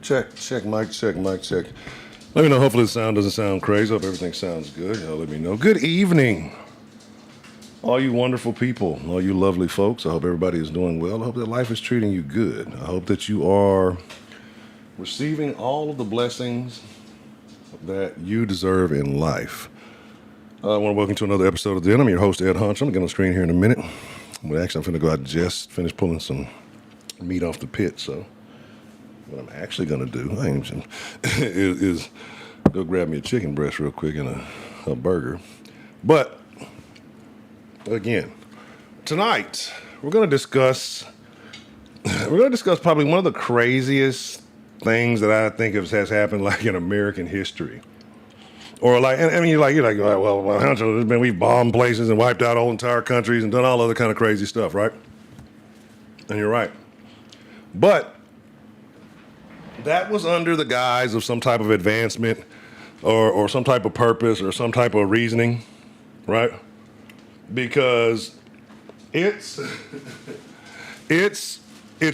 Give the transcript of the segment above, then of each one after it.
Check, mic check, mic check. Let me know. Hopefully the sound doesn't sound crazy. Hope everything sounds good. Y'all let me know. Good evening, all you wonderful people, all you lovely folks. I hope everybody is doing well. I hope that life is treating you good. I hope that you are receiving all of the blessings that you deserve in life. I want to welcome to another episode of The End. I'm your host, Ed Hunch. I'm going to get on the screen here in a minute. Well, actually, I'm going to go out and just finish pulling some meat off the pit, so what I'm actually going to do is go grab me a chicken breast real quick and a burger. But, again, tonight, we're going to discuss probably one of the craziest things that I think has happened like in American history. Or like, I mean, you're like, well, we've bombed places and wiped out whole entire countries and done all other kind of crazy stuff, right? And you're right. But that was under the guise of some type of advancement or some type of purpose or some type of reasoning, right? Because it's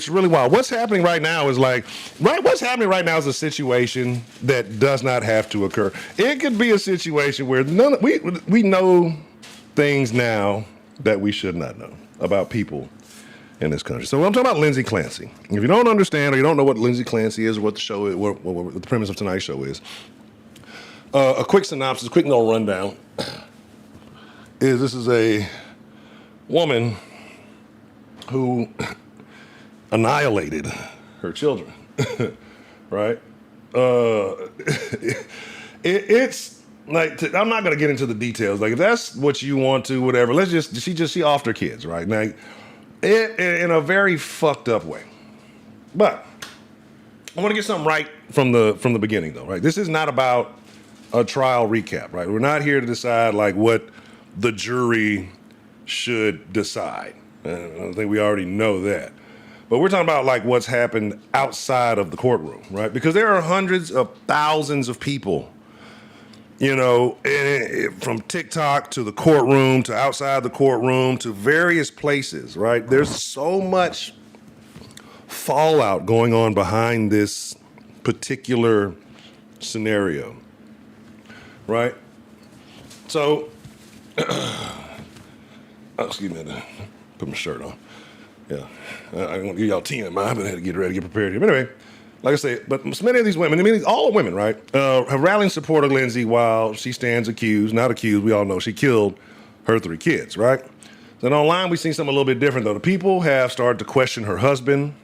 really wild. What's happening right now is what's happening right now is a situation that does not have to occur. It could be a situation where we know things now that we should not know about people in this country. So I'm talking about Lindsay Clancy. If you don't understand or you don't know what Lindsay Clancy is or what the show is, what the premise of tonight's show is, a quick synopsis, quick little rundown is this is a woman who annihilated her children, right? It's like, I'm not going to get into the details. Like, if that's what you want to, whatever, she offed her kids, right? Now, in a very fucked up way. But I want to get something right from the beginning, though, right? This is not about a trial recap, right? We're not here to decide, like, what the jury should decide. I think we already know that. But we're talking about, like, what's happened outside of the courtroom, right? Because there are hundreds of thousands of people, you know, from TikTok to the courtroom to outside the courtroom to various places, right? There's so much fallout going on behind this particular scenario, right? So, excuse me, put my shirt on. Yeah, I don't give y'all TMI, but I had to get ready, get prepared here. But anyway, like I say, but so many of these women, I mean, all women, right, have rallied in support of Lindsay while she stands not accused, we all know she killed her 3 kids, right? Then online, we've seen something a little bit different, though. The people have started to question her husband.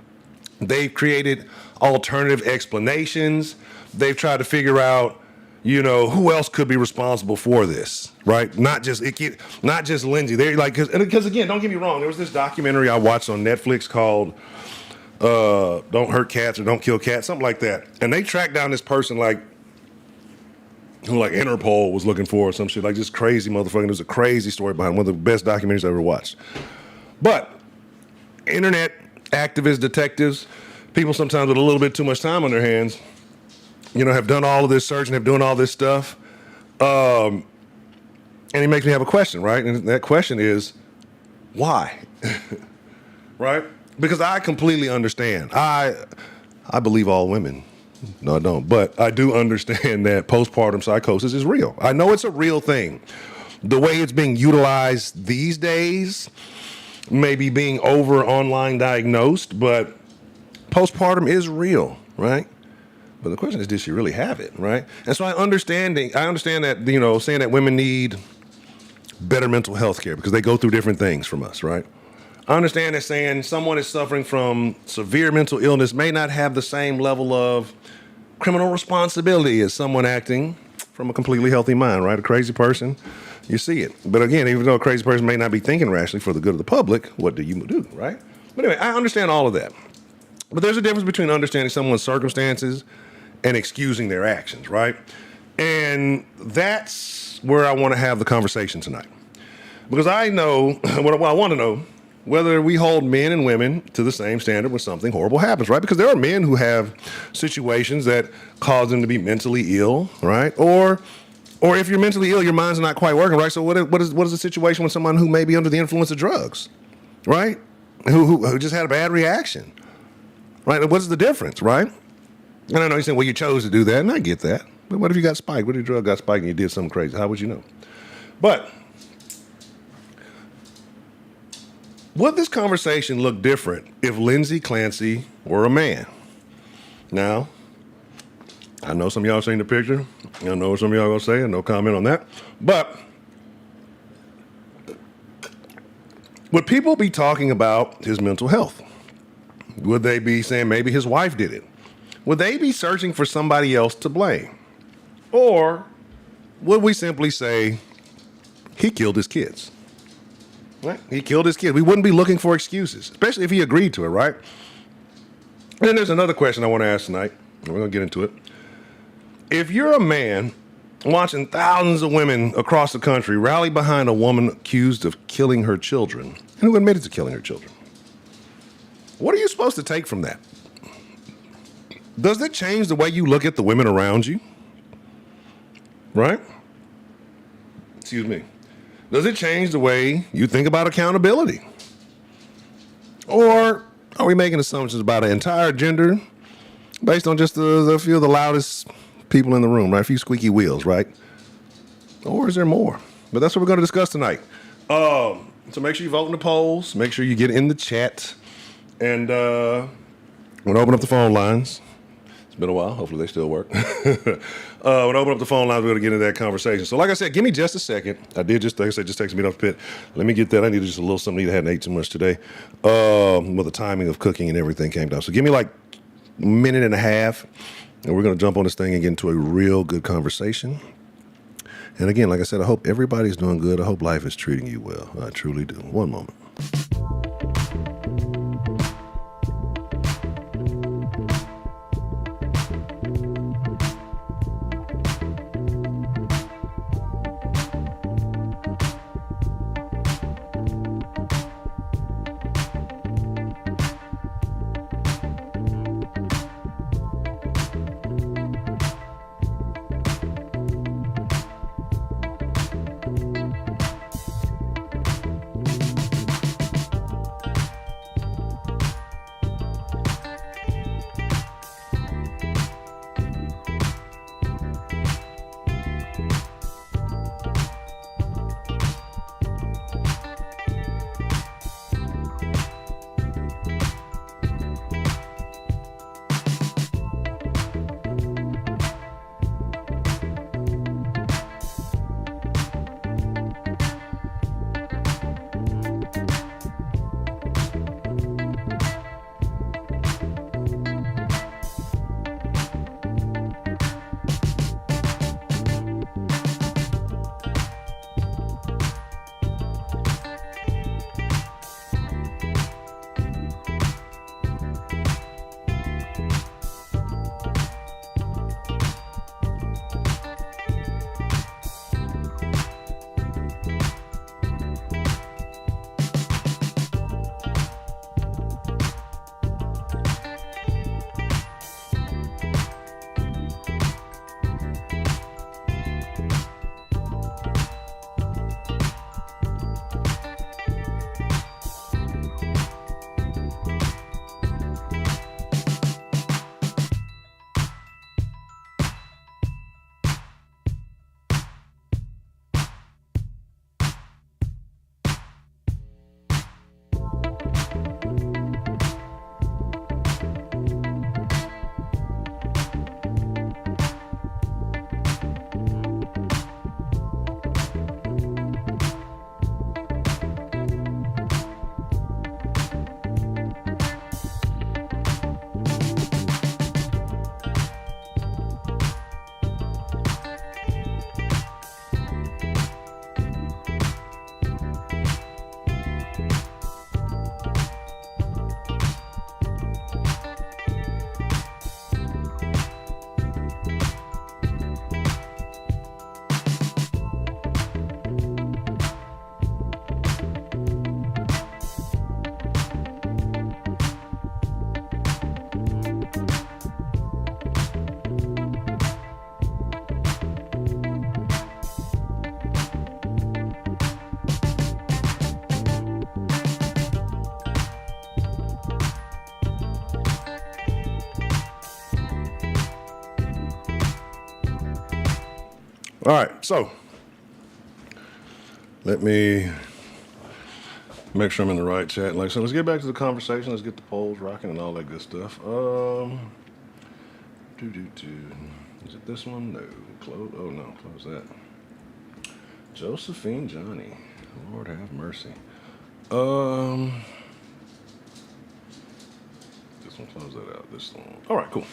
They've created alternative explanations. They've tried to figure out, you know, who else could be responsible for this, right? Not just Lindsay. They're like, because again, don't get me wrong. There was this documentary I watched on Netflix called "Don't Hurt Cats" or "Don't Kill Cats," something like that. And they tracked down this person who Interpol was looking for or some shit, like this crazy motherfucker. There's a crazy story behind it. One of the best documentaries I ever watched. But internet activists, detectives, people sometimes with a little bit too much time on their hands, you know, have done all of this search and have done all this stuff. And it makes me have a question, right? And that question is, why? Right? Because I completely understand. I believe all women. No, I don't. But I do understand that postpartum psychosis is real. I know it's a real thing. The way it's being utilized these days, maybe being over online diagnosed, but postpartum is real, right? But the question is, did she really have it, right? And so I understand that, you know, saying that women need better mental health care because they go through different things from us, right? I understand that saying someone is suffering from severe mental illness may not have the same level of criminal responsibility as someone acting from a completely healthy mind, right? A crazy person, you see it. But again, even though a crazy person may not be thinking rationally for the good of the public, what do you do, right? But anyway, I understand all of that. But there's a difference between understanding someone's circumstances and excusing their actions, right? And that's where I want to have the conversation tonight. Because I know, what I want to know, whether we hold men and women to the same standard when something horrible happens, right? Because there are men who have situations that cause them to be mentally ill, right? Or if you're mentally ill, your mind's not quite working, right? So what is the situation with someone who may be under the influence of drugs, right? Who just had a bad reaction, right? What's the difference, right? And I know you're saying, well, you chose to do that, and I get that. But what if you got spiked? What if your drug got spiked and you did something crazy? How would you know? But would this conversation look different if Lindsay Clancy were a man? Now, I know some of y'all seen the picture. I know some of y'all gonna say, no comment on that. But would people be talking about his mental health? Would they be saying maybe his wife did it? Would they be searching for somebody else to blame? Or would we simply say he killed his kids? Right? He killed his kids. We wouldn't be looking for excuses, especially if he agreed to it, right? And then there's another question I want to ask tonight. We're going to get into it. If you're a man watching thousands of women across the country rally behind a woman accused of killing her children and who admitted to killing her children, what are you supposed to take from that? Does it change the way you look at the women around you? Right? Excuse me. Does it change the way you think about accountability? Or are we making assumptions about an entire gender based on just the few of the loudest people in the room, right? A few squeaky wheels, right? Or is there more? But that's what we're going to discuss tonight. So make sure you vote in the polls. Make sure you get in the chat. And we're going to open up the phone lines. It's been a while. Hopefully they still work. When I open up the phone lines, we're going to get into that conversation. So like I said, give me just a second. I did just, like I said, just text me off the pit. Let me get that. I needed just a little something. I hadn't ate too much today. Well, the timing of cooking and everything came down. So give me like a minute and a half, and we're going to jump on this thing and get into a real good conversation. And again, like I said, I hope everybody's doing good. I hope life is treating you well. I truly do. One moment. All right, so let me make sure I'm in the right chat. Like, so let's get back to the conversation. Let's get the polls rocking and all that good stuff. Is it this one? No. Close. Oh no, close that. Josephine Johnny. Lord have mercy. This one, close that out. This one. All right, cool.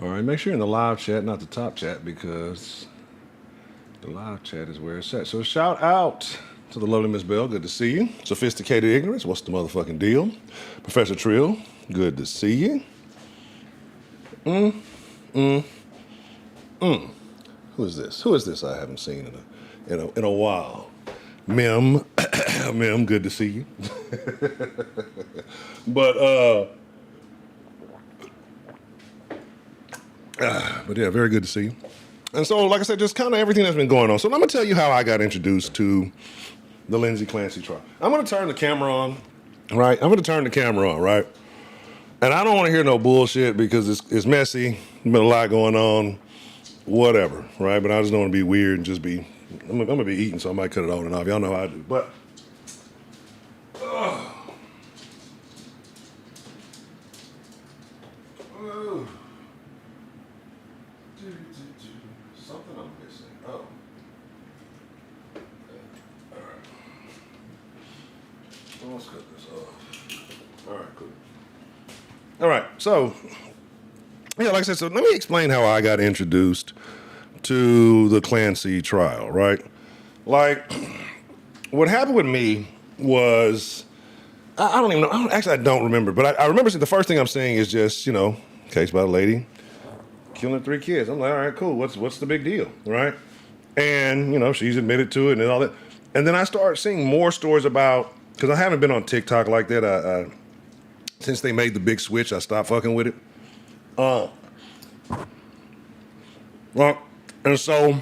All right, make sure you're in the live chat, not the top chat, because the live chat is where it's at. So shout out to the lovely Miss Bell. Good to see you. Sophisticated Ignorance. What's the motherfucking deal? Professor Trill. Good to see you. Who is this? Who is this I haven't seen in a while? Mem. Mem, good to see you. But yeah, very good to see you. And so, like I said, just kind of everything that's been going on. So I'm going to tell you how I got introduced to the Lindsay Clancy trial. I'm going to turn the camera on, right? And I don't want to hear no bullshit because it's messy. There's been a lot going on, whatever, right? But I just don't want to be weird and just be, I'm going to be eating, so I might cut it on and off. Y'all know how I do. But, something I'm missing. Oh. All right. Well, let's cut this off. All right, cool. All right, so, yeah, like I said, so let me explain how I got introduced to the Clancy trial, right? Like, what happened with me was, I don't even know, I don't remember, but I remember the first thing I'm saying is just, case by a lady killing 3 kids. I'm like, all right, cool. What's the big deal, right? And she's admitted to it and all that. And then I started seeing more stories about, because I haven't been on TikTok like that. Since they made the big switch, I stopped fucking with it. Well, and so,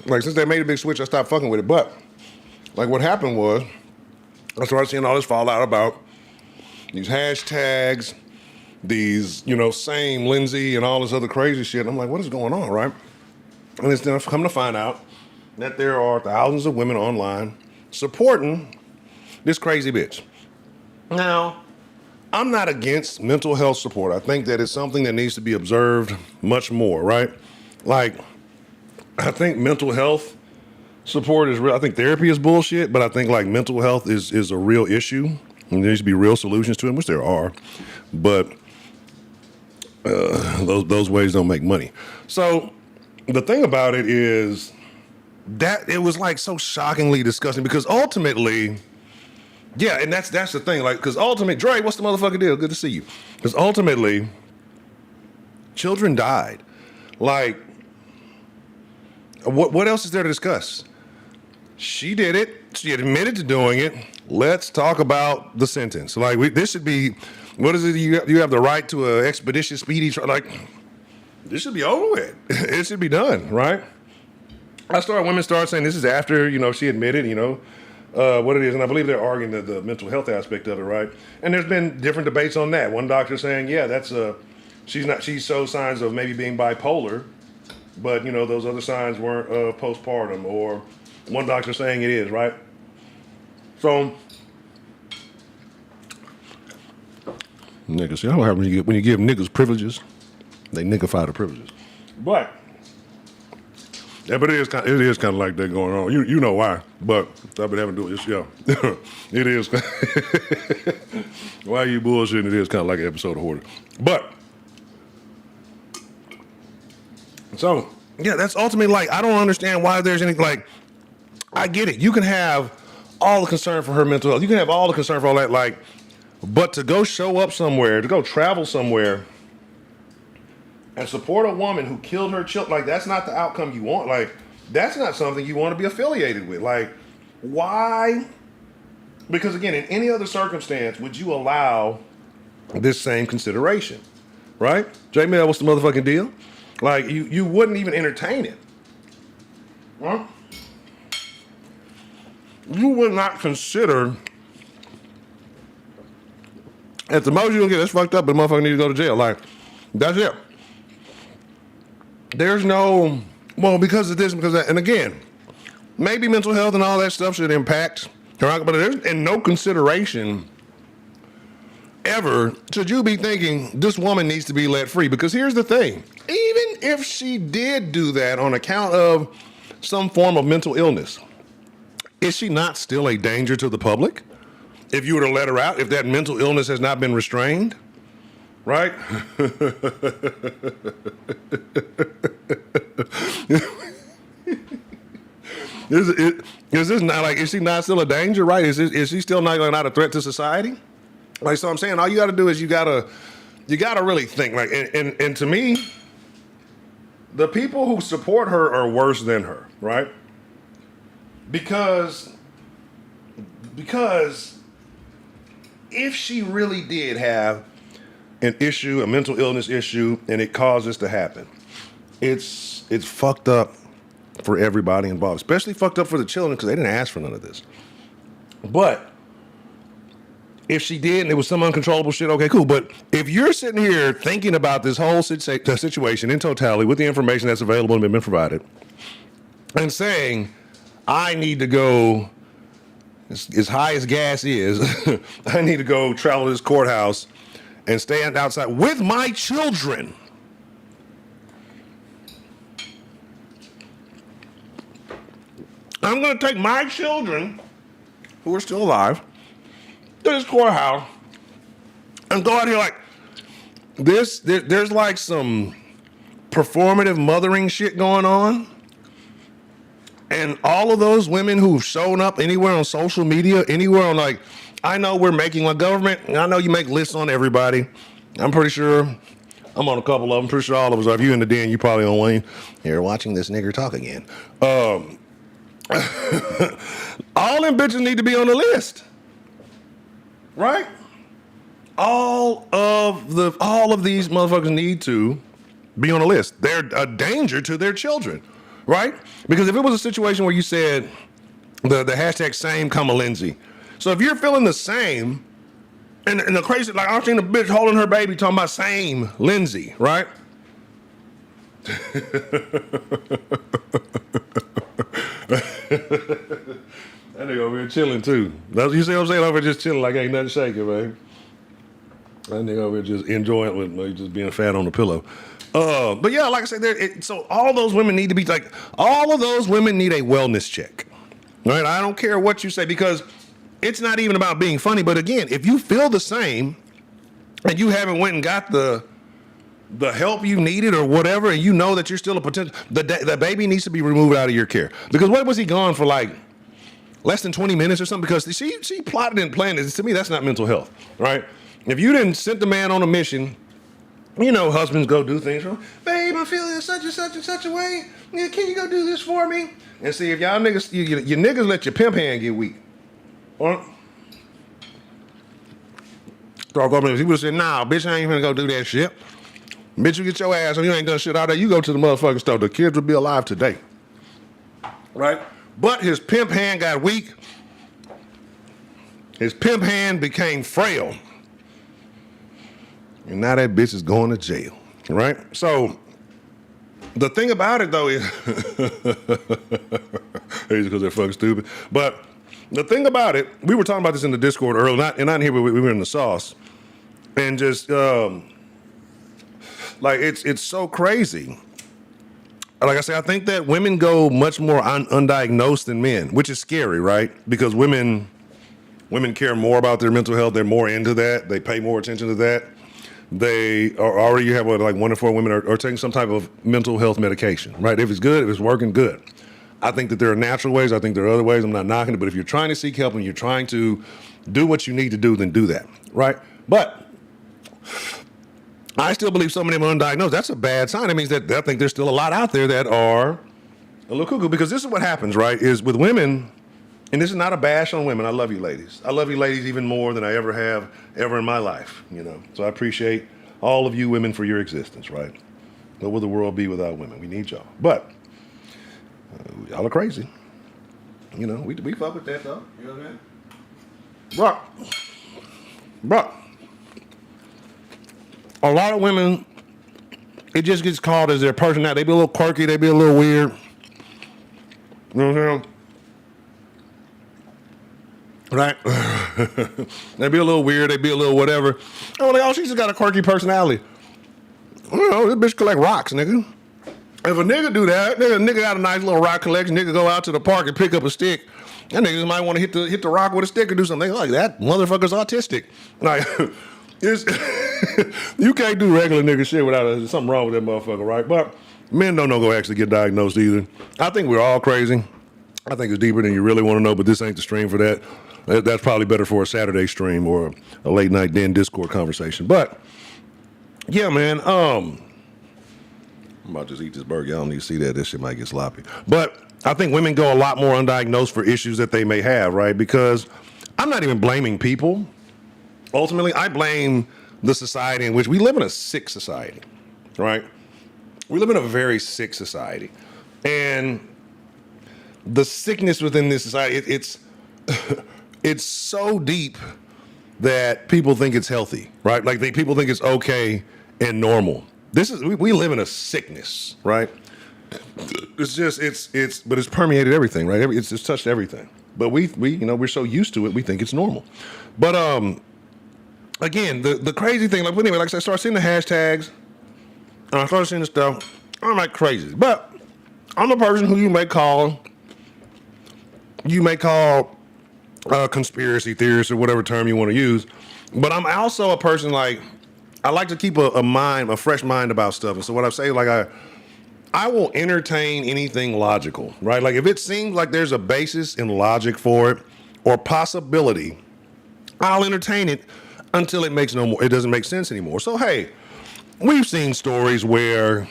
like, since they made a big switch, I stopped fucking with it. But, like, what happened was, I started seeing all this fallout about these hashtags, these, same Lindsay and all this other crazy shit. And I'm like, what is going on, right? And it's then I've come to find out that there are thousands of women online supporting this crazy bitch. Now, I'm not against mental health support. I think that it's something that needs to be observed much more, right? Like, I think mental health support is real. I think therapy is bullshit, but I think, like, mental health is a real issue. And there needs to be real solutions to it, which there are. But those ways don't make money. So the thing about it is that it was, like, so shockingly disgusting because ultimately, yeah, and that's the thing, like, because ultimately, Dre, what's the motherfucking deal? Good to see you. Because ultimately, children died. Like, what else is there to discuss? She did it. She admitted to doing it. Let's talk about the sentence. Like, this should be, what is it? You have the right to an expeditious, speedy trial. Like, this should be over with. It should be done, right? Women started saying this is after, she admitted, what it is. And I believe they're arguing the mental health aspect of it, right? And there's been different debates on that. One doctor saying, yeah, that's she shows signs of maybe being bipolar, but, those other signs weren't postpartum, or one doctor saying it is, right? So, niggas, you know what happens when you give niggas privileges? They niggify the privileges. But, yeah, but it is kind of like that going on. You know why? But I've been having to do this. Yeah, it is. Why you bullshitting? It is kind of like an episode of Hoarder. But so yeah, that's ultimately, like, I don't understand why there's any, like, I get it. You can have all the concern for her mental health. You can have all the concern for all that, like, but to go show up somewhere, to go travel somewhere and support a woman who killed her children, like, that's not the outcome you want. Like, that's not something you want to be affiliated with. Like, why? Because, again, in any other circumstance, would you allow this same consideration, right? J-Mail, what's the motherfucking deal? Like, you wouldn't even entertain it. Huh? You would not consider, at the most you're going to get this fucked up, but the motherfucker need to go to jail. Like, that's it. there's no, well, because of this, because of that. And again, maybe mental health and all that stuff should impact her, but there's in no consideration ever should you be thinking this woman needs to be let free. Because here's the thing, even if she did do that on account of some form of mental illness, is she not still a danger to the public? If you were to let her out, if that mental illness has not been restrained, right? Is this not like, is she not still a danger, right? Is she still not a threat to society? Like, so I'm saying all you got to do is you gotta really think, like, and to me, the people who support her are worse than her, right? Because if she really did have an issue, a mental illness issue, and it caused this to happen, it's fucked up for everybody involved, especially fucked up for the children because they didn't ask for none of this. But if she did and it was some uncontrollable shit, okay, cool. But if you're sitting here thinking about this whole situation in totality with the information that's available and been provided and saying, I need to go, as high as gas is, I need to go travel to this courthouse and stand outside with my children. I'm going to take my children, who are still alive, to this courthouse and go out here like this. There's like some performative mothering shit going on. And all of those women who've shown up anywhere on social media, anywhere on, like, I know we're making a government, and I know you make lists on everybody. I'm pretty sure I'm on a couple of them. Pretty sure all of us are. If you in the den, you probably on one. You're watching this nigger talk again. All them bitches need to be on the list. Right? All of these motherfuckers need to be on the list. They're a danger to their children. Right? Because if it was a situation where you said the hashtag same comma Lindsay. So if you're feeling the same, and the crazy, like I've seen a bitch holding her baby talking about same Lindsay, right? That nigga over here chilling too. You see what I'm saying? Over here just chilling like ain't nothing shaking, man. That nigga over here just enjoying with just being fat on the pillow. But yeah, like I said, so all those women need to be like, all of those women need a wellness check, right? I don't care what you say, because it's not even about being funny. But again, if you feel the same and you haven't went and got the help you needed or whatever, and you know that you're still a potential, the baby needs to be removed out of your care. Because what was he gone for, like less than 20 minutes or something? Because she plotted and planned it. To me, that's not mental health, right? If you didn't send the man on a mission, you know, husbands go do things wrong. Babe, I'm feeling such and such and such a way. Yeah, can you go do this for me? And see, if y'all niggas, your niggas let your pimp hand get weak. Or start going, he would have said, nah, bitch, I ain't gonna go do that shit. Bitch, you get your ass on, you ain't gonna shit out there. You go to the motherfucking store. The kids would be alive today. Right? But his pimp hand got weak. His pimp hand became frail. And now that bitch is going to jail, right? So the thing about it, though, is because they're fucking stupid. But the thing about it, we were talking about this in the Discord earlier, not in here, but we were in the sauce, and just like it's so crazy. Like I say, I think that women go much more undiagnosed than men, which is scary, right? Because women care more about their mental health. They're more into that. They pay more attention to that. They are already have like 1 in 4 women are taking some type of mental health medication, right? If it's good, if it's working, good. I think that there are natural ways. I think there are other ways. I'm not knocking it, but if you're trying to seek help and you're trying to do what you need to do, then do that, right? But I still believe so many of them are undiagnosed. That's a bad sign. It means that I think there's still a lot out there that are a little cuckoo, because this is what happens, right? Is with women, and this is not a bash on women. I love you ladies. I love you ladies even more than I ever have in my life, you know. So I appreciate all of you women for your existence, right? What would the world be without women? We need y'all. But y'all are crazy. You know, we fuck with that, though. You know what I mean? But a lot of women it just gets called as their personality. They be a little quirky, they be a little weird. You know what I'm saying? Right? They be a little weird, they be a little whatever. Oh, like, oh, she just got a quirky personality. You know, this bitch collect rocks, nigga. If a nigga do that, nigga got a nice little rock collection, nigga go out to the park and pick up a stick, that nigga might want to hit the rock with a stick or do something like that. Motherfucker's autistic. Like, you can't do regular nigga shit without there's something wrong with that motherfucker, right? But men don't know go actually get diagnosed either. I think we're all crazy. I think it's deeper than you really want to know, but this ain't the stream for that. That's probably better for a Saturday stream or a late night Den Discord conversation. But yeah, man, I'm about to just eat this burger. Y'all don't need to see that. This shit might get sloppy. But I think women go a lot more undiagnosed for issues that they may have, right? Because I'm not even blaming people. Ultimately, I blame the society in which we live in a sick society, right? We live in a very sick society. And the sickness within this society, it's it's so deep that people think it's healthy, right? Like people think it's okay and normal. We live in a sickness, right? But it's permeated everything, right? It's touched everything. But we we're so used to it, we think it's normal. But again, the crazy thing, like anyway, like I said, I started seeing the hashtags, and I started seeing the stuff. I'm like crazy, but I'm a person who you may call a conspiracy theorist or whatever term you want to use. But I'm also a person like I like to keep a fresh mind about stuff. And so what I say, like I will entertain anything logical, right? Like if it seems like there's a basis in logic for it or possibility, I'll entertain it until it doesn't make sense anymore. So hey, we've seen stories where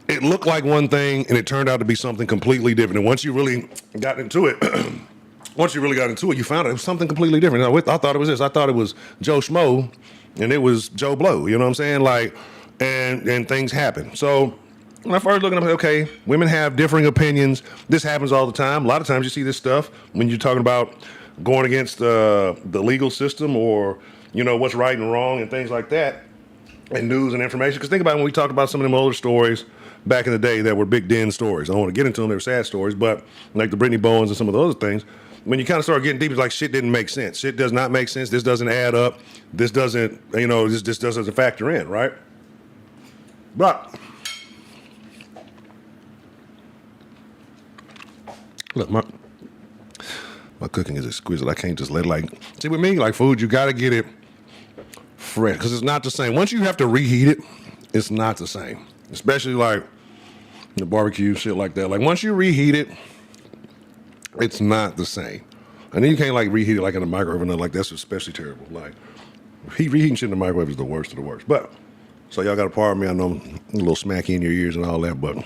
it looked like one thing and it turned out to be something completely different. And once you really got into it, you found it was something completely different. I thought it was this. I thought it was Joe Schmo, and it was Joe Blow. You know what I'm saying? Like, and things happen. So when I first looked, I'm like, okay, women have differing opinions. This happens all the time. A lot of times you see this stuff when you're talking about going against the legal system or what's right and wrong and things like that, and news and information. Because think about when we talk about some of them older stories back in the day that were big den stories. I don't want to get into them. They were sad stories, but like the Brittany Bowens and some of those things. When you kind of start getting deep, it's like shit didn't make sense. Shit does not make sense. This doesn't add up. This doesn't, this doesn't factor in, right? But look, my cooking is exquisite. I can't just let see with me, like food, you got to get it fresh because it's not the same. Once you have to reheat it, it's not the same. Especially like the barbecue, shit like that. Like once you reheat it, it's not the same. And then you can't like reheat it like in a microwave or nothing like that. That's especially terrible. Like reheating shit in the microwave is the worst of the worst. But so y'all got to pardon me. I know I'm a little smacky in your ears and all that, but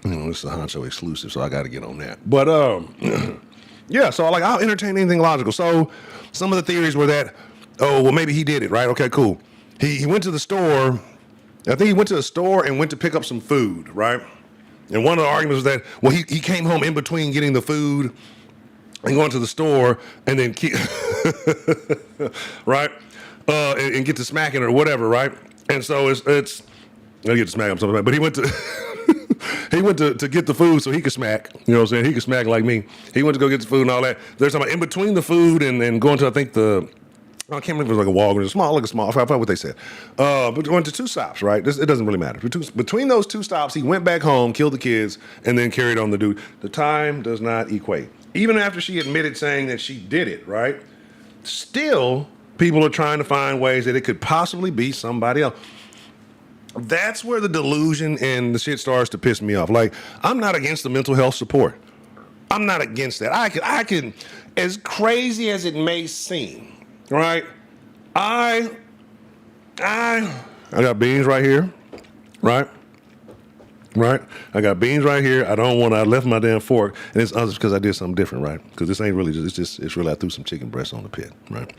this is a Honcho exclusive, so I got to get on that. But yeah. So like I'll entertain anything logical. So some of the theories were that, oh well, maybe he did it, right? Okay, cool. He went to the store. I think he went to the store and went to pick up some food, right? And one of the arguments was that, well, he came home in between getting the food and going to the store and then right? And get to smacking or whatever, right? And so it's I get to smack him something, but he went to get the food so he could smack. You know what I'm saying? He could smack like me. He went to go get the food and all that. There's something in between the food and going to, I think I can't remember if it was like a Walgreens, I forgot what they said. But went to two stops, right? It doesn't really matter. Between those two stops, he went back home, killed the kids, and then carried on the dude. The time does not equate. Even after she admitted saying that she did it, right? Still, people are trying to find ways that it could possibly be somebody else. That's where the delusion and the shit starts to piss me off. Like, I'm not against the mental health support. I'm not against that. I can, as crazy as it may seem, right? I got beans right here, right? Right? I got beans right here. I left my damn fork, and it's because I did something different, right? Because this ain't really it's really I threw some chicken breasts on the pit, right?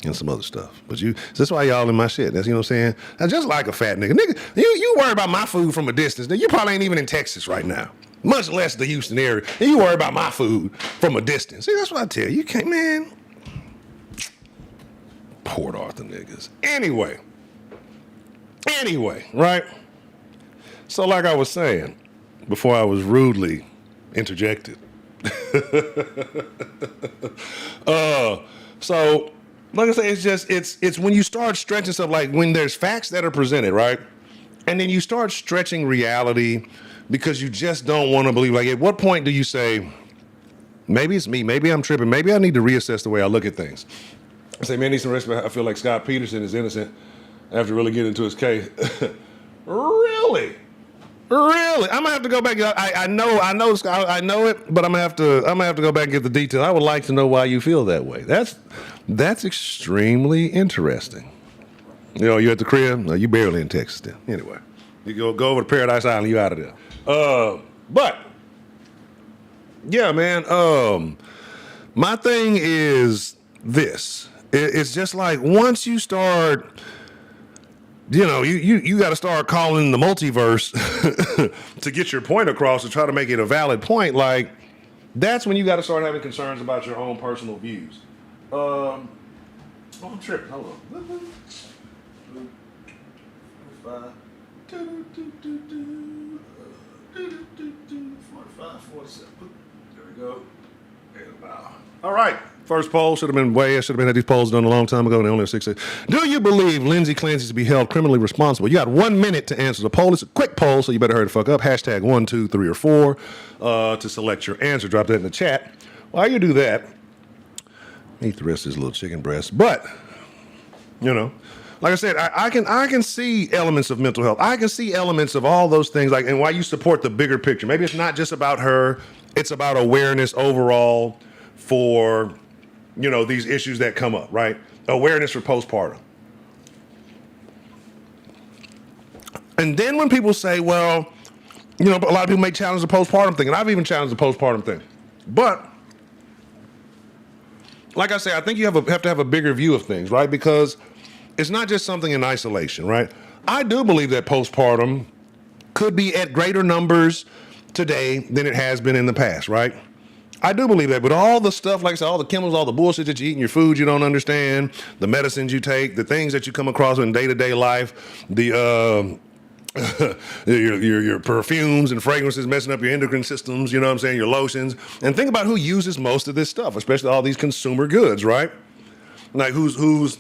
And some other stuff. But that's why y'all in my shit. That's, you know what I'm saying? I just like a fat nigga. Nigga, you worry about my food from a distance. You probably ain't even in Texas right now, much less the Houston area. And you worry about my food from a distance. See, that's what I tell you. You can't, man. Port Arthur niggas. Anyway, Anyway, right? So like I was saying, before I was rudely interjected. So like I say, it's when you start stretching stuff, like when there's facts that are presented, right? And then you start stretching reality because you just don't want to believe. Like, at what point do you say, maybe it's me, maybe I'm tripping, maybe I need to reassess the way I look at things? I say, man, I need some respect. I feel like Scott Peterson is innocent after really getting into his case. Really? Really? I'm gonna have to go back. I know, I know it, but I'm gonna have to go back and get the details. I would like to know why you feel that way. That's extremely interesting. You know, you at the crib? No, you barely in Texas still. Anyway, you go over to Paradise Island, you out of there. But yeah, man. My thing is this. It's just like once you start, you know, you got to start calling the multiverse to get your point across, to try to make it a valid point. Like, that's when you got to start having concerns about your own personal views. Oh, I'm tripping. Hold on. 45, 45, 47. There we go. And about. All right. First poll should have been I should have been at these polls done a long time ago, and they only have 6. Do you believe Lindsay Clancy to be held criminally responsible? You got 1 minute to answer the poll. It's a quick poll, so you better hurry the fuck up. Hashtag 1, 2, 3, or 4 to select your answer. Drop that in the chat. While you do that, eat the rest of this little chicken breast. But, you know, like I said, I can see elements of mental health. I can see elements of all those things, like, and why you support the bigger picture. Maybe it's not just about her. It's about awareness overall for, you know, these issues that come up, right? Awareness for postpartum. And then when people say, well, you know, a lot of people may challenge the postpartum thing, and I've even challenged the postpartum thing. But like I say, I think you have to have a bigger view of things, right? Because it's not just something in isolation, right? I do believe that postpartum could be at greater numbers today than it has been in the past, right? I do believe that, but all the stuff, like I said, all the chemicals, all the bullshit that you eat in your food you don't understand, the medicines you take, the things that you come across in day-to-day life, the your perfumes and fragrances messing up your endocrine systems, you know what I'm saying, your lotions. And think about who uses most of this stuff, especially all these consumer goods, right? Like who's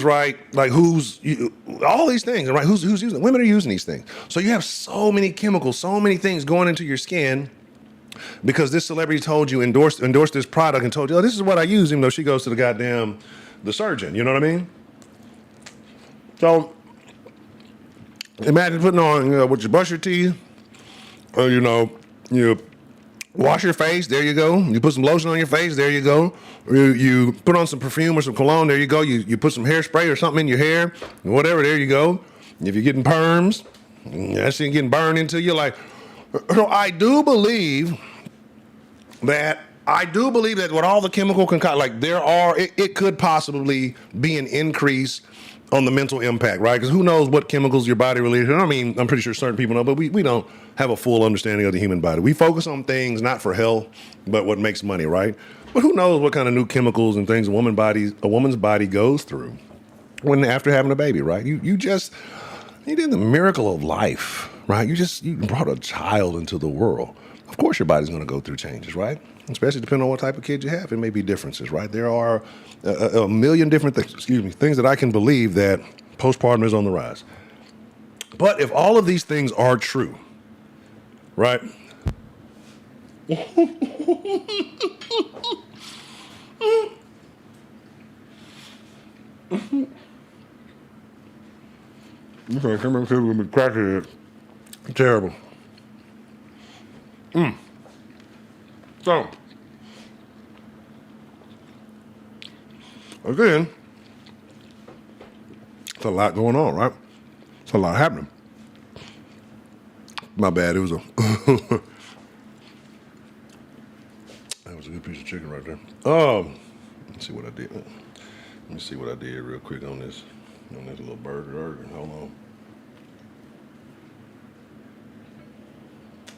right, like all these things, right? Who's using it? Women are using these things. So you have so many chemicals, so many things going into your skin because this celebrity told you, endorsed this product and told you, oh, this is what I use, even though she goes to the surgeon, you know what I mean? So imagine putting on, would you brush your teeth, or, you wash your face, there you go. You put some lotion on your face, there you go. Or you put on some perfume or some cologne, there you go. You put some hairspray or something in your hair, whatever, there you go. If you're getting perms, that shit getting burned into you. Like, so I do believe that with all the chemical like it could possibly be an increase on the mental impact, right? Because who knows what chemicals your body releases. I mean, I'm pretty sure certain people know, but we don't have a full understanding of the human body. We focus on things not for health, but what makes money, right? But who knows what kind of new chemicals and things a woman's body goes through after having a baby, right? You did the miracle of life, right? You brought a child into the world. Of course your body's going to go through changes, right? Especially depending on what type of kid you have. It may be differences, right? There are a million different things that I can believe that postpartum is on the rise. But if all of these things are true, right? Okay, some of people will be cracking it. Terrible. So, again, it's a lot going on, right? It's a lot happening. My bad, it was that was a good piece of chicken right there. Let's see what I did. Let me see what I did real quick on this little burger. Hold on.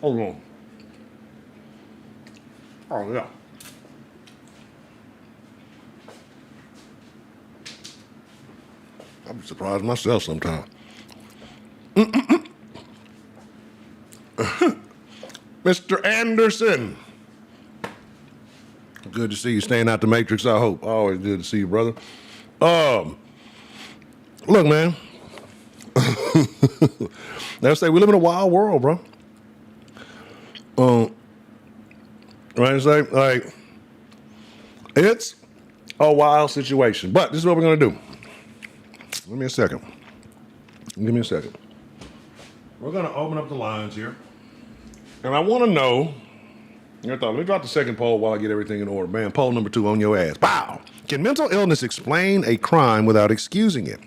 Hold on. Oh, yeah. I'm surprised myself sometimes. Mr. Anderson. Good to see you staying out the matrix, I hope. Always good to see you, brother. Look, man. Let's say we live in a wild world, bro. Right? It's like it's a wild situation. But this is what we're gonna do. Give me a second. We're gonna open up the lines here. And I wanna know your thought. Let me drop the second poll while I get everything in order. Bam, poll number 2 on your ass. Pow! Can mental illness explain a crime without excusing it?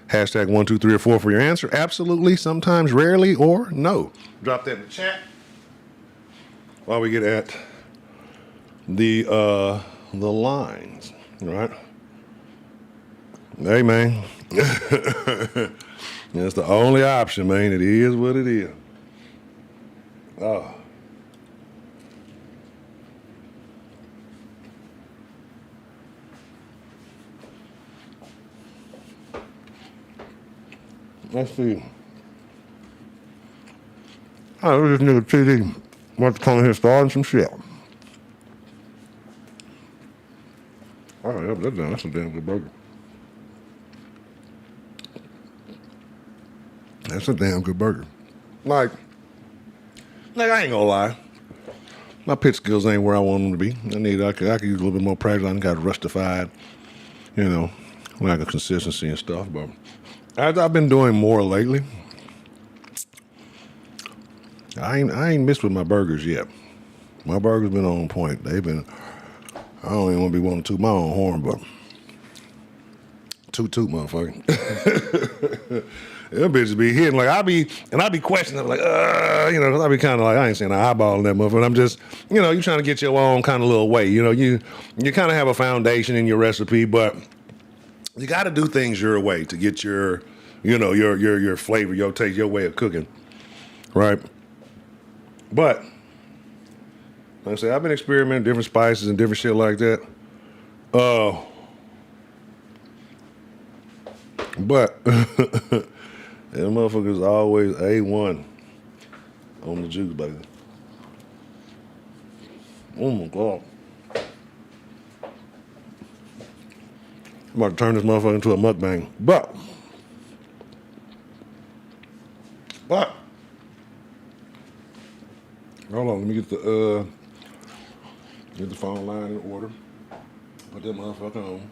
Hashtag 1, 2, 3, or 4 for your answer. Absolutely, sometimes, rarely, or no. Drop that in the chat while we get at the lines. All right? Hey, man. That's the only option, man. It is what it is. Oh. Let's see. Oh, this nigga TD wants to come in here starting some shit. Oh, yeah, that's a damn good burger. That's a damn good burger. Like I ain't gonna lie. My pitch skills ain't where I want them to be. I could use a little bit more practice. I got rustified, like a consistency and stuff. But as I've been doing more lately, I ain't missed with my burgers yet. My burgers been on point. They've been. I don't even want to be wanting to toot my own horn, but toot, motherfucker. Them bitches be hitting like I be questioning like I be kind of like I ain't saying I eyeballing that motherfucker. I'm just you trying to get your own kind of little way. You kind of have a foundation in your recipe, but you got to do things your way to get your your flavor, your taste, your way of cooking, right? But like I say, I've been experimenting different spices and different shit like that. But that motherfucker's always A1 on the juice, baby. Oh my God. I'm about to turn this motherfucker into a mukbang. But hold on, let me get the phone line in order. Put that motherfucker on.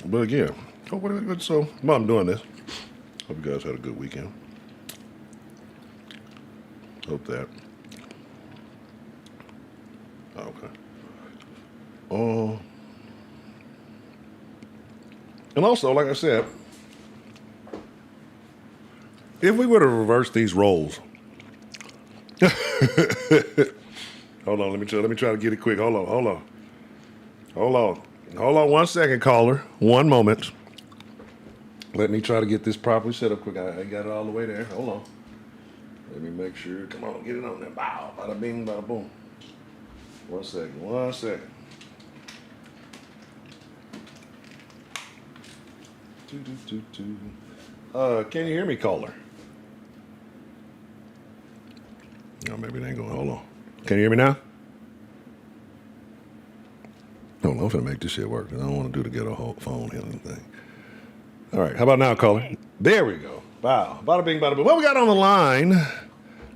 But again, so while I'm doing this, hope you guys had a good weekend. Hope that. Okay. And also, like I said, if we were to reverse these roles, hold on, let me try to get it quick. Hold on 1 second, caller. 1 moment. Let me try to get this properly set up quick. I got it all the way there. Hold on. Let me make sure. Come on, get it on there. Bow, bada bing, bada boom. 1 second. 1 second. Can you hear me, caller? No, maybe it ain't going. Hold on. Can you hear me now? Hold on, I'm finna make this shit work. I don't want to do the ghetto whole phone handling thing. All right, how about now, caller? There we go. Wow. Bada bing, bada boom. What we got on the line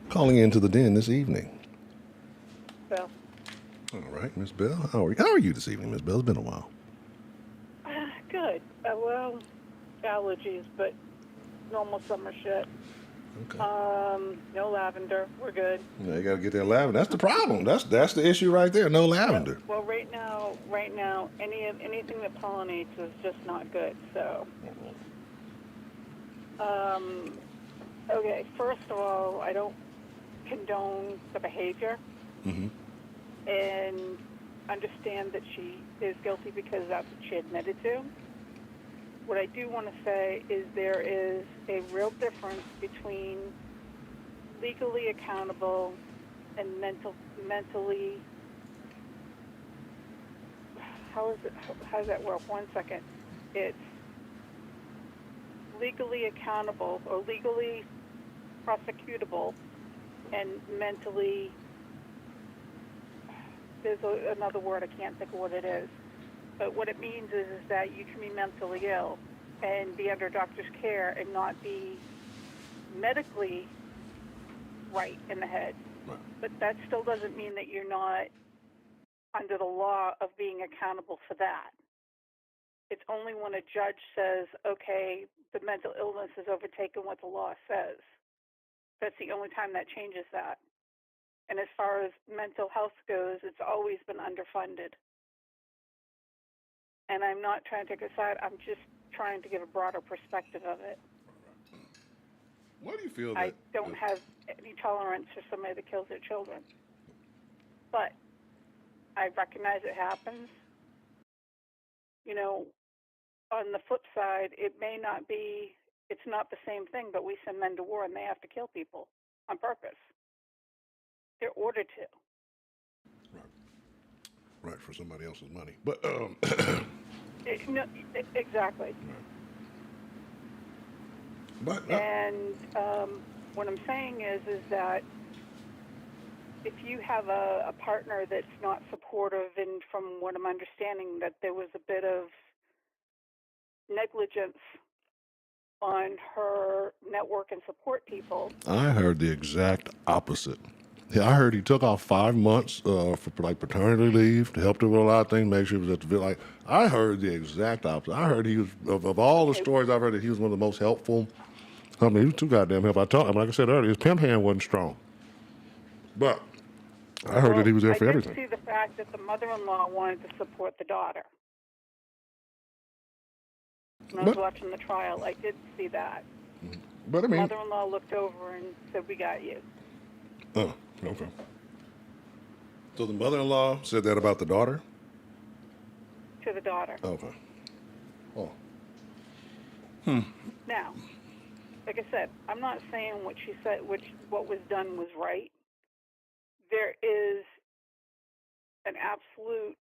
calling into the den this evening? Bell. All right, Miss Bell. How are you this evening, Miss Bell? It's been a while. Good. Well, allergies, but normal summer shit. Okay. No lavender. We're good. Yeah, you gotta get that lavender. That's the problem. That's the issue right there. No lavender. Well, right now, anything that pollinates is just not good. So, okay. First of all, I don't condone the behavior, and understand that she is guilty because that's what she admitted to. What I do want to say is there is a real difference between legally accountable and mentally. How does that work? 1 second. it's legally accountable or legally prosecutable and mentally, there's another word, I can't think of what it is. But what it means is that you can be mentally ill and be under doctor's care and not be medically right in the head. Right. But that still doesn't mean that you're not under the law of being accountable for that. It's only when a judge says, okay, the mental illness has overtaken what the law says. That's the only time that changes that. And as far as mental health goes, it's always been underfunded. And I'm not trying to take a side. I'm just trying to give a broader perspective of it. Why do you feel that? I don't have any tolerance for somebody that kills their children. But I recognize it happens. You know, on the flip side, it may not be, it's not the same thing, but we send men to war and they have to kill people on purpose. They're ordered to. Right, for somebody else's money. But Exactly. But And what I'm saying is that if you have a partner that's not supportive, and from what I'm understanding, that there was a bit of negligence on her network and support people. I heard the exact opposite. Yeah, I heard he took off 5 months for like paternity leave to help her with a lot of things, make sure he was at the like. I heard the exact opposite. I heard he was of all the stories I've heard, that he was one of the most helpful. I mean, he was too goddamn helpful. I told him, like I said earlier, his pimp hand wasn't strong, but I heard that he was there for everything. I did see the fact that the mother-in-law wanted to support the daughter. When I was watching the trial, I did see that. But I mean, the mother-in-law looked over and said, "We got you." Oh, okay. So the mother-in-law said that about the daughter? To the daughter. Okay. Oh. Now, like I said, I'm not saying what she said, what was done was right. There is an absolute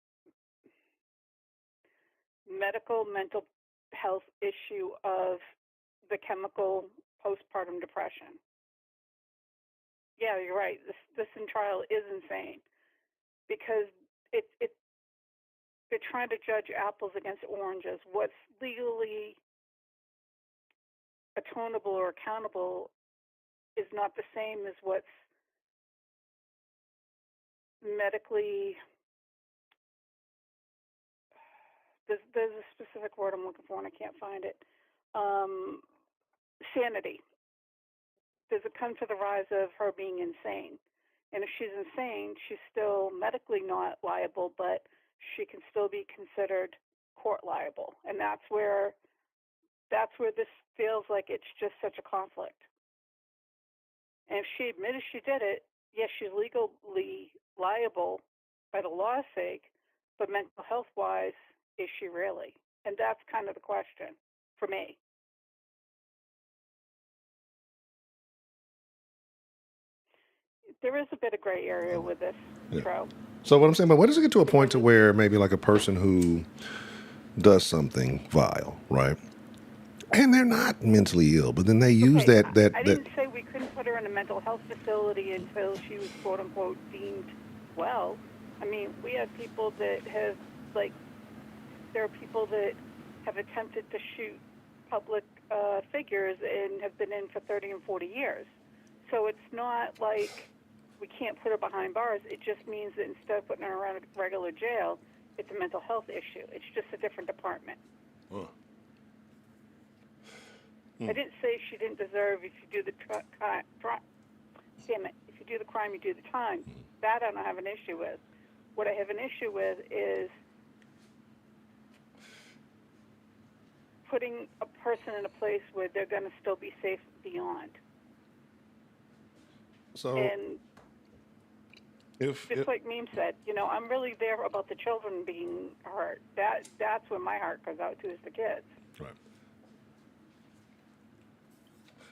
mental health issue of the chemical postpartum depression. Yeah, you're right. This in trial is insane because they're trying to judge apples against oranges. What's legally atonable or accountable is not the same as what's medically. There's a specific word I'm looking for and I can't find it. Sanity. There's a come to the rise of her being insane. And if she's insane, she's still medically not liable, but she can still be considered court liable. And that's where this feels like it's just such a conflict. And if she admitted she did it, yes, she's legally liable by the law's sake, but mental health-wise, is she really? And that's kind of the question for me. There is a bit of gray area with this, Tro. So what I'm saying, but when does it get to a point to where maybe like a person who does something vile, right? And they're not mentally ill, but then they use I that. didn't say we couldn't put her in a mental health facility until she was quote unquote deemed well. I mean, we have people that have there are people that have attempted to shoot public figures and have been in for 30 and 40 years. So it's not like we can't put her behind bars. It just means that instead of putting her around a regular jail, it's a mental health issue. It's just a different department. Huh. I didn't say she didn't deserve, if you do the if you do the crime, you do the time. That I don't have an issue with. What I have an issue with is putting a person in a place where they're going to still be safe beyond. So, and like Meme said, I'm really there about the children being hurt. That's where my heart goes out to, is the kids. Right.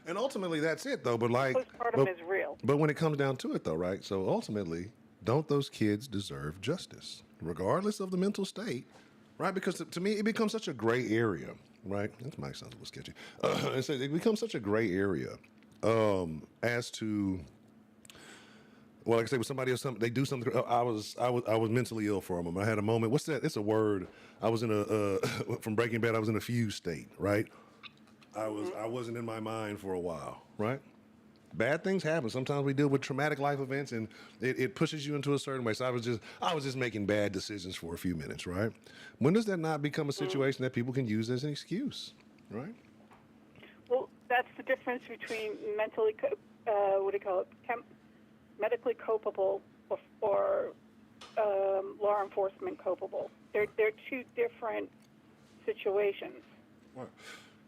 And ultimately, that's it, though. But postpartum is real. But when it comes down to it, though, right? So ultimately, don't those kids deserve justice, regardless of the mental state? right? Because to me, it becomes such a gray area, right? This mic sounds a little sketchy. It becomes such a gray area as to, well, like I say, with somebody else, they do something. I was mentally ill for a moment. I had a moment. What's that? It's a word. I was in a from Breaking Bad. I was in a fused state, right? I wasn't in my mind for a while, right? Bad things happen. Sometimes we deal with traumatic life events, and it pushes you into a certain way. So I was just making bad decisions for a few minutes, right? When does that not become a situation that people can use as an excuse, right? Well, that's the difference between mentally, what do you call it, medically culpable or law enforcement culpable. They're two different situations. Right.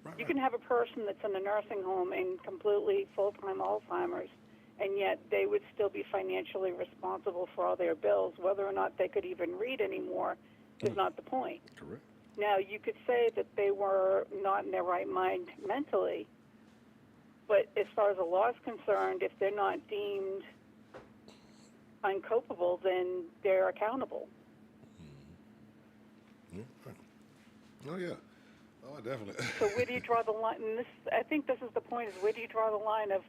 Right. You can have a person that's in a nursing home and completely full-time Alzheimer's, and yet they would still be financially responsible for all their bills. Whether or not they could even read anymore is not the point. Correct. Now, you could say that they were not in their right mind mentally, but as far as the law is concerned, if they're not deemed unculpable, then they're accountable. Yeah. Right. Oh yeah. Oh, definitely. So where do you draw the line? And I think this is the point, is where do you draw the line of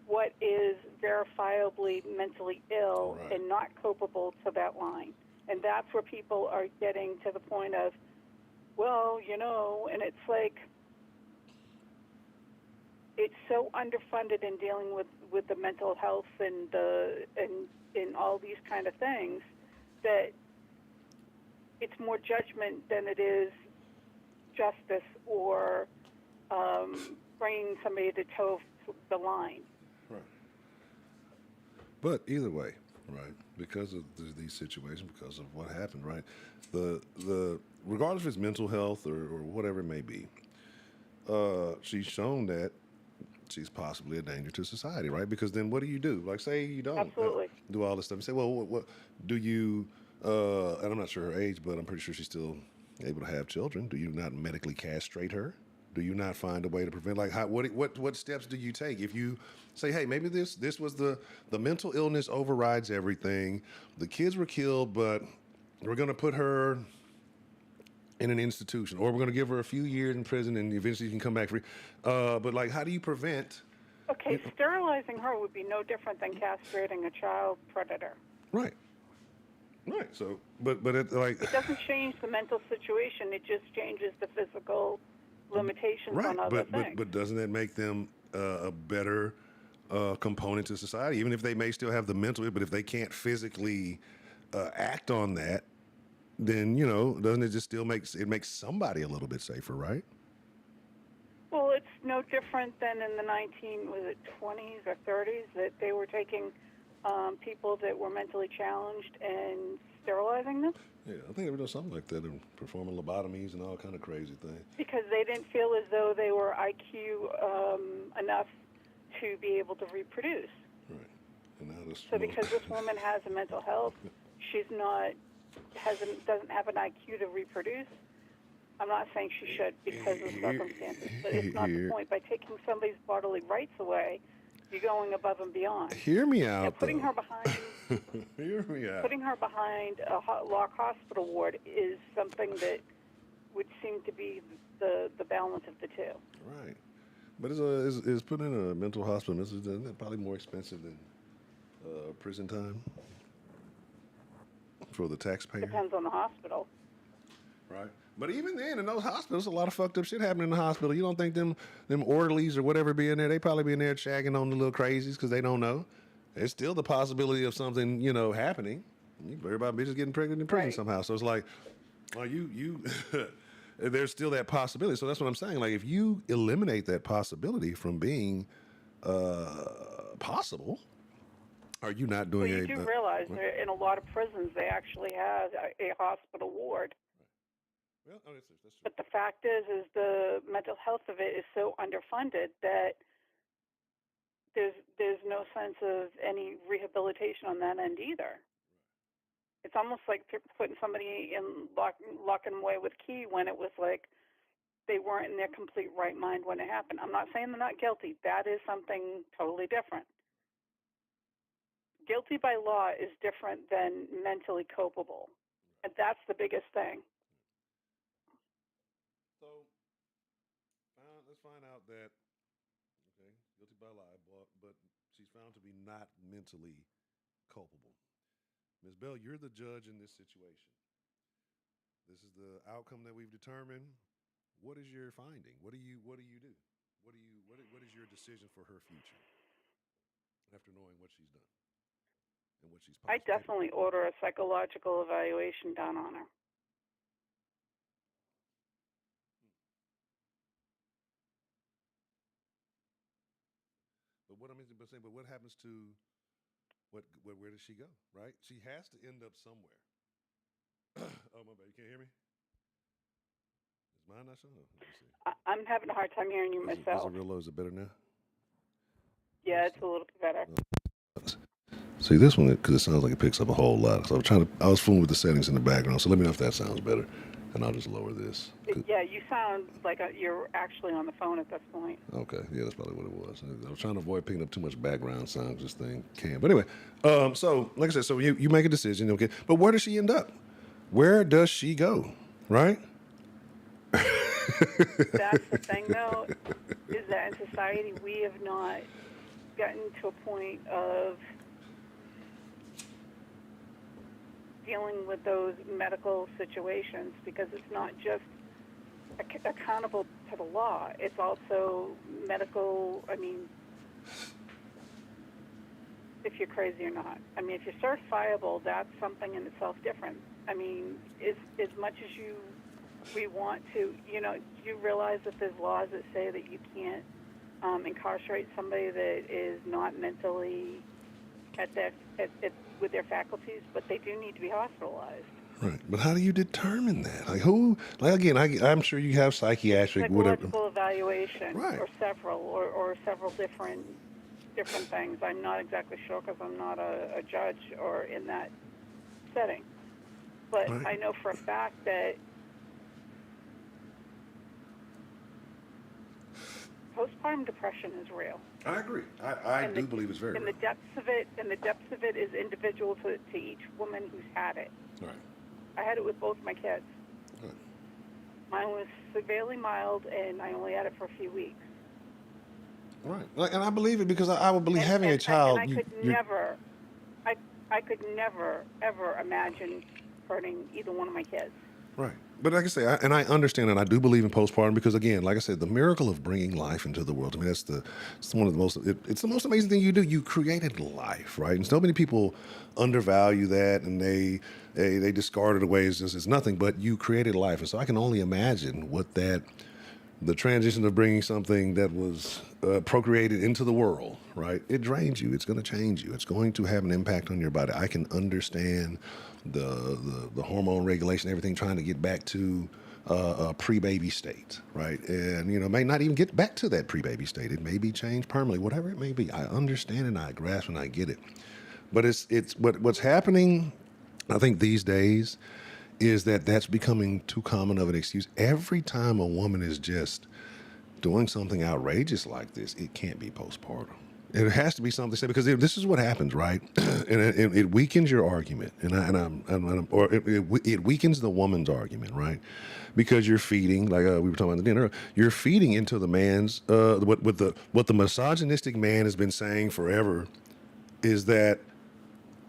what is verifiably mentally ill Right. and not culpable to that line? And that's where people are getting to the point of, well, and it's like, it's so underfunded in dealing with the mental health and all these kind of things that it's more judgment than it is justice or bringing somebody to toe the line. Right. But either way, right, because of these situations, because of what happened, right, the regardless if it's mental health or whatever it may be, she's shown that she's possibly a danger to society, right? Because then what do you do? Like, say you don't Absolutely. do all this stuff. You say, well, what do you? And I'm not sure her age, but I'm pretty sure she's still able to have children. Do you not medically castrate her? Do you not find a way to prevent? Like, what steps do you take if you say, hey, maybe this was the mental illness overrides everything. The kids were killed, but we're going to put her in an institution, or we're going to give her a few years in prison, and eventually she can come back free. But like, how do you prevent? Okay, sterilizing her would be no different than castrating a child predator. Right. Right. So, but it like it doesn't change the mental situation. It just changes the physical limitations right. on other things. But doesn't that make them a better component to society, even if they may still have the mental? But if they can't physically act on that, then doesn't it just still makes somebody a little bit safer, right? Well, it's no different than in the 20s or 30s that they were taking people that were mentally challenged and sterilizing them. Yeah, I think they were doing something like that and performing lobotomies and all kind of crazy things. Because they didn't feel as though they were IQ enough to be able to reproduce. Right. And now so because this woman has a mental health, she's doesn't have an IQ to reproduce. I'm not saying she should because of circumstances, but it's not the point. By taking somebody's bodily rights away, you're going above and beyond. Hear me out. Putting her behind. Hear me out. Putting her behind a lock hospital ward is something that would seem to be the balance of the two. Right, but is putting in a mental hospital. Isn't that probably more expensive than prison time for the taxpayer? Depends on the hospital. Right. But even then, in those hospitals, a lot of fucked up shit happening in the hospital. You don't think them orderlies or whatever be in there? They probably be in there shagging on the little crazies because they don't know. There's still the possibility of something, happening. Everybody bitches getting pregnant in prison somehow. So it's like, there's still that possibility. So that's what I'm saying. Like, if you eliminate that possibility from being possible, are you not doing you do realize that in a lot of prisons they actually have a hospital ward. Well, that's true. But the fact is the mental health of it is so underfunded that there's no sense of any rehabilitation on that end either. It's almost like putting somebody in locking them away with key when it was like they weren't in their complete right mind when it happened. I'm not saying they're not guilty. That is something totally different. Guilty by law is different than mentally culpable. And that's the biggest thing. So let's find out that okay, guilty by lie, but she's found to be not mentally culpable. Ms. Bell, you're the judge in this situation. This is the outcome that we've determined. What is your finding? What do you do? What is your decision for her future after knowing what she's done and what she's I possibly capable definitely of? order a psychological evaluation done on her. But what I mean, but what happens to where does she go? Right? She has to end up somewhere. Oh my bad, you can't hear me? Is mine not showing? Let me see. I'm having a hard time hearing you Is it myself. real low? Is it better now? Yeah, it's a little bit better. See this one because it sounds like it picks up a whole lot. So I was fooling with the settings in the background. So let me know if that sounds better, and I'll just lower this. Yeah, you sound like you're actually on the phone at this point. Okay, yeah, that's probably what it was. I was trying to avoid picking up too much background sound. This thing can, but anyway. So like I said, so you make a decision, okay? But where does she end up? Where does she go? Right? That's the thing, though, is that in society we have not gotten to a point of dealing with those medical situations because it's not just accountable to the law. It's also medical, I mean, if you're crazy or not. I mean, if you're certifiable, that's something in itself different. I mean, as much as we want to, you realize that there's laws that say that you can't incarcerate somebody that is not mentally with their faculties, but they do need to be hospitalized. Right, but how do you determine that? Like who? Like again, I'm sure you have psychiatric Psychological evaluation, right, or several different things. I'm not exactly sure because I'm not a judge or in that setting, but right. I know for a fact that postpartum depression is real. I agree. I do believe it's very real. And the depths of it is individual to each woman who's had it. Right. I had it with both my kids. Right. Mine was severely mild, and I only had it for a few weeks. Right. And I believe it because I would believe having a child. I could never, ever imagine hurting either one of my kids. Right. But like I say, I understand and I do believe in postpartum because, again, like I said, the miracle of bringing life into the world, I mean, it's the most amazing thing you do. You created life, right? And so many people undervalue that and they discard it away as nothing, but you created life. And so I can only imagine what the transition of bringing something that was procreated into the world, right? It drains you. It's going to change you. It's going to have an impact on your body. I can understand the hormone regulation, everything trying to get back to a pre-baby state, right? And, may not even get back to that pre-baby state. It may be changed permanently, whatever it may be. I understand and I grasp and I get it. But what's happening, I think these days, is that's becoming too common of an excuse. Every time a woman is just doing something outrageous like this, it can't be postpartum. It has to be something because this is what happens, right? And it weakens your argument, it weakens the woman's argument, right? Because you're feeding, like we were talking about the dinner, you're feeding into the man's what the misogynistic man has been saying forever is that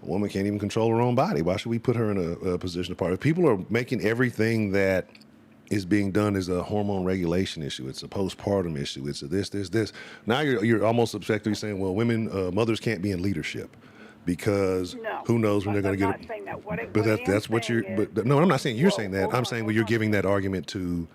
a woman can't even control her own body. Why should we put her in a position of power? If people are making everything that is being done as a hormone regulation issue, it's a postpartum issue, it's a this. Now you're almost effectively saying, well, mothers can't be in leadership because who knows when they're going to get. I'm not saying that. But that's what you're. But no, I'm not saying you're saying that. I'm saying you're giving that argument to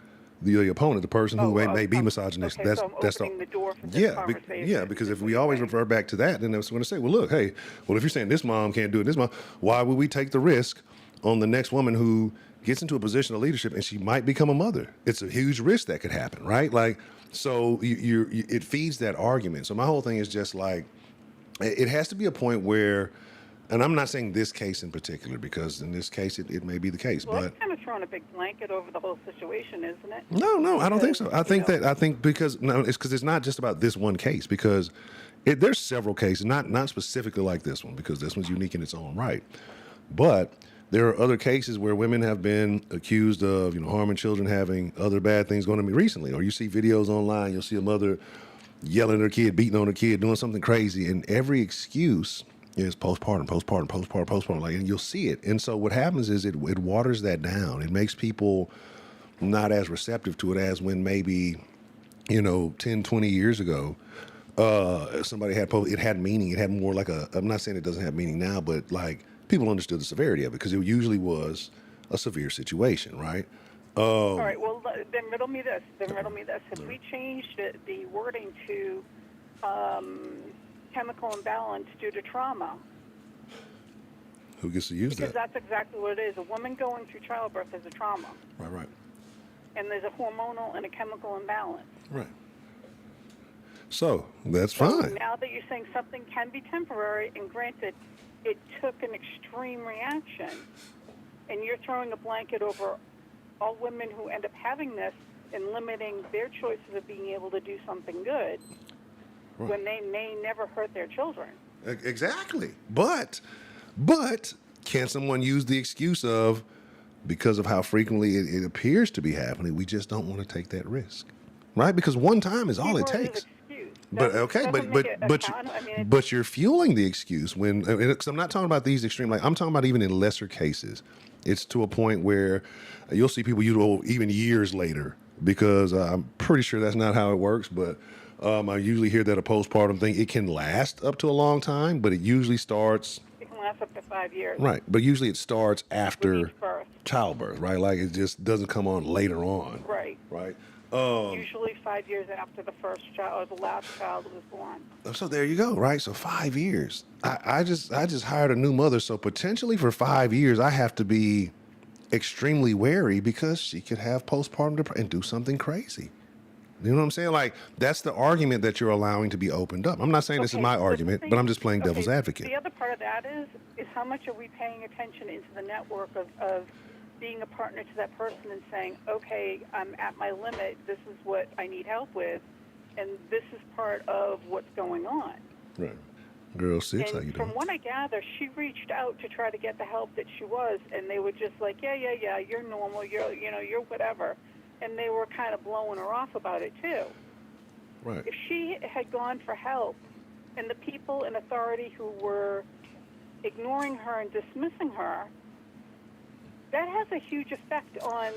the opponent, the person who may be misogynistic. Okay, that's the door for this conversation. Because if we always refer back to that, then it's going to say, well, look, hey, well, if you're saying this mom can't do it, this mom, why would we take the risk on the next woman who gets into a position of leadership and she might become a mother? It's a huge risk that could happen, right? Like, so it feeds that argument. So my whole thing is just like, it has to be a point where. And I'm not saying this case in particular, because in this case, it may be the case. Well, but it's kind of throwing a big blanket over the whole situation, isn't it? No, I don't think so. I think because it's not just about this one case, because there's several cases, not specifically like this one, because this one's unique in its own right. But There are other cases where women have been accused of, harming children, having other bad things going on recently. Or you see videos online, you'll see a mother yelling at her kid, beating on her kid, doing something crazy, and every excuse is postpartum, postpartum, postpartum, postpartum. Like, and you'll see it. And so what happens is it waters that down. It makes people not as receptive to it as when maybe, 10, 20 years ago, somebody it had meaning. It had more like I'm not saying it doesn't have meaning now, but like people understood the severity of it because it usually was a severe situation, right? All right, well, then riddle me this. If we changed the wording to chemical imbalance due to trauma. Who gets to use because that? Because that's exactly what it is. A woman going through childbirth is a trauma. Right. And there's a hormonal and a chemical imbalance. Right. So that's fine. Now that you're saying something can be temporary, and granted, it took an extreme reaction, and you're throwing a blanket over all women who end up having this and limiting their choices of being able to do something good when they may never hurt their children. Exactly. But can someone use the excuse of, because of how frequently it appears to be happening, we just don't want to take that risk, right? Because one time is all it takes. But but you're fueling the excuse because I'm not talking about these extreme. Like I'm talking about even in lesser cases, it's to a point where you'll see people even years later, because I'm pretty sure that's not how it works. But I usually hear that a postpartum thing, it can last up to a long time, but it usually starts. It can last up to 5 years. Right, but usually it starts after childbirth, right? Like it just doesn't come on later on. Right. Right. Usually 5 years after the first child or the last child was born. So there you go, right? So 5 years. I just hired a new mother, so potentially for 5 years I have to be extremely wary because she could have postpartum depression and do something crazy. You know what I'm saying? Like that's the argument that you're allowing to be opened up. I'm not saying this is my argument, but I'm just playing devil's advocate. The other part of that is how much are we paying attention into the network of being a partner to that person and saying, okay, I'm at my limit, this is what I need help with, and this is part of what's going on. Right. Girl 6, and how you doing? From what I gather, she reached out to try to get the help that she was, and they were just like, yeah, you're normal, you're whatever. And they were kind of blowing her off about it, too. Right. If she had gone for help, and the people in authority who were ignoring her and dismissing her, that has a huge effect on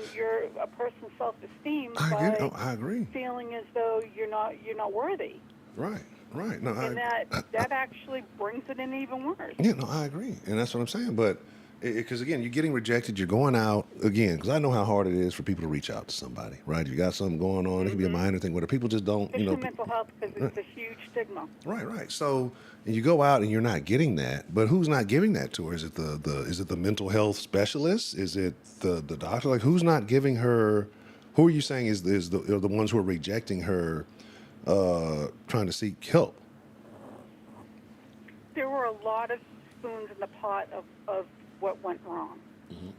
a person's self-esteem. I agree. Feeling as though you're not worthy. Right. No, that actually brings it in even worse. Yeah, no, I agree, and that's what I'm saying. But because again, you're getting rejected, you're going out again. Because I know how hard it is for people to reach out to somebody, right? If you got something going on, it can be a minor thing, where people just don't, Especially mental health, because it's a huge stigma. Right. So you go out and you're not getting that, but who's not giving that to her? Is it the mental health specialist? Is it the doctor? Like who's not giving her? Who are you saying is the ones who are rejecting her, trying to seek help? There were a lot of spoons in the pot of what went wrong. Mm-hmm.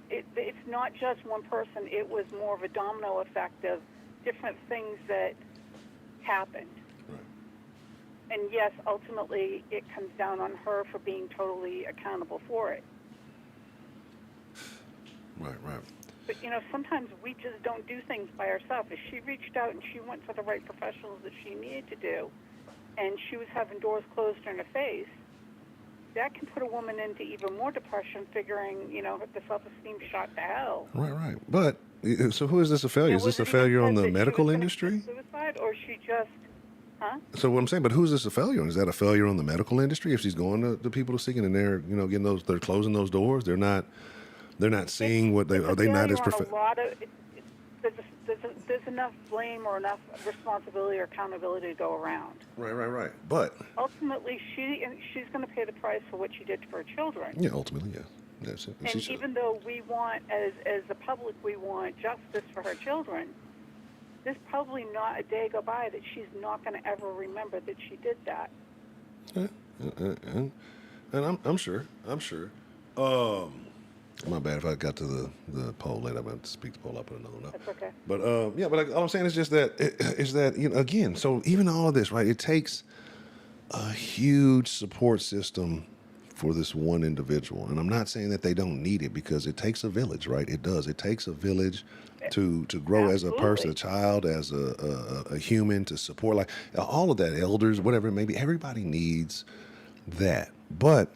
It's not just one person. It was more of a domino effect of different things that happened. Right. And yes, ultimately, it comes down on her for being totally accountable for it. Right. But, sometimes we just don't do things by ourselves. If she reached out and she went for the right professionals that she needed to do, and she was having doors closed in her face, that can put a woman into even more depression, figuring, the self-esteem shot to hell. Right. But, so who is this a failure? Is this a failure on the medical industry? Suicide, or she just, So what I'm saying, but who's this a failure on? Is that a failure on the medical industry? If she's going to the people to seeking and they're, getting they're closing those doors, they're not seeing what are they not as professional? There's enough blame or enough responsibility or accountability to go around. Right. But ultimately, she's going to pay the price for what she did for her children. Yeah, ultimately, yes. That's it. And even though we want, as the public, we want justice for her children, there's probably not a day go by that she's not going to ever remember that she did that. Yeah, and I'm sure. My bad if I got to the poll later. I'm going to speak the poll up and another one. That's okay. But all I'm saying is just that again. So even all of this, right? It takes a huge support system for this one individual. And I'm not saying that they don't need it, because it takes a village, right? It does. It takes a village to grow as a person, a child, as a human, to support, like all of that, elders, whatever it may be. Everybody needs that. But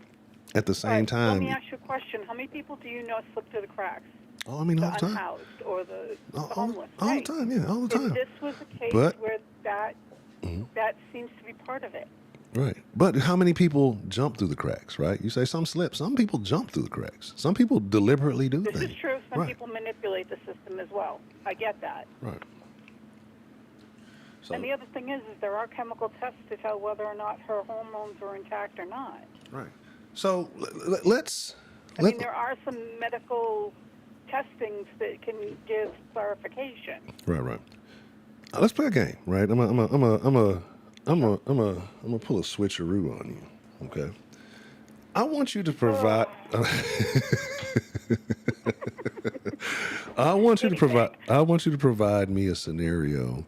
at the same time, let me ask you a question. How many people do you know slip through the cracks? oh, I mean, all The the time. unhoused or the homeless? All the time, yeah, all the time. If this was a case But where that seems to be part of it. right. But how many people jump through the cracks, right? You say some slip. Some people jump through the cracks. Some people deliberately do This things. is true. Some Right. people manipulate the system as well. I get that. Right. So, And the other thing is there are chemical tests to tell whether or not her hormones are intact or not. right. So let's. I mean, there are some medical testings that can give clarification. Right. Let's play a game, right? I'm gonna pull a switcheroo on you. Okay. I want you to provide. I want you to provide me a scenario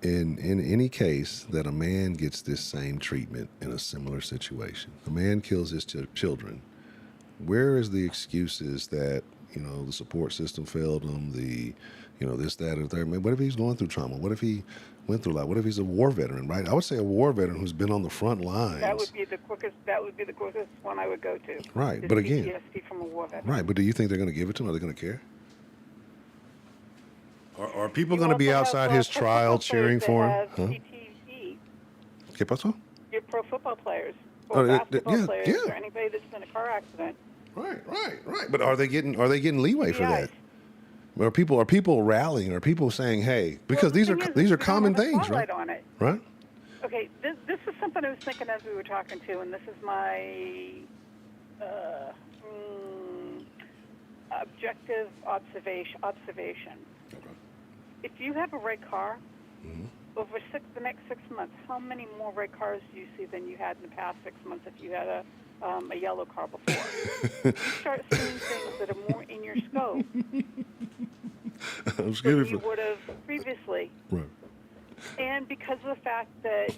in any case that a man gets this same treatment in a similar situation. A man kills his children. Where is the excuses that, the support system failed him, this, that, and the third? Man, what if he's going through trauma? What if he went through what if he's a war veteran, right? I would say a war veteran who's been on the front lines. That would be the quickest one I would go to. Right, but again, PTSD from a war veteran. right, but do you think they're going to give it to him? Are they going to care? Are people going to be outside his trial cheering for him? Huh? CTE. ¿Qué pasó? Your pro football players or basketball players yeah. or anybody that's in a car accident. Right. But are they getting leeway for that? Yes. Are people rallying? Are people saying, "Hey," because these are common things, right? On it. Right. Okay, this is something I was thinking as we were talking to, and this is my objective observation. Okay. If you have a red car, over the next 6 months, how many more red cars do you see than you had in the past 6 months if you had a yellow car before? You start seeing things that are more in your scope than you would have previously. Right. And because of the fact that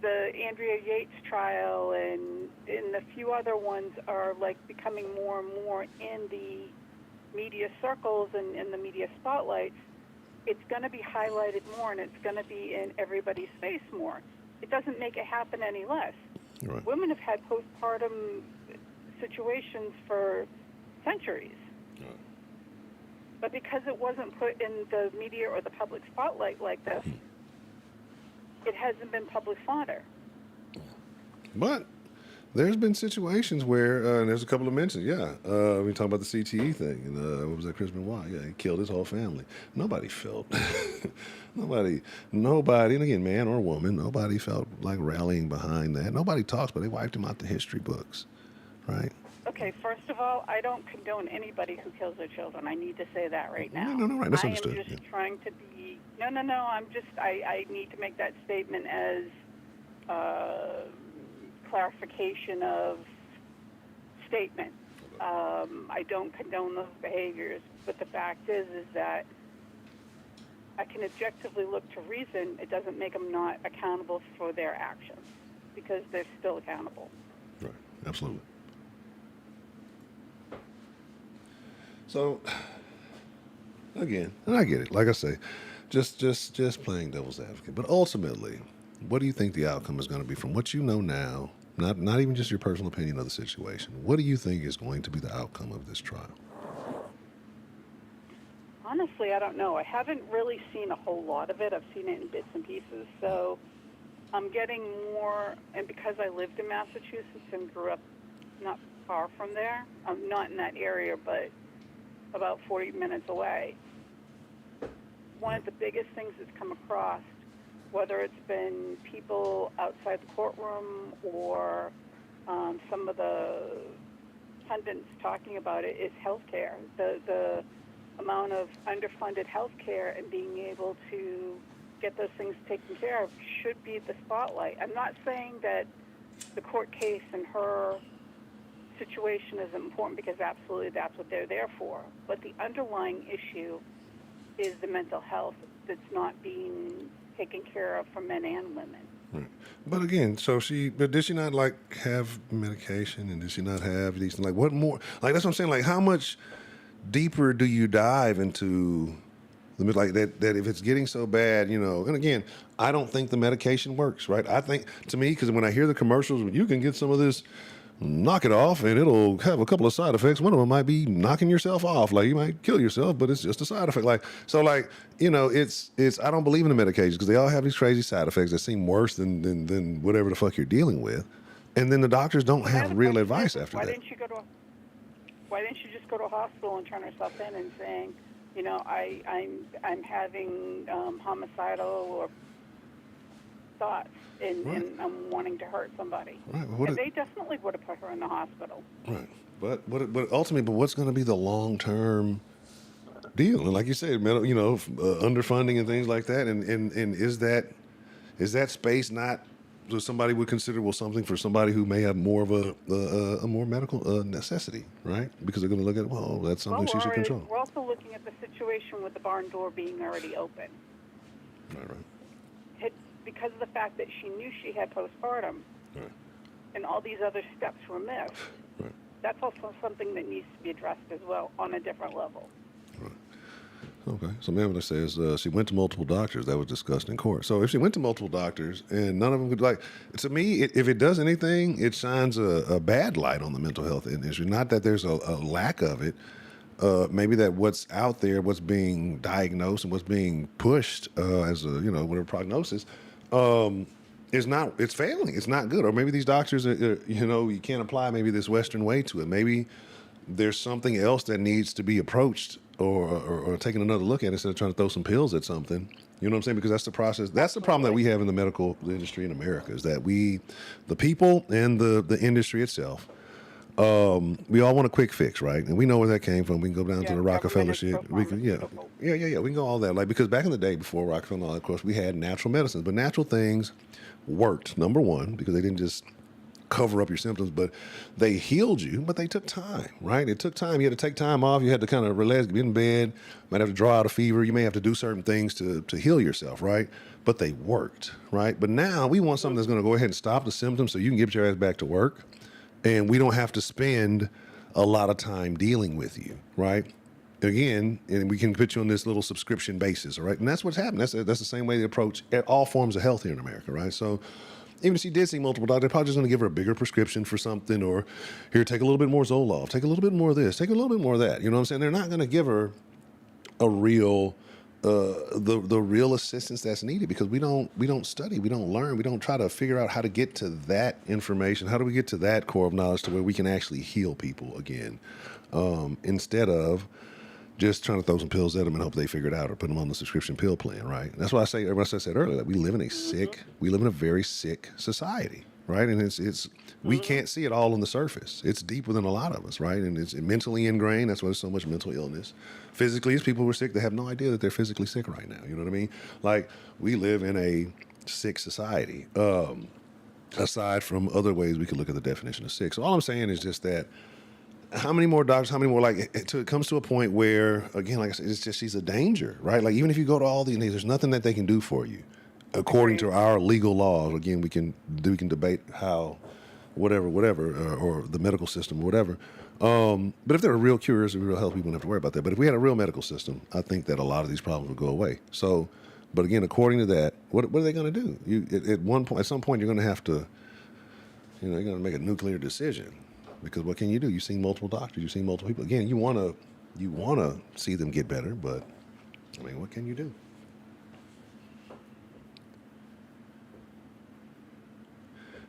the Andrea Yates trial and a few other ones are becoming more and more in the media circles and in the media spotlights, it's going to be highlighted more and it's going to be in everybody's face more. It doesn't make it happen any less. Right. Women have had postpartum situations for centuries. Right. But because it wasn't put in the media or the public spotlight like this, it hasn't been public fodder. But there's been situations where, and there's a couple of mentions, we talk about the CTE thing, and what was that, Chris Benoit? Yeah, he killed his whole family. Nobody felt, nobody, and again, man or woman, nobody felt like rallying behind that. Nobody talks, but they wiped him out the history books, right? Okay, first of all, I don't condone anybody who kills their children. I need to say that right now. No, right, that's understood. I am just trying to be, I need to make that statement as clarification of statement. I don't condone those behaviors, but the fact is that I can objectively look to reason. It doesn't make them not accountable for their actions, because they're still accountable. Right, absolutely. So, again, and I get it. Like I say, just playing devil's advocate. But ultimately, what do you think the outcome is going to be from what you know now? Not even just your personal opinion of the situation. What do you think is going to be the outcome of this trial? Honestly, I don't know. I haven't really seen a whole lot of it. I've seen it in bits and pieces. So I'm getting more, and because I lived in Massachusetts and grew up not far from there, I'm not in that area, but about 40 minutes away. One of the biggest things that's come across, whether it's been people outside the courtroom or some of the pundits talking about it, is healthcare. The amount of underfunded healthcare and being able to get those things taken care of should be the spotlight. I'm not saying that the court case and her situation is important, because absolutely that's what they're there for. But the underlying issue is the mental health that's not being taken care of for men and women. Right. But again, but did she not like have medication, and did she not have these, like, what more? Like, that's what I'm saying. Like, how much deeper do you dive into like that if it's getting so bad, and again, I don't think the medication works, right? I think, to me, because when I hear the commercials, you can get some of this, knock it off, and it'll have a couple of side effects. One of them might be knocking yourself off, like you might kill yourself, but it's just a side effect. Like, so, like, it's I don't believe in the medications because they all have these crazy side effects that seem worse than whatever the fuck you're dealing with, and then the doctors don't Well, now have the real question advice is, after why that. didn't she go to? Why didn't she just go to a hospital and turn herself in and saying, I'm having homicidal or thoughts and I'm wanting to hurt somebody. Right. And they definitely would have put her in the hospital. Right. But ultimately, what's going to be the long term deal? And like you said, underfunding and things like that. And is that space not, so somebody would consider, well, something for somebody who may have more of a more medical necessity, right? Because they're going to look at, well, that's something she should control. We're also looking at the situation with the barn door being already open. Right. Because of the fact that she knew she had postpartum, Right. and all these other steps were missed. Right. That's also something that needs to be addressed as well on a different level. Right. Okay. So Amanda says she went to multiple doctors. That was discussed in court. So if she went to multiple doctors and none of them could, like, to me, if it does anything, it shines a bad light on the mental health industry. Not that there's a lack of it. Maybe that what's out there, what's being diagnosed and what's being pushed as a, whatever prognosis, it's failing. It's not good. Or maybe these doctors, you can't apply maybe this Western way to it. Maybe there's something else that needs to be approached or taking another look at it instead of trying to throw some pills at something. You know what I'm saying? Because that's the process. That's the problem that we have in the medical industry in America, is that the people and the industry itself, we all want a quick fix, right? And we know where that came from. We can go down to the Rockefeller shit. We can, We can go all that. Like, because back in the day before Rockefeller and all that, of course, we had natural medicines, but natural things worked, number one, because they didn't just cover up your symptoms, but they healed you, but they took time, right? It took time. You had to take time off. You had to kind of relax, get in bed, might have to draw out a fever. You may have to do certain things to heal yourself, right? But they worked, right? But now we want something that's going to go ahead and stop the symptoms so you can get your ass back to work, and we don't have to spend a lot of time dealing with you, right? Again, and we can put you on this little subscription basis, all right? And that's what's happened. That's the same way they approach all forms of health here in America, right? So even if she did see multiple doctors, they're probably just going to give her a bigger prescription for something, or here, take a little bit more Zoloft, take a little bit more of this, take a little bit more of that. You know what I'm saying? They're not going to give her a real, the real assistance that's needed, because we don't study, we don't learn, we don't try to figure out how to get to that information. How do we get to that core of knowledge to where we can actually heal people again, instead of just trying to throw some pills at them and hope they figure it out, or put them on the subscription pill plan, right? That's why I said earlier, that we live in a very sick society, right? And it's we can't see it all on the surface. It's deeper than a lot of us, right? And it's mentally ingrained. That's why there's so much mental illness. Physically, as people who are sick, they have no idea that they're physically sick right now. You know what I mean? Like, we live in a sick society. Aside from other ways we could look at the definition of sick. So all I'm saying is just that, how many more doctors, like, it comes to a point where, again, like I said, it's just, she's a danger, right? Like, even if you go to all these, there's nothing that they can do for you according to our legal laws. Again, we can debate how, whatever, or the medical system, whatever. But if there are real cures and real health, we wouldn't have to worry about that. But if we had a real medical system, I think that a lot of these problems would go away. So, but again, according to that, what are they going to do? At some point, you're going to have to, you're going to make a nuclear decision. Because what can you do? You've seen multiple doctors. You've seen multiple people. Again, you want to see them get better, but I mean, what can you do?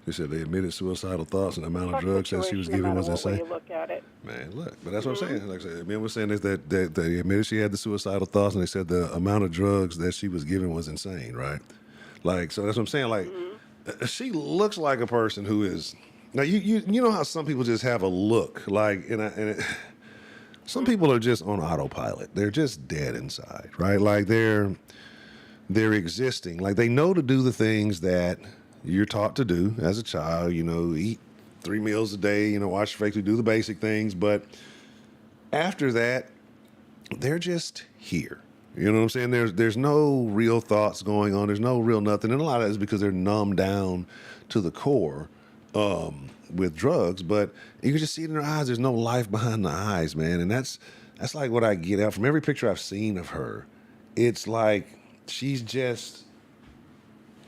They said they admitted suicidal thoughts, and the amount of drugs that she was given was insane. You look at it. Man, look, but that's what I'm saying. Like I said, men were saying is that they admitted she had the suicidal thoughts, and they said the amount of drugs that she was given was insane, right? Like, so that's what I'm saying. Like, she looks like a person who is. Now, you know how some people just have a look, like, some people are just on autopilot. They're just dead inside, right? Like, they're existing. Like, they know to do the things that you're taught to do as a child, eat 3 meals a day, watch faithfully, do the basic things. But after that, they're just here, You know what I'm saying? There's no real thoughts going on. There's no real nothing. And a lot of that is because they're numbed down to the core with drugs. But you can just see it in their eyes. There's no life behind the eyes, man. And that's like what I get out from every picture I've seen of her. It's like she's just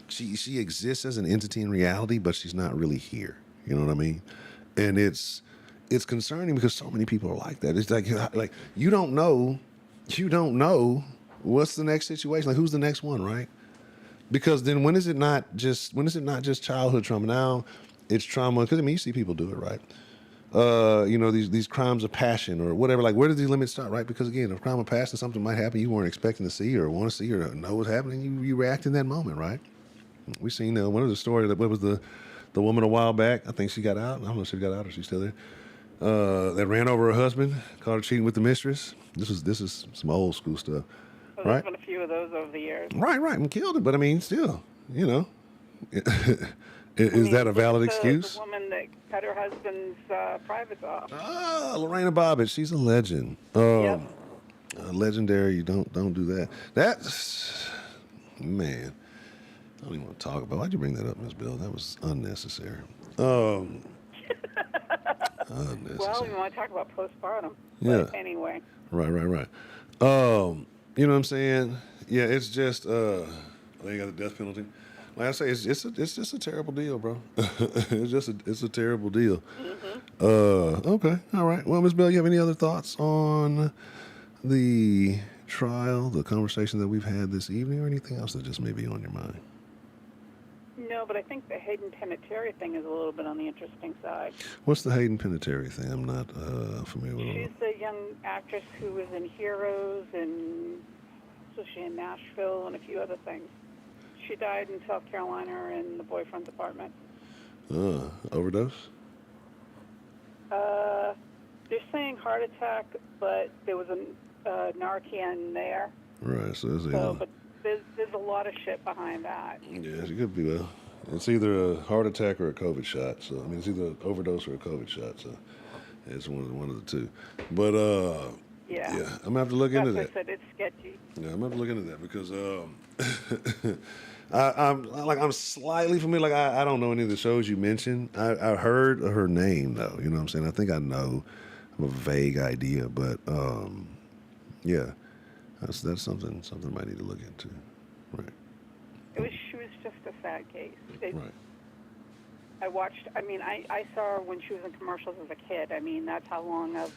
she exists as an entity in reality, but she's not really here. You know what I mean? And it's concerning because so many people are like that. It's like you don't know what's the next situation, like who's the next one, right? Because then when is it not just childhood trauma? Now it's trauma because I mean you see people do it, right? These crimes of passion or whatever. Like where does these limits start, right? Because again, a crime of passion, something might happen you weren't expecting to see or want to see or know what's happening. You react in that moment, right? We seen one of the story that what was the woman a while back. I think she got out. I don't know if she got out or she's still there. That ran over her husband, caught her cheating with the mistress. This is some old school stuff, Well, right? there's been a few of those over the years. Right, and killed it. But I mean, still, is that a valid excuse? The woman that cut her husband's privates off. Ah, Lorena Bobbitt, she's a legend. Yep. Legendary. You don't do that. That's man. I don't even want to talk about. Why'd you bring that up, Miss Bill? That was unnecessary. Unnecessary. Well, we want to talk about postpartum. Yeah. But anyway. Right. You know what I'm saying? Yeah, it's just they got the death penalty. Like I say, it's just a terrible deal, bro. it's a terrible deal. Mm-hmm. Okay, all right. Well, Miss Bell, you have any other thoughts on the trial, the conversation that we've had this evening, or anything else that just may be on your mind? No, but I think the Hayden Panettiere thing is a little bit on the interesting side. What's the Hayden Panettiere thing? I'm not familiar with it. She's the young actress who was in Heroes and so she in Nashville and a few other things. She died in South Carolina in the boyfriend's apartment. Overdose? They're saying heart attack, but there was a Narcan there. Right, But there's a lot of shit behind that. Yeah, it could be. It's either a heart attack or a COVID shot. So I mean, it's either an overdose or a COVID shot. So it's one of the two. But yeah, I'm gonna have to look into that. I said it's sketchy. Yeah, I'm gonna have to look into that because I'm slightly familiar. Like I don't know any of the shows you mentioned. I heard her name though. You know what I'm saying? I think I know. I have a vague idea, but yeah. That's something I might need to look into. Right. She was just a sad case. Right. I saw her when she was in commercials as a kid. I mean, that's how long I've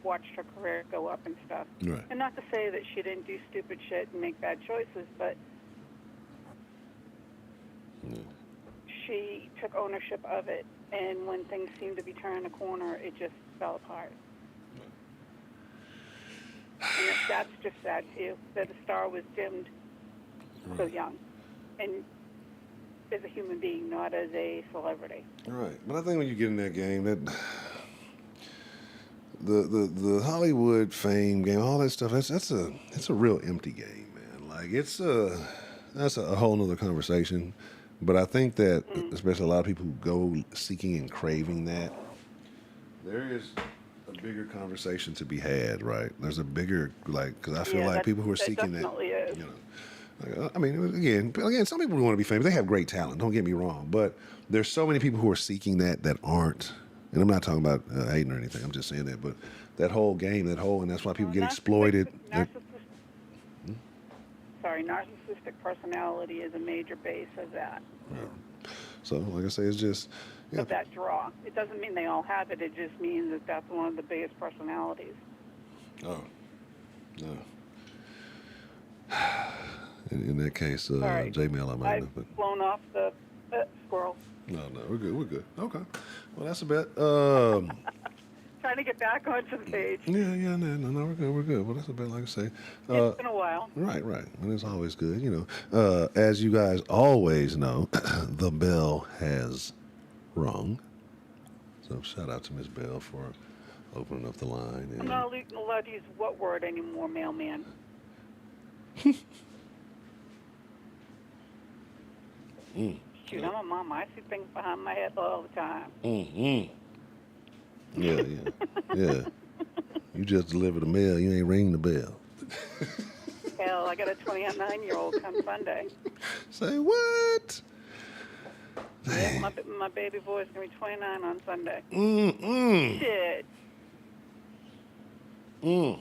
watched her career go up and stuff. Right. And not to say that she didn't do stupid shit and make bad choices, but she took ownership of it. And when things seemed to be turning a corner, it just fell apart. And that's just sad too, that a star was dimmed so young, and as a human being, not as a celebrity. Right, but I think when you get in that game, that the Hollywood fame game, all that stuff, it's a real empty game, man. Like that's a whole nother conversation. But I think that, especially a lot of people who go seeking and craving that, there is a bigger conversation to be had, right? There's a bigger, because I feel like people who are seeking that, is. I mean, again, some people who want to be famous, they have great talent, don't get me wrong, but there's so many people who are seeking that aren't, and I'm not talking about hating or anything, I'm just saying that, but that whole game, and that's why people get exploited. Narcissistic personality is a major base of that. Right. So, like I say, it's just... Of that draw. It doesn't mean they all have it. It just means that that's one of the biggest personalities. Oh. No. In that case, right. J-Mail, I might have. I've blown off the squirrel. No, we're good. Okay. Well, that's a bet. Trying to get back onto the page. Yeah, no, we're good. Well, that's a bet, like I say. It's been a while. Right. And it's always good, as you guys always know, the bell has rung. So shout out to Miss Bell for opening up the line. I'm not allowed to use what word anymore, mailman. Shoot, I'm a mom. I see things behind my head all the time. Yeah. You just deliver the mail. You ain't ring the bell. I got a 29-year-old come Sunday. Say what? Yeah, my baby boy's going to be 29 on Sunday. Shit. Man,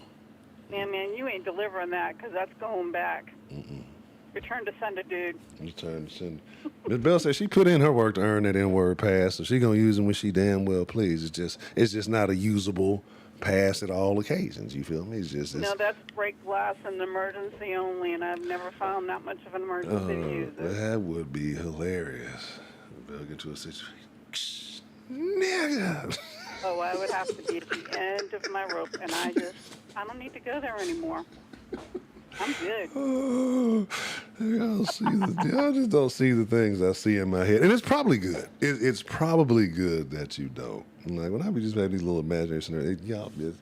you ain't delivering that because that's going back. Return to sender, dude. Return to sender. Miss Bell said she put in her work to earn that N-word pass, so she gonna use them when she damn well please. It's just not a usable pass at all occasions. You feel me? No, that's break glass and emergency only, and I've never found that much of an emergency to use it. That would be hilarious. Bell get into a situation. Nigga. Oh, I would have to be at the end of my rope, and I don't need to go there anymore. I'm good. Oh, I just don't see the things I see in my head, and it's probably good. It's probably good that you don't. Like when I be just having these little imaginary scenarios,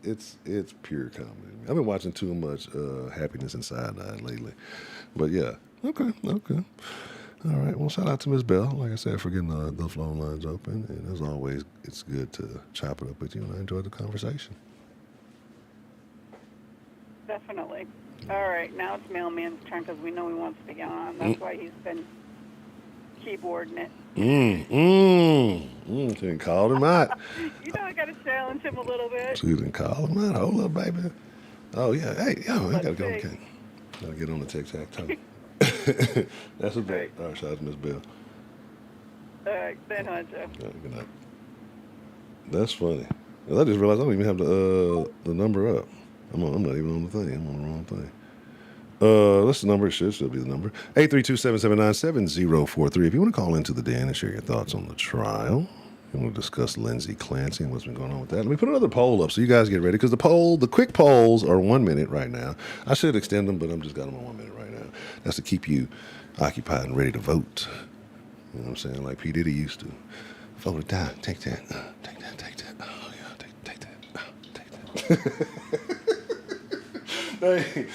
it's pure comedy. I've been watching too much Happiness and Cyanide lately, but yeah, okay. All right. Well, shout out to Miss Bell, like I said, for getting the phone lines open, and as always, it's good to chop it up with you, and I enjoyed the conversation. Definitely. All right, now it's Mailman's turn because we know he wants to get on. That's why he's been keyboarding it. She done called him out. You know I got to challenge him a little bit. She done called him out. Hold up, baby. Oh, yeah. Hey, yo, I got to go. Okay. Got to get on the tic-tac-toe. That's a bet. All right, shout out to Miss Bell. All right, then, Hunter. All right, good night. That's funny. I just realized I don't even have the number up. I'm not even on the thing. I'm on the wrong thing. That's the number. It should still be the number. 832-779-7043. If you want to call into the den and share your thoughts on the trial, you want to discuss Lindsay Clancy and what's been going on with that. Let me put another poll up so you guys get ready, because the quick polls are 1 minute right now. I should extend them, but I'm just got them on 1 minute right now. That's to keep you occupied and ready to vote. You know what I'm saying? Like P. Diddy used to. Vote it down. Take that. Take that. Take that. Oh, yeah. Take that. Take that. Hey,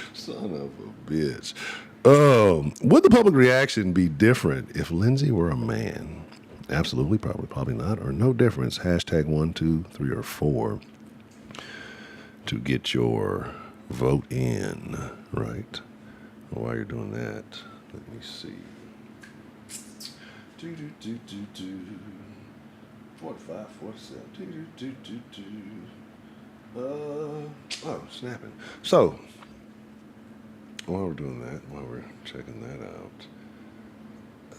son of a bitch. Would the public reaction be different if Lindsay were a man? Absolutely, probably not, or no difference. Hashtag 1, 2, 3, or 4 to get your vote in, right? While you're doing that, let me see. 45, 47. Oh, snapping. So, while we're doing that, while we're checking that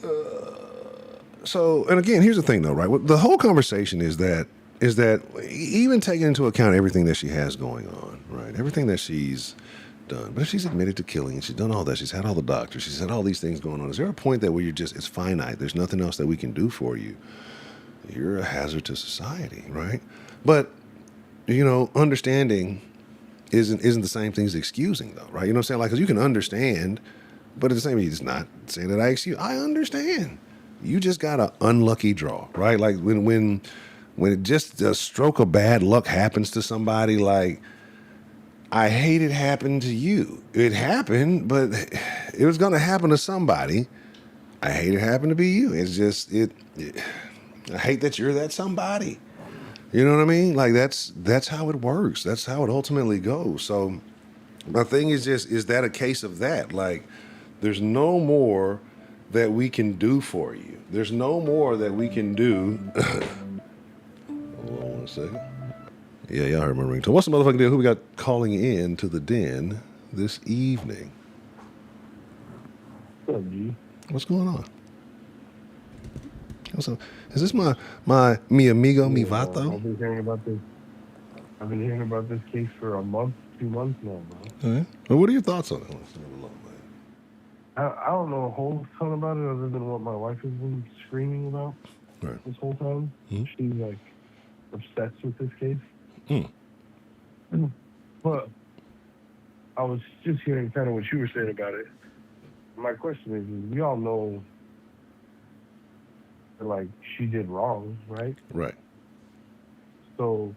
out. So, and again, here's the thing though, right? The whole conversation is that even taking into account everything that she has going on, right? Everything that she's done. But if she's admitted to killing and she's done all that, she's had all the doctors, she's had all these things going on, is there a point that where it's finite, there's nothing else that we can do for you? You're a hazard to society, right? But understanding isn't the same thing as excusing, though, right? You know what I'm saying? Like, 'cause you can understand, but at the same time, it's not saying that I excuse. I understand. You just got an unlucky draw, right? Like when it just a stroke of bad luck happens to somebody, like, I hate it happened to you. It happened, but it was going to happen to somebody. I hate it happened to be you. It's just I hate that you're that somebody. You know what I mean? Like that's how it works. That's how it ultimately goes. So my thing is that a case of that? Like, there's no more that we can do for you. There's no more that we can do. Hold on 1 second. Yeah, y'all heard my ringtone. What's the motherfucking deal? Who we got calling in to the den this evening? What's up, G? What's going on? What's up? Is this my mi amigo, mi vato? I've been hearing about this case for a month, 2 months now, bro. All right. Well, what are your thoughts on it? I don't know a whole ton about it other than what my wife has been screaming about this whole time. Mm-hmm. She's like obsessed with this case. Mm. But I was just hearing kind of what you were saying about it. My question is we all know that, like, she did wrong, right? Right. So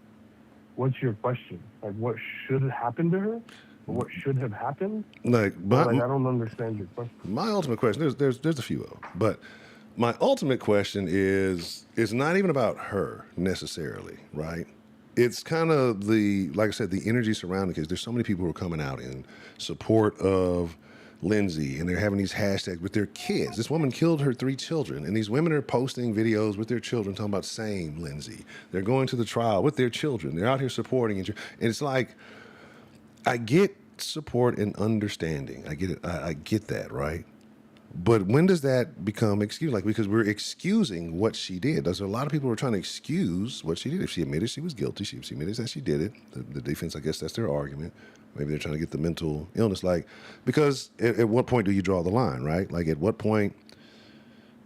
what's your question? Like, what should happen to her? Or what should have happened? I don't understand your question. My ultimate question, there's a few of them, but my ultimate question is not even about her necessarily, right? it's kind of like I said, the energy surrounding the case. There's so many people who are coming out in support of Lindsay, and they're having these hashtags with their kids. This woman killed her 3 children, and these women are posting videos with their children talking about same Lindsay. They're going to the trial with their children. They're out here supporting it. And it's like, I get support and understanding. I get it. I get that, right? But when does that become excuse? Like, because we're excusing what she did. There's a lot of people who are trying to excuse what she did. If she admitted she was guilty, she admitted that she did it. The defense, I guess that's their argument. Maybe they're trying to get the mental illness. Like, because at what point do you draw the line, right? Like, at what point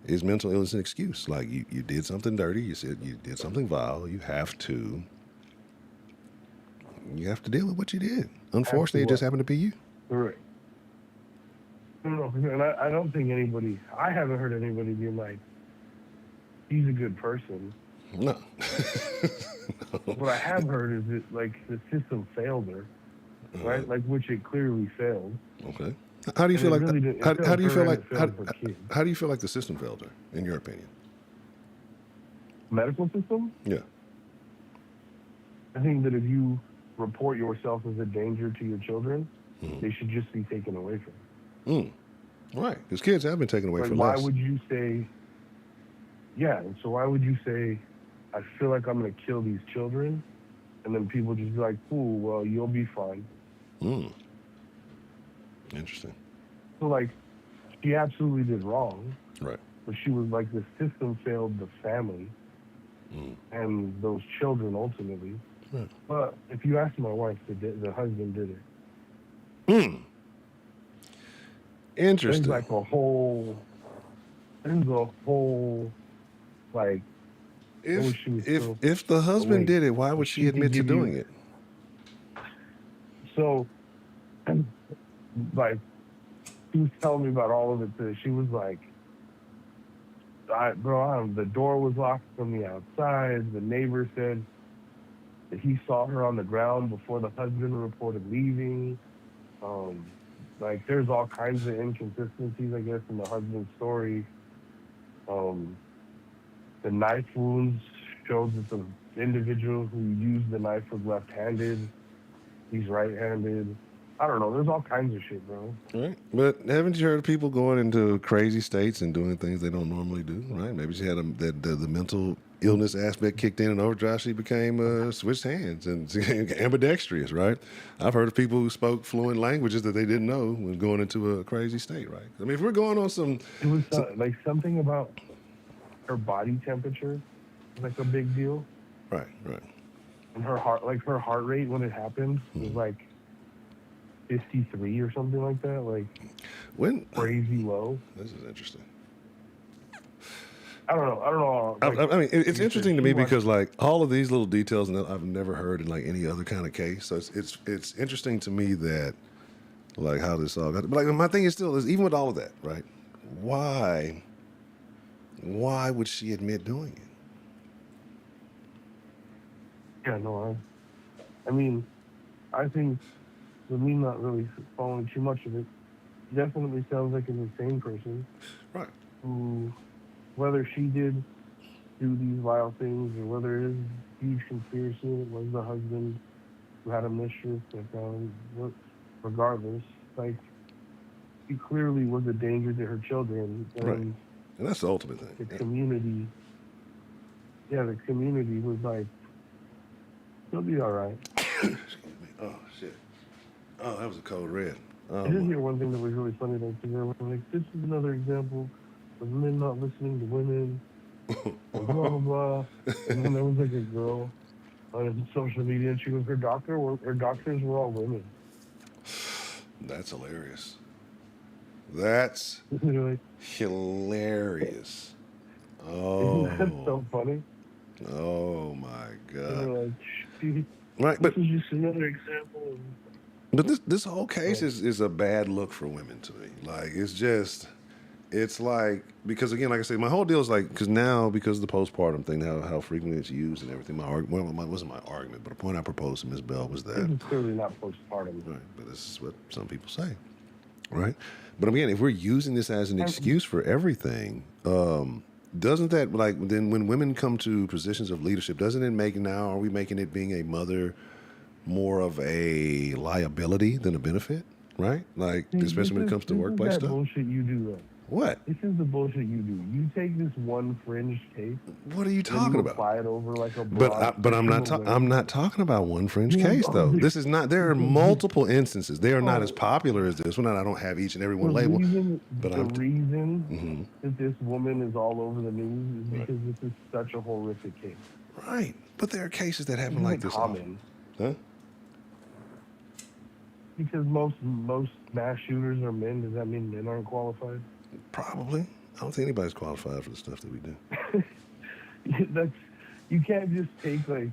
is mental illness an excuse? Like, you did something dirty. You said you did something vile. You have to deal with what you did. Unfortunately, it just happened to be you. Right. No, and I don't think I haven't heard anybody be like, he's a good person. No. What I have heard is that, like, the system failed her, right? Like, which it clearly failed. Okay. How do you feel like really how do you feel like how do you feel like the system failed her, in your opinion? Medical system? Yeah. I think that if you report yourself as a danger to your children, they should just be taken away from you. Right, because kids have been taken away like, from why us. would you say, yeah, and so why would you say, I feel like I'm going to kill these children, and then people just be like, cool, well, you'll be fine. Interesting. So, like, she absolutely did wrong. Right. But she was like, the system failed the family and those children ultimately. Right. But if you ask my wife, the husband did it. Interesting. There's a whole, like, if the husband did it, why would she admit to doing it? So, like, she was telling me about all of it. Too. She was like, the door was locked from the outside. The neighbor said that he saw her on the ground before the husband reported leaving. Like, there's all kinds of inconsistencies, I guess, in the husband's story. The knife wounds showed that the individual who used the knife was left-handed. He's right-handed. I don't know. There's all kinds of shit, bro. Right. But haven't you heard of people going into crazy states and doing things they don't normally do, right? Maybe she had the mental illness aspect kicked in and overdrive. She became switched hands and ambidextrous, right? I've heard of people who spoke fluent languages that they didn't know when going into a crazy state, right? I mean, if we're going on some... It was like something about her body temperature, like a big deal. Right. And her heart rate when it happened was like 53 or something like that, like crazy low. This is interesting. I don't know. Like, I mean, it's interesting to me because, like, all of these little details, and I've never heard in like any other kind of case. So it's interesting to me that, like, how this all got. But like, my thing is still even with all of that, right? Why would she admit doing it? Yeah, no. I mean, I think with me not really following too much of it, definitely sounds like an insane person, right? Who, whether she did do these vile things or whether it is a huge conspiracy, it was the husband who had a mistress that regardless, like, he clearly was a danger to her children. Right. And that's the ultimate thing. The community, the community was like, he'll be all right. Excuse me. Oh, shit. Oh, that was a code red. I did hear one thing that was really funny though. Like, this is another example of men not listening to women, and blah, blah, blah. And then there was like a girl on social media, and she was her doctors were all women. That's hilarious. That's like, hilarious. Oh. Isn't that so funny? Oh, my God. Like, right, but this is just another example of... But this whole case is a bad look for women to me. Like, it's like, because again, like I said, my whole deal is like, because of the postpartum thing, how frequently it's used and everything, it wasn't my argument, but a point I proposed to Ms. Bell was that. It's clearly not postpartum. Right, but this is what some people say, right? But again, if we're using this as an excuse for everything, doesn't that, like, then when women come to positions of leadership, doesn't it make now, are we making it being a mother more of a liability than a benefit, right? Like, especially when it comes to workplace this is that stuff? bullshit you do, though. What? This is the bullshit you do. You take this one fringe case, What are you and talking you about? apply it over like a broad. But I'm not fictional way. I'm not talking about one fringe Yeah, case though. no, This is not. There are multiple instances. They are not as Oh. popular as this one. And I don't have each and every The one labeled. reason, But the I'm reason that this woman is all over the news is because this is such a horrific case. right. But there are cases that happen This like isn't this. common. Huh? Because most mass shooters are men. Does that mean men aren't qualified? Probably. I don't think anybody's qualified for the stuff that we do. That's you can't just take like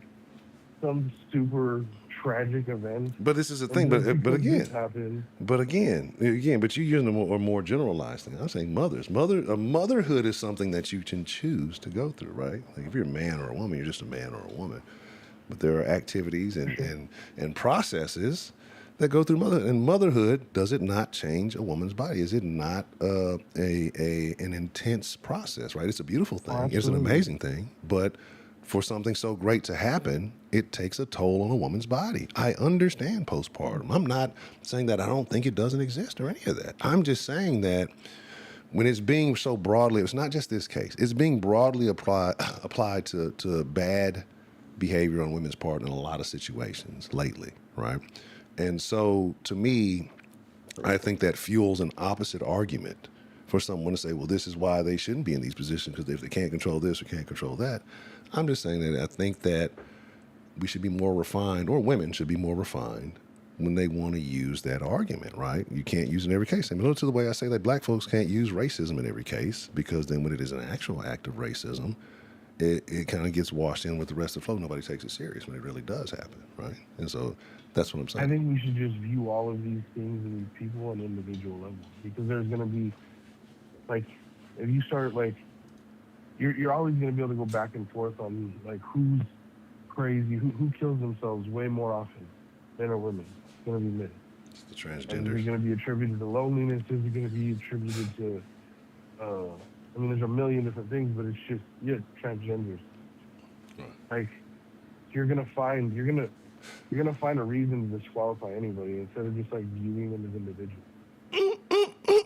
some super tragic event. But this is the and thing. just But because this again, happened. but you're using a more generalized thing. I'm saying motherhood is something that you can choose to go through, right? Like if you're a man or a woman, you're just a man or a woman. But there are activities and processes that go through motherhood. And motherhood, does it not change a woman's body? Is it not an intense process, right? It's a beautiful thing. Oh, It's an absolutely. amazing thing. But for something so great to happen, it takes a toll on a woman's body. I understand postpartum. I'm not saying that I don't think it doesn't exist or any of that. I'm just saying that when it's being so broadly, it's not just this case. It's being broadly applied to bad behavior on women's part in a lot of situations lately, right? And so to me, I think that fuels an opposite argument for someone to say, well, this is why they shouldn't be in these positions because if they can't control this or can't control that. I'm just saying that I think that we should be more refined, or women should be more refined when they want to use that argument, right? You can't use it in every case. Similar to the way I say that black folks can't use racism in every case, because then when it is an actual act of racism, it kind of gets washed in with the rest of the flow. Nobody takes it serious when it really does happen, right? And so that's what I'm saying. I think we should just view all of these things and these people on individual levels, because there's going to be, like, if you start, like, you're always going to be able to go back and forth on, like, who's crazy, who kills themselves way more often, men or women. It's going to be men. It's the And is it transgenders. going to be attributed to loneliness? Is it going to be attributed to, I mean, there's a million different things, but it's just, transgenders. Right. Like, you're gonna find a reason to disqualify anybody instead of just like viewing them as individuals.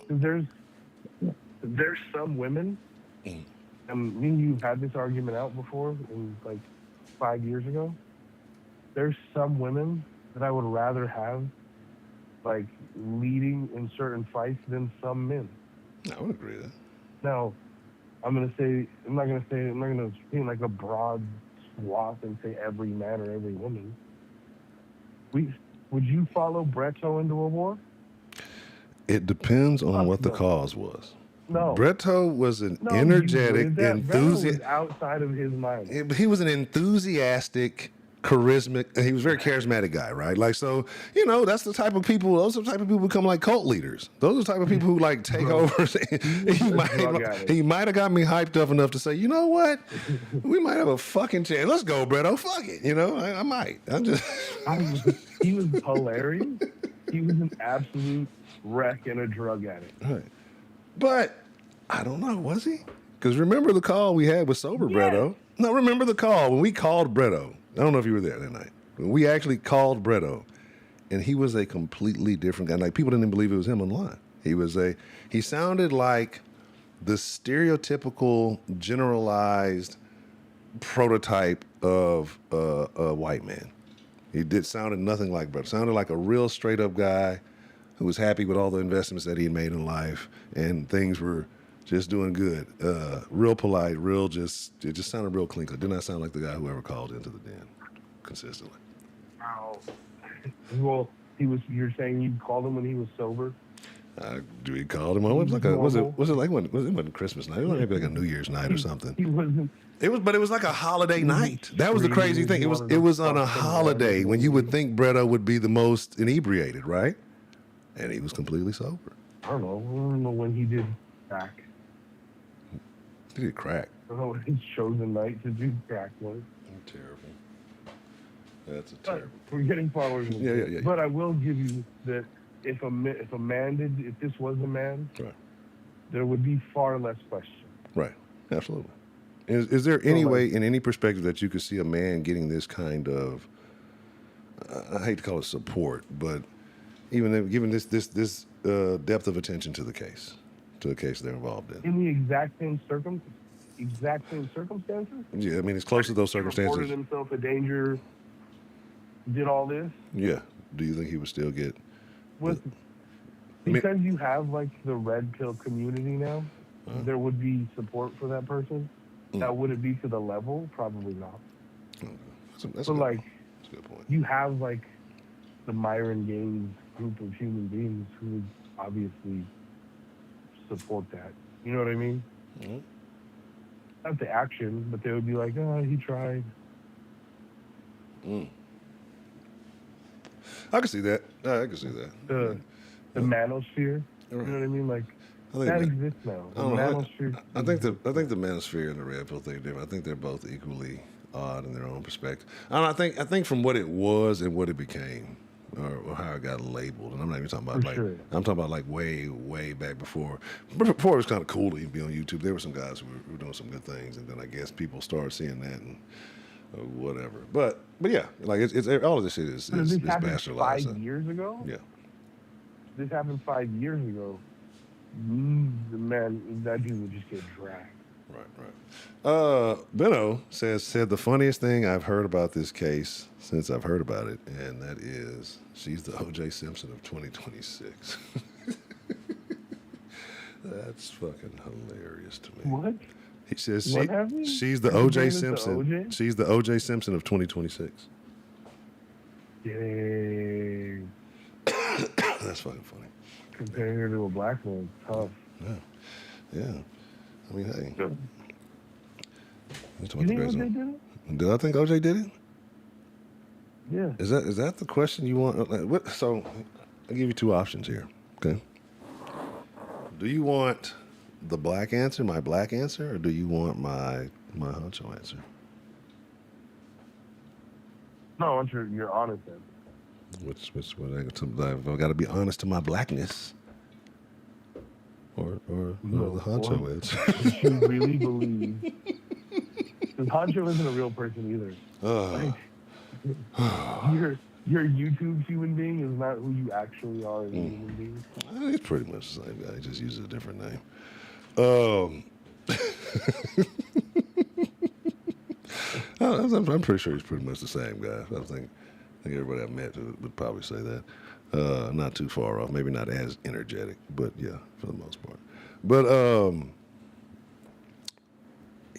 'Cause there's some women, and me and you had this argument out before, in like 5 years ago. There's some women that I would rather have like leading in certain fights than some men. I would agree with that. Now, I'm not gonna paint like a broad swath and say every man or every woman. Would you follow Bretto into a war? It depends on Fuck what the no. cause was. No. Bretto was an No, energetic, Bretto was outside of his mind. He was an enthusiastic, charismatic. He was a very charismatic guy, right? Like, so, you know, that's the type of people. Those are the type of people who become like cult leaders. Those are the type of people who like take over. He might have got me hyped up enough to say, you know what, we might have a fucking chance. Let's go, Bretto. Fuck it. You know, I might. He was hilarious. He was an absolute wreck and a drug addict. Right. But I don't know, was he? Because remember the call we had with sober Bretto? No, remember the call when we called Bretto. I don't know if you were there that night. When we actually called Bretto, and he was a completely different guy. Like, people didn't even believe it was him on the line. He sounded like the stereotypical, generalized prototype of a white man. He sounded nothing like Bretto. Sounded like a real straight up guy who was happy with all the investments that he had made in life, and things were just doing good. Real polite, it just sounded real clean. It did not sound like the guy who ever called into the den consistently. Wow. Well, you're saying you called him when he was sober? We called him. It was like was it like when it wasn't Christmas night? It was maybe like a New Year's night or something. He wasn't. But it was like a holiday night. That was the crazy thing. It was on a holiday when you would think Bretto would be the most inebriated, right? And he was completely sober. I don't know when he did crack. He did crack. I don't know what his chosen night to do crack was. Terrible. That's But terrible. we're getting far away. Yeah. But I will give you that if this was a man, Right. there would be far less question. Right. Absolutely. Is there any way, in any perspective, that you could see a man getting this kind of, I hate to call it support, but even given this depth of attention to the case they're involved in? In the exact same circumstances? Yeah, I mean, it's close to those Reported circumstances. himself a danger, did all this. Yeah. Do you think he would still get? Because you have like the red pill community now, there would be support for that person. Now, would it be to the level? Probably not. That's a a good point. You have like the Myron Gaines group of human beings who would obviously support that. You know what I mean? Mm-hmm. Not the action, but they would be like, "Oh, he tried." I can see that. I can see that. The manosphere. You know what I mean? Like that exists now. The manosphere. I think the manosphere and the red pill thing are different. I think they're both equally odd in their own perspective. I think from what it was and what it became, or how it got labeled, and I'm not even talking about I'm talking about like way back before. Before it was kind of cool to even be on YouTube. There were some guys who were doing some good things, and then I guess people started seeing that and whatever. But yeah, like it's all of this shit is bastardized. 5 years ago. Yeah. This happened 5 years ago. Man, that dude would just get dragged. Right. Benno said the funniest thing I've heard about this case since I've heard about it, and that is she's the O.J. Simpson of 2026. That's fucking hilarious to me. What? He says she's the Are you O.J. bringing it to Simpson. O.J.? She's the O.J. Simpson of 2026. Dang. That's fucking funny. Comparing her to a black man, tough. Yeah. I mean, hey. Yeah. You think OJ did it? Did I think OJ did it? Yeah. Is that the question you want? So I'll give you two options here. Okay. Do you want the black answer, my black answer, or do you want my honcho answer? No, I want your honest answer. Which I've got to be honest to my blackness, or the honcho answer. If you really believe, because honcho isn't a real person either. Your YouTube human being is not who you actually are as a human being. He's pretty much the same guy. He just uses a different name. I'm pretty sure he's pretty much the same guy. I think everybody I've met would probably say that. Not too far off. Maybe not as energetic, but yeah, for the most part. But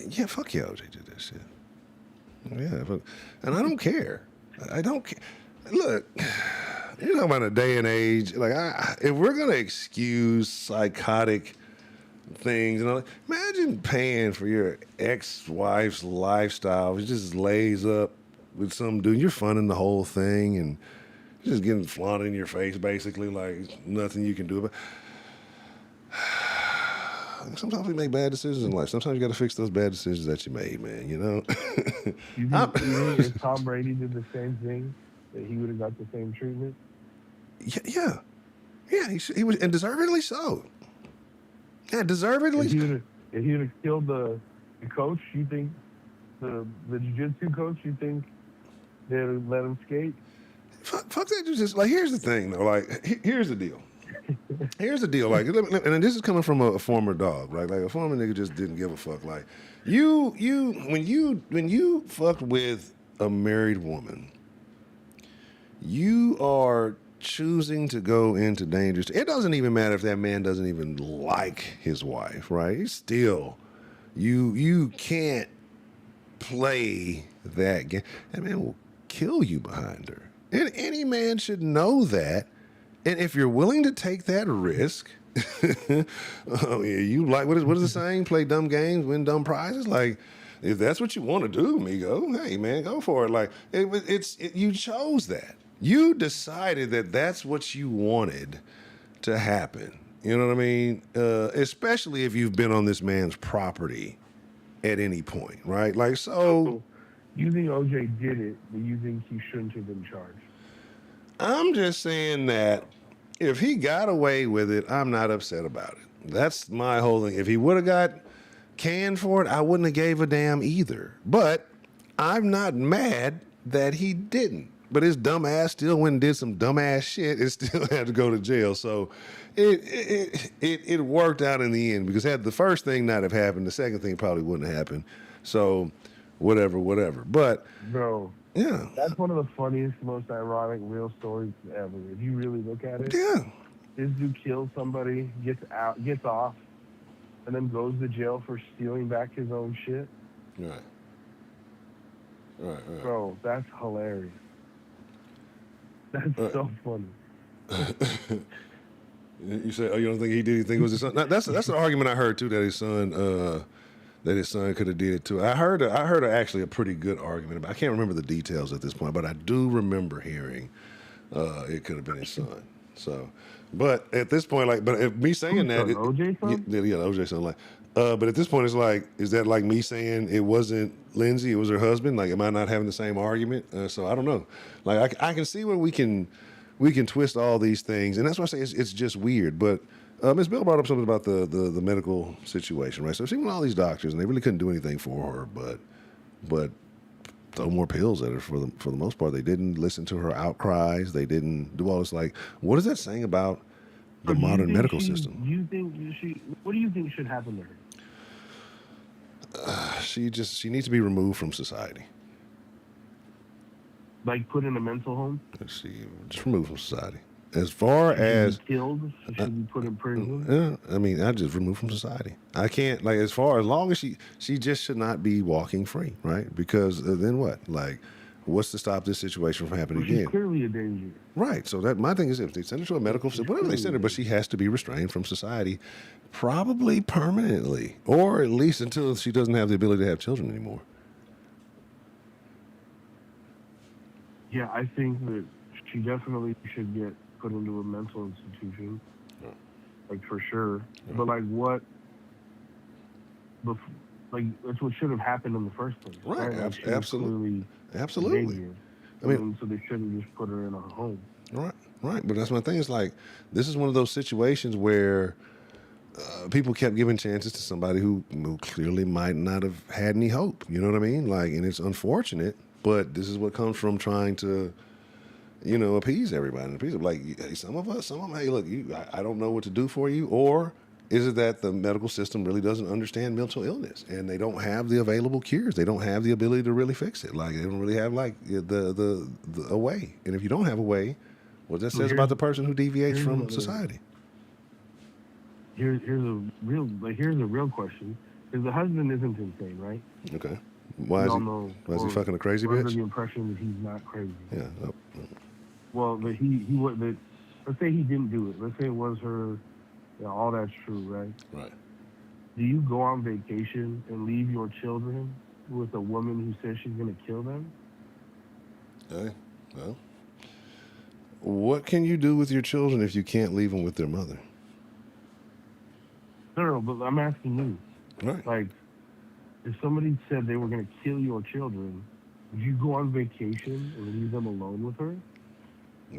yeah, fuck yeah, OJ did that shit. Yeah, and I don't care. I don't care. Look, you're talking about a day and age. Like, if we're gonna excuse psychotic things, imagine paying for your ex-wife's lifestyle. She just lays up with some dude. You're funding the whole thing, and you're just getting flaunted in your face, basically, like nothing you can do about. Sometimes we make bad decisions in life. Sometimes you got to fix those bad decisions that you made, man. You think if Tom Brady did the same thing, that he would have got the same treatment? Yeah. He was, and deservedly so. Yeah, deservedly. If he would have killed the coach, you think the jiu-jitsu coach, you think they'd have let him skate? Fuck that. Just like, here's the thing, though. Like, here's the deal. Here's the deal. Like, and this is coming from a former dog, right? Like, a former nigga just didn't give a fuck. Like, when you fucked with a married woman, you are choosing to go into danger. It doesn't even matter if that man doesn't even like his wife, right? He's still, you can't play that game. That man will kill you behind her. And any man should know that. And if you're willing to take that risk, you like, what is the saying? Play dumb games, win dumb prizes. Like, if that's what you want to do, amigo, hey man, go for it. Like, you chose that. You decided that that's what you wanted to happen. You know what I mean? Especially if you've been on this man's property at any point, right? Like, so. You think OJ did it, but you think he shouldn't have been charged? I'm just saying that if he got away with it, I'm not upset about it. That's my whole thing. If he would have got canned for it, I wouldn't have gave a damn either. But I'm not mad that he didn't. But his dumb ass still went and did some dumbass shit and still had to go to jail. So it worked out in the end, because had the first thing not have happened, the second thing probably wouldn't have happened. So whatever. But Bro, yeah, that's one of the funniest, most ironic real stories ever. If you really look at it. yeah. This dude kills somebody, gets off, and then goes to jail for stealing back his own shit. Right. Bro, that's hilarious. That's so funny. You say, oh, you don't think he did? You think it was his son? Now, that's an argument I heard too, that his son could have did it too. I heard actually a pretty good argument. I can't remember the details at this point, but I do remember hearing it could have been his son. So, but at this point, like, but if me saying that, OJ son? Yeah, OJ son, like, but at this point, it's like, is that like me saying it wasn't Lindsay, it was her husband? Like, am I not having the same argument? So I don't know. Like, I can see where we can twist all these things, and that's why I say it's just weird. But Ms. Bill brought up something about the medical situation, right? So she went to all these doctors, and they really couldn't do anything for her, but throw more pills at her for the most part. They didn't listen to her outcries. They didn't do all this. Like, what is that saying about the modern medical system? What do you think should happen to her? She needs to be removed from society. Like put in a mental home? She just removed from society. As far as killed, should be put in prison. Yeah, I mean, I just removed from society. I can't, like, as long as she just should not be walking free, right? Because then what? Like, what's to stop this situation from happening again? She's clearly a danger. Right. So that my thing is, if they send her to a medical facility, whatever they send her, but she has to be restrained from society, probably permanently, or at least until she doesn't have the ability to have children anymore. Yeah, I think that she definitely should get put into a mental institution, like for sure. But like what? Like that's what should have happened in the first place, right? Like absolutely. I mean, so they shouldn't just put her in a home. Right. But that's my thing. Is like, this is one of those situations where people kept giving chances to somebody who clearly might not have had any hope. You know what I mean? Like, and it's unfortunate, but this is what comes from trying to, appease everybody. And appease them. Like, some of them, hey, look, I don't know what to do for you. Or is it that the medical system really doesn't understand mental illness and they don't have the available cures? They don't have the ability to really fix it. Like, they don't really have like a way. And if you don't have a way, what that says about the person who deviates from society? Here's a real question. Because the husband isn't insane, right? Okay. Why is he fucking a crazy bitch? Under the impression that he's not crazy. Yeah. Oh. Well, but let's say he didn't do it. Let's say it was her. Yeah, all that's true, right? Right. Do you go on vacation and leave your children with a woman who says she's going to kill them? Hey, well, what can you do with your children if you can't leave them with their mother? No, but I'm asking you. Right. Like, if somebody said they were going to kill your children, would you go on vacation and leave them alone with her?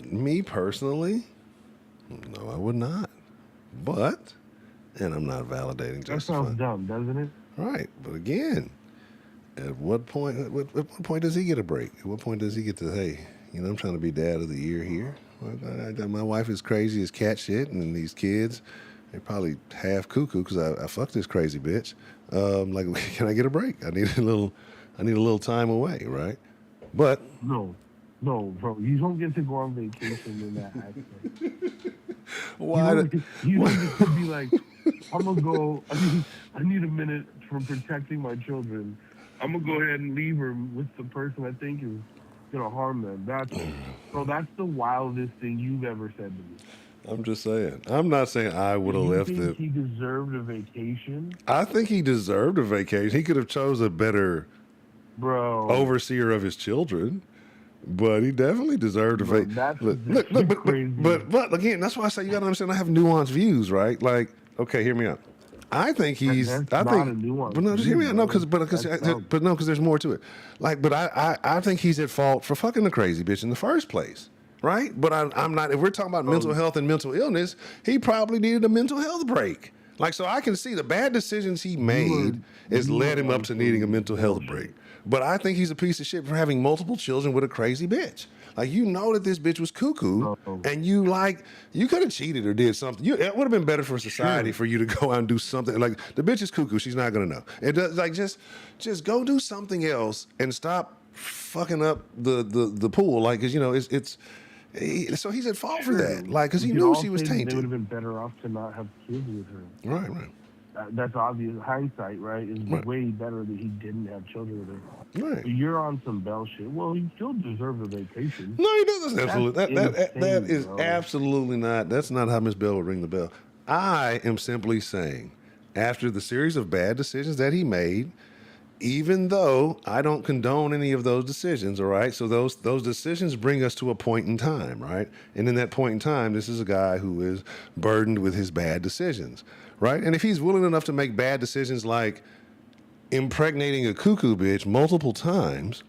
Me personally, no, I would not. But, and I'm not validating that sounds dumb, doesn't it? Right, but again, at what point? At what point does he get a break? At what point does he get to? Hey, I'm trying to be dad of the year here. My wife is crazy as cat shit, and these kids, they're probably half cuckoo because I fucked this crazy bitch. Like, can I get a break? I need a little time away, right? But no, bro, you don't get to go on vacation in that aspect. Why? You don't get to be like, I'm gonna go. I need a minute from protecting my children. I'm gonna go ahead and leave her with the person I think is gonna harm them. That's the wildest thing you've ever said to me. I'm just saying. I'm not saying I would have left it. He deserved a vacation. I think he deserved a vacation. He could have chose a better overseer of his children. But he definitely deserved a vacation. But again, that's why I say you got to understand. I have nuanced views, right? Like, okay, hear me out. I think he's. But no, just hear me out. No, because there's more to it. Like, but I think he's at fault for fucking the crazy bitch in the first place, right? But I'm not. If we're talking about mental health and mental illness, he probably needed a mental health break. Like, so I can see the bad decisions he made has led him up to needing a mental health break. But I think he's a piece of shit for having multiple children with a crazy bitch. Like, you know that this bitch was cuckoo, and you could have cheated or did something. It would have been better for society for you to go out and do something. Like, the bitch is cuckoo. She's not gonna know. It does, like, just go do something else and stop fucking up the pool. Like, because so he's at fault for that. Like, because he knew she was tainted. They would have been better off to not have kids with her. Right. That's obvious. Hindsight, right? Is way better that he didn't have children with her. Right. You're on some Bell shit. Well, he still deserves a vacation. No, he doesn't. Absolutely. That is absolutely not. That's not how Miss Bell would ring the bell. I am simply saying, after the series of bad decisions that he made, even though I don't condone any of those decisions, all right? So those decisions bring us to a point in time, right? And in that point in time, this is a guy who is burdened with his bad decisions, right? And if he's willing enough to make bad decisions like impregnating a cuckoo bitch multiple times,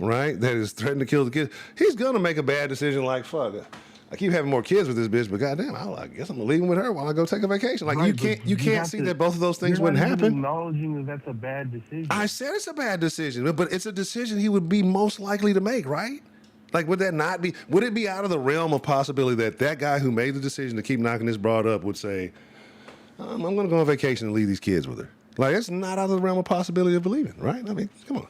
right, that is threatening to kill the kid, he's going to make a bad decision like, fuck it. I keep having more kids with this bitch, but goddamn, I guess I'm gonna leave him with her while I go take a vacation. Like, you can't see that both of those things wouldn't happen. Acknowledging that that's a bad decision. I said it's a bad decision, but it's a decision he would be most likely to make, right? Like, would that not be? Would it be out of the realm of possibility that guy who made the decision to keep knocking this broad up would say, I'm gonna go on vacation and leave these kids with her? Like, it's not out of the realm of possibility of believing, right? I mean, come on.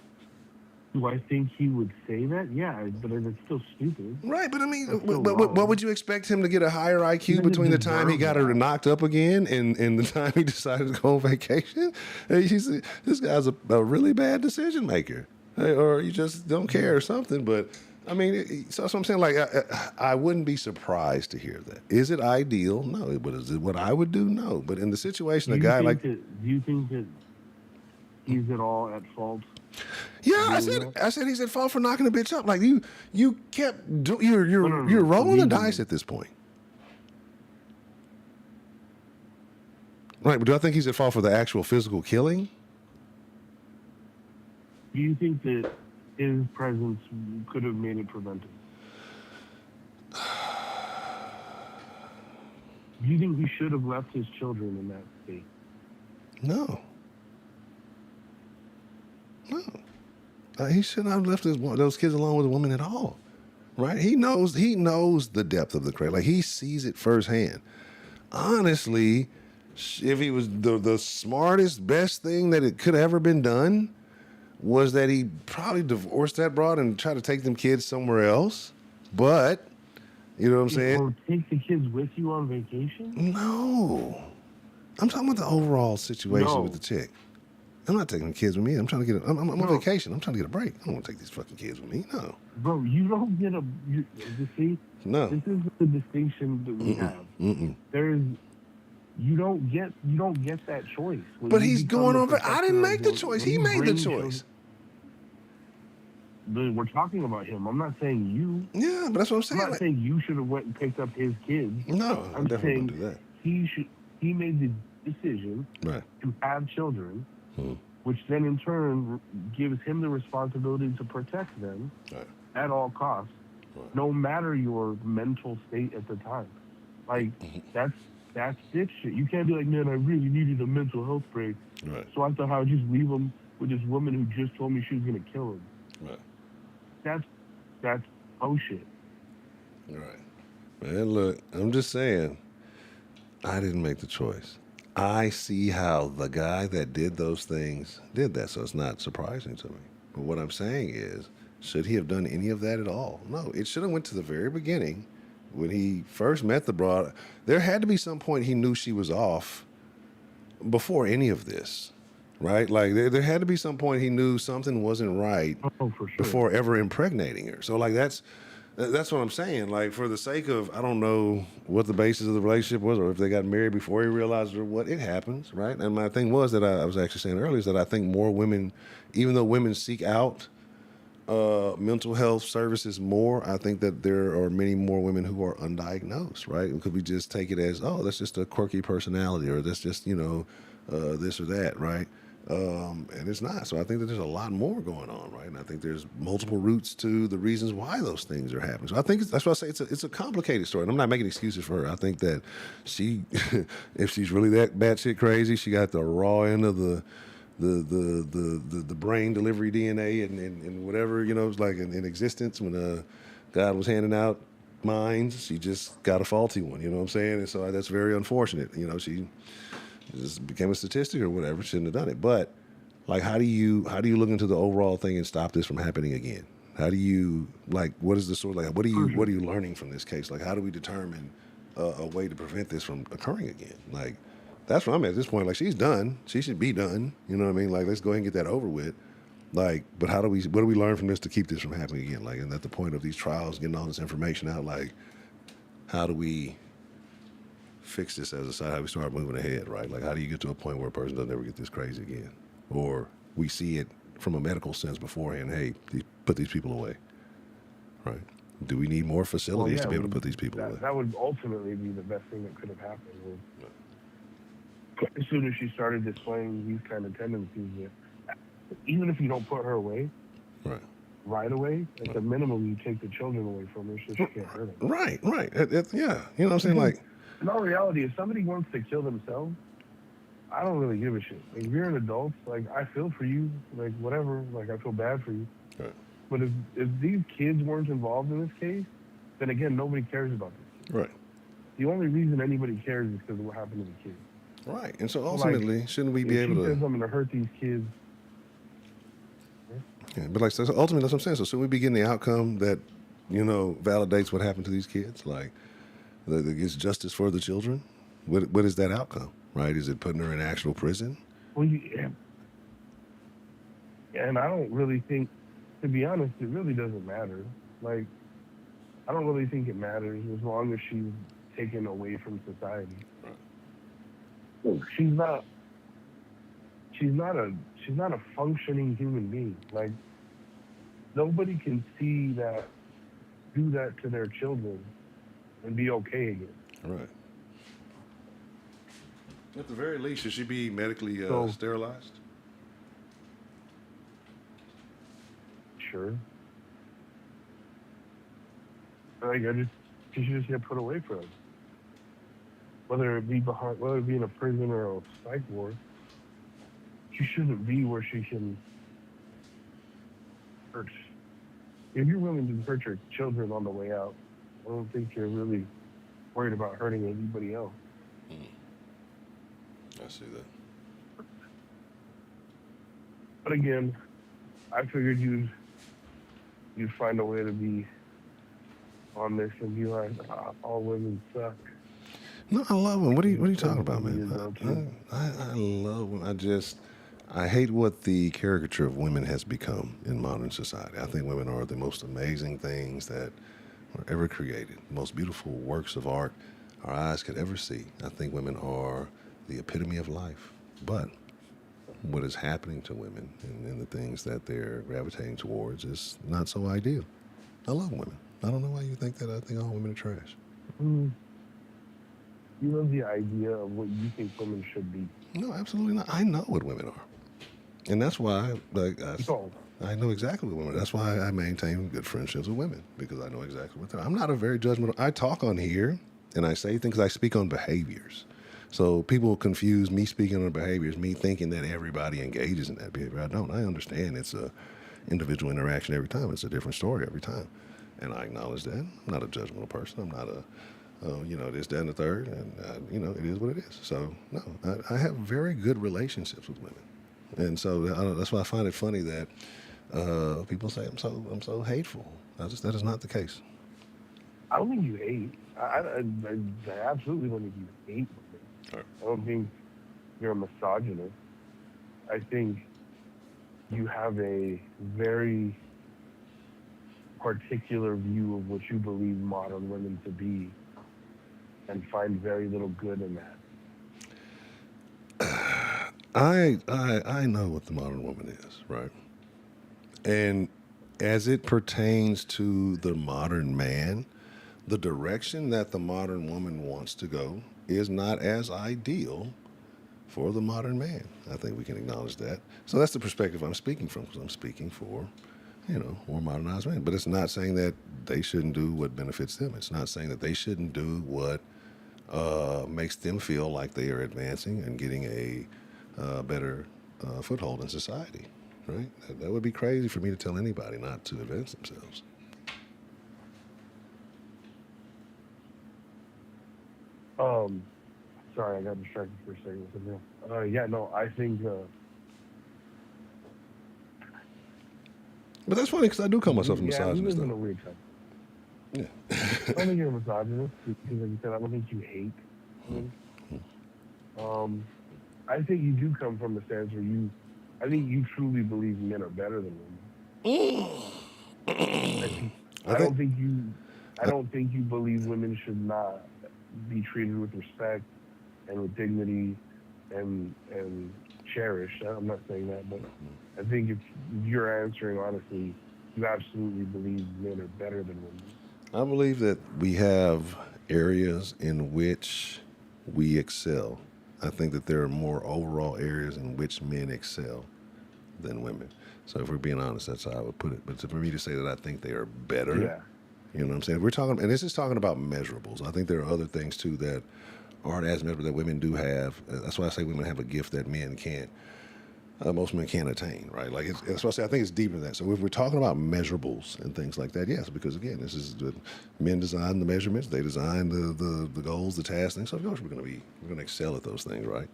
Do I think he would say that? Yeah, but it's still stupid. Right, but I mean, what would you expect him to get a higher IQ between the time he got her knocked up again and the time he decided to go on vacation? This guy's a really bad decision maker, or you just don't care or something. But I mean, so that's what I'm saying. Like, I wouldn't be surprised to hear that. Is it ideal? No. But is it what I would do? No. But in the situation, a guy like, do you think that he's at all at fault? Yeah, I said he's at fault for knocking a bitch up. Like, you kept you're rolling the dice at this point. Right, but do I think he's at fault for the actual physical killing? Do you think that his presence could have made it prevented? Do you think he should have left his children in that state? No. He should not have left those kids alone with a woman at all, right? He knows the depth of the crack. Like, he sees it firsthand. Honestly, if he was the smartest, best thing that it could have ever been done was that he probably divorced that broad and try to take them kids somewhere else. But, you know what I'm saying? Or take the kids with you on vacation? No. I'm talking about the overall situation with the chick. I'm not taking the kids with me. I'm trying to get. I'm on vacation. I'm trying to get a break. I don't want to take these fucking kids with me. No, bro, you don't get you see. No, this is the distinction that we have. You don't get that choice. But he's going over. I didn't make the choice. He made the choice. We're talking about him. I'm not saying you. Yeah, but that's what I'm saying. I'm not saying you should have went and picked up his kids. No, I'm definitely gonna do that. He made the decision to have children. Which then in turn gives him the responsibility to protect them at all costs, no matter your mental state at the time. Like, that's bitch shit. You can't be like, man, I really needed a mental health break, so I thought I would just leave him with this woman who just told me she was gonna kill him. That's bullshit. Right. Man, look, I'm just saying, I didn't make the choice. I see how the guy that did those things did that, so it's not surprising to me. But what I'm saying is, should he have done any of that at all? No, it should have went to the very beginning when he first met the broad. There had to be some point he knew she was off before any of this, right? Like, there had to be some point he knew something wasn't right for sure. Before ever impregnating her. So, like, that's what I'm saying. Like, for the sake of, I don't know what the basis of the relationship was, or if they got married before he realized or what, it happens, right? And my thing was that I was actually saying earlier is that I think more women, even though women seek out mental health services more, I think that there are many more women who are undiagnosed, right? Could we just take it as, oh, that's just a quirky personality, or that's just, this or that, right? And it's not. So I think that there's a lot more going on, right? And I think there's multiple roots to the reasons why those things are happening. So I think that's why I say it's a complicated story. And I'm not making excuses for her. I think that she, if she's really that batshit crazy, she got the raw end of the brain delivery DNA and whatever, you know, it was like in existence when God was handing out minds. She just got a faulty one, you know what I'm saying? And so that's very unfortunate. You know, she just became a statistic or whatever. Shouldn't have done it. But like, how do you look into the overall thing and stop this from happening again? How do you, like, what is the sort of, like, what are you learning from this case? Like, how do we determine a way to prevent this from occurring again? Like, that's what I'm at this point. Like, she's done. She should be done. You know what I mean? Like, let's go ahead and get that over with. Like, but what do we learn from this to keep this from happening again? Like, and at the point of these trials, getting all this information out, like, how do we fix this as a side? How do we start moving ahead, right? Like, how do you get to a point where a person doesn't ever get this crazy again? Or we see it from a medical sense beforehand, hey, put these people away, right? Do we need more facilities to be able to put these people away? That would ultimately be the best thing that could have happened. As soon as she started displaying these kind of tendencies, even if you don't put her away, right away, at the minimum, you take the children away from her so she can't hurt them. Right. Yeah, you know what I'm saying? Like, in all reality, if somebody wants to kill themselves, I don't really give a shit. Like, if you're an adult, like, I feel for you, like, whatever, like, I feel bad for you. right. But if these kids weren't involved in this case, then again, nobody cares about this kid. Right. The only reason anybody cares is because of what happened to the kids. Right. And so ultimately, shouldn't we be able to? She says I'm going to hurt these kids. Yeah, but like, so ultimately, that's what I'm saying. So should we be getting the outcome that, you know, validates what happened to these kids? Like, that gets justice for the children? What is that outcome, right? Is it putting her in actual prison? Well, yeah. And I don't really think, to be honest, it really doesn't matter. Like, I don't really think it matters as long as she's taken away from society. Right. She's not a functioning human being. Like, nobody can see that, do that to their children and be okay again. Right. At the very least, should she be medically sterilized? Sure. Like, she should just get put away from it. Whether it be in a prison or a psych ward, she shouldn't be where she can hurt. If you're willing to hurt your children on the way out, I don't think you're really worried about hurting anybody else. I see that. But again, I figured you'd find a way to be on this and be like, all women suck. No, I love them. What are you talking about, man? I love them. I hate what the caricature of women has become in modern society. I think women are the most amazing things that were ever created, the most beautiful works of art our eyes could ever see. I think women are the epitome of life. But what is happening to women and the things that they're gravitating towards is not so ideal. I love women. I don't know why you think that. I think all women are trash. You love the idea of what you think women should be. No, absolutely not. I know what women are. And that's why, like, I know exactly what women are. That's why I maintain good friendships with women, because I know exactly what they're. I'm not a very judgmental. I talk on here, and I say things, I speak on behaviors. So people confuse me speaking on behaviors, me thinking that everybody engages in that behavior. I don't. I understand it's a individual interaction every time. It's a different story every time. And I acknowledge that. I'm not a judgmental person. I'm not a, this, that, and the third. And, it is what it is. So, no, I have very good relationships with women. And so that's why I find it funny that people say I'm so hateful. That is not the case. I don't think you hate. I absolutely don't think you hate women. Right. I don't think you're a misogynist. I think you have a very particular view of what you believe modern women to be and find very little good in that. I know what the modern woman is, right? And as it pertains to the modern man, the direction that the modern woman wants to go is not as ideal for the modern man. I think we can acknowledge that. So that's the perspective I'm speaking from, because I'm speaking for, more modernized men. But it's not saying that they shouldn't do what benefits them. It's not saying that they shouldn't do what makes them feel like they are advancing and getting a better foothold in society, right? That would be crazy for me to tell anybody not to advance themselves. Sorry, I got distracted for a second. I think. But that's funny because I do call myself a We misogynist. live in Though. a weird time. Yeah. I don't think you're a misogynist because, like you said, I don't think you hate women. I think you do come from a stance where I think you truly believe men are better than women. I don't think you believe women should not be treated with respect and with dignity and cherished. I'm not saying that, but I think if you're answering honestly, you absolutely believe men are better than women. I believe that we have areas in which we excel. I think that there are more overall areas in which men excel than women. So if we're being honest, that's how I would put it. But for me to say that I think they are better, Yeah. you know what I'm saying? We're talking, and this is talking about measurables. I think there are other things too that aren't as measurable that women do have. That's why I say women have a gift that men can't. Most men can't attain, right? Like that's why I say I think it's deeper than that. So if we're talking about measurables and things like that, yes, because again, this is men design the measurements, they design the goals, the tasks, things. So of course we're going to excel at those things, right?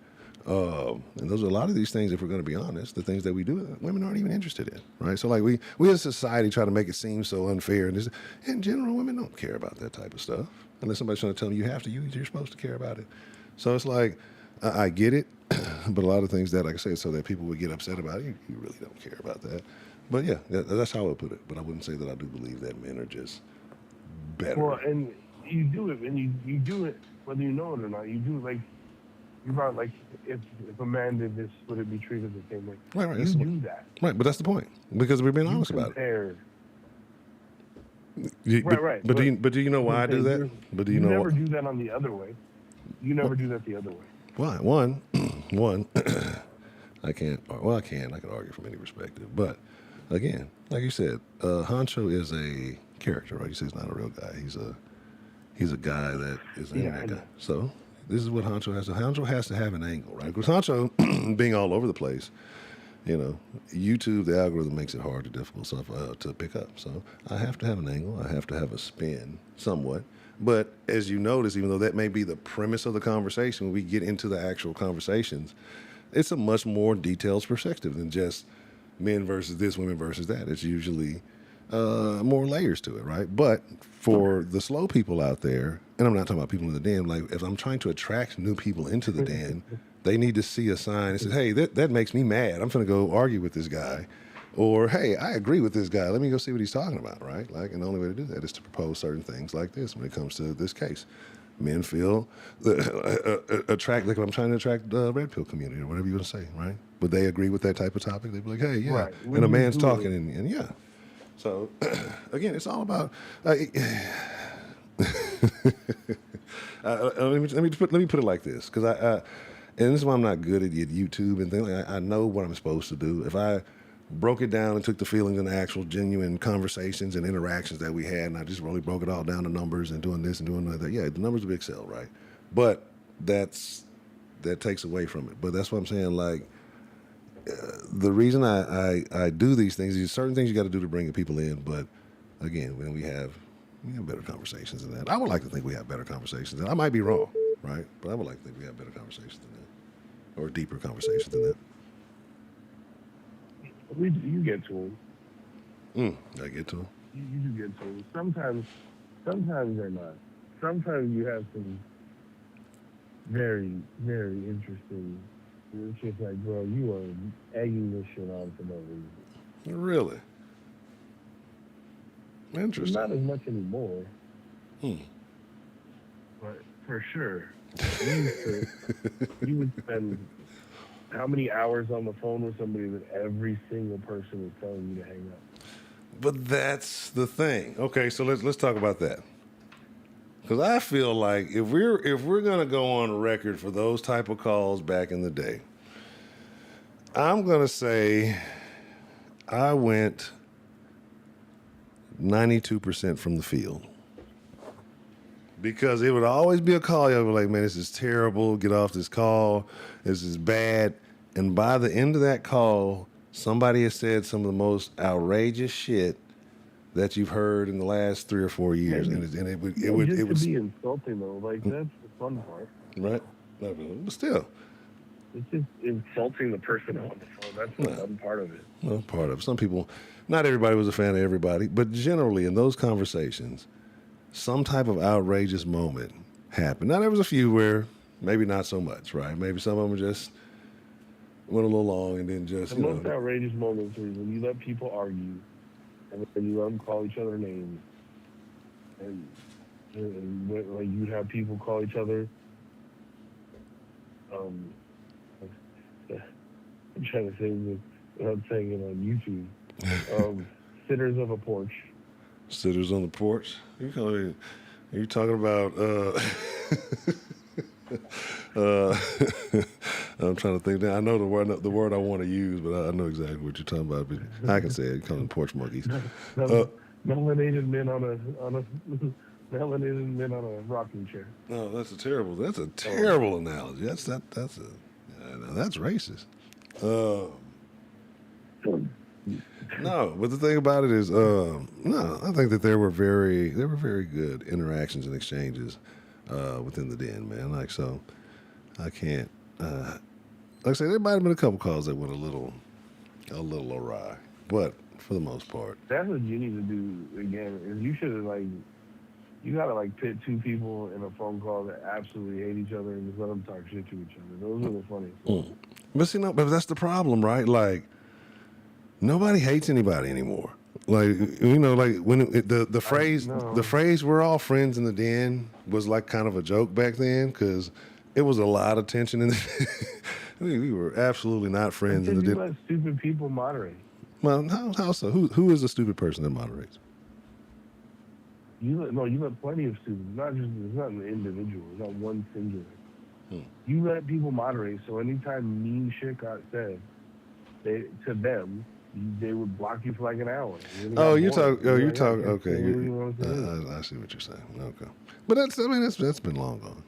And those are a lot of these things. If we're going to be honest, the things that we do, women aren't even interested in, right? So like we as a society try to make it seem so unfair, and in general, women don't care about that type of stuff unless somebody's trying to tell them you have to. You're supposed to care about it. So it's like I get it. But a lot of things that, like I said, so that people would get upset about it, you really don't care about that. But yeah, that's how I would put it. But I wouldn't say that I do believe that men are just better. Well, and you do it, and you do it whether you know it or not. You do it like you brought like if a man did this, would it be treated the same way? Right. You do that. Right, but that's the point because we're being honest about it. Right. But do you know why I do that? But do you know never do that on the other way? You never do that the other way. Why? One, I can't. Well, I can. I can argue from any perspective. But again, like you said, Honcho is a character, right? You say he's not a real guy. He's a guy that is an internet guy. So this is what Honcho has. Honcho has to have an angle, right? Because Honcho being all over the place, YouTube, the algorithm makes it hard to difficult stuff to pick up. So I have to have an angle. I have to have a spin somewhat. But as you notice, even though that may be the premise of the conversation, when we get into the actual conversations, it's a much more detailed perspective than just men versus this, women versus that. It's usually more layers to it, right? But for the slow people out there, and I'm not talking about people in the den, like if I'm trying to attract new people into the den, they need to see a sign that says, hey, that makes me mad. I'm going to go argue with this guy. Or, hey, I agree with this guy. Let me go see what he's talking about, right? Like, and the only way to do that is to propose certain things like this when it comes to this case. Men feel attract, like I'm trying to attract the red pill community or whatever you want to say, right? Would they agree with that type of topic? They'd be like, hey, yeah. Right. And a man's talking, and yeah. So, again, it's all about. Let me put it like this, because and this is why I'm not good at YouTube and things. I know what I'm supposed to do. If I broke it down and took the feelings and the actual genuine conversations and interactions that we had, and I just really broke it all down to numbers and doing this and doing that. Yeah, the numbers would excel, right? But that takes away from it. But that's what I'm saying. Like the reason I do these things is certain things you got to do to bring people in. But again, when we have better conversations than that. I would like to think we have better conversations. And I might be wrong, right? But I would like to think we have better conversations than that, or deeper conversations than that. You get to them. I get to them. You do get to them. Sometimes they're not. Sometimes you have some very, very interesting. It's just like, bro, you are egging this shit on for no reason. Really? Interesting. Not as much anymore. But for sure, you would spend how many hours on the phone with somebody that every single person is telling you to hang up? But that's the thing. Okay, so let's talk about that. Because I feel like if we're gonna go on record for those type of calls back in the day, I'm gonna say I went 92% from the field. Because it would always be a call. You'd be like, man, this is terrible. Get off this call. This is bad. And by the end of that call, somebody has said some of the most outrageous shit that you've heard in the last 3 or 4 years. And it would be insulting though. Like that's the fun part. Right? But still. It's just insulting the person on the phone. That's the fun part of it. Well, part of it. Some people, not everybody was a fan of everybody, but generally in those conversations, some type of outrageous moment happened. Now, there was a few where maybe not so much, right? Maybe some of them just went a little long and then just, the most outrageous moments are when you let people argue and then you let them call each other names. And like you'd have people call each other, I'm trying to say this without saying it on YouTube, sitters of a porch. Sitters on the porch. Are you talking about? I'm trying to think. Now I know the word I want to use, but I know exactly what you're talking about. But I can say it. You call them porch monkeys. Melanated men on a melanated men on a rocking chair. No, that's a terrible analogy. That's racist. No, but the thing about it is, no, I think that there were very good interactions and exchanges within the den, man. Like, so I can't, like I said, there might have been a couple calls that went a little awry, but for the most part, that's what you need to do again. Is you should have you gotta pit two people in a phone call that absolutely hate each other and just let them talk shit to each other. Those are the funniest. But see, no, but that's the problem, right? Like, nobody hates anybody anymore. Like, like when the phrase "we're all friends in the den" was like kind of a joke back then because it was a lot of tension in the we were absolutely not friends in the den. Let stupid people moderate. Well, how so? Who is a stupid person that moderates? You let plenty of stupid. It's not an individual. It's not one singular. You let people moderate. So anytime mean shit got said, they would block you for like an hour. You talk. Okay, I see what you're saying. Okay, but that's been long gone.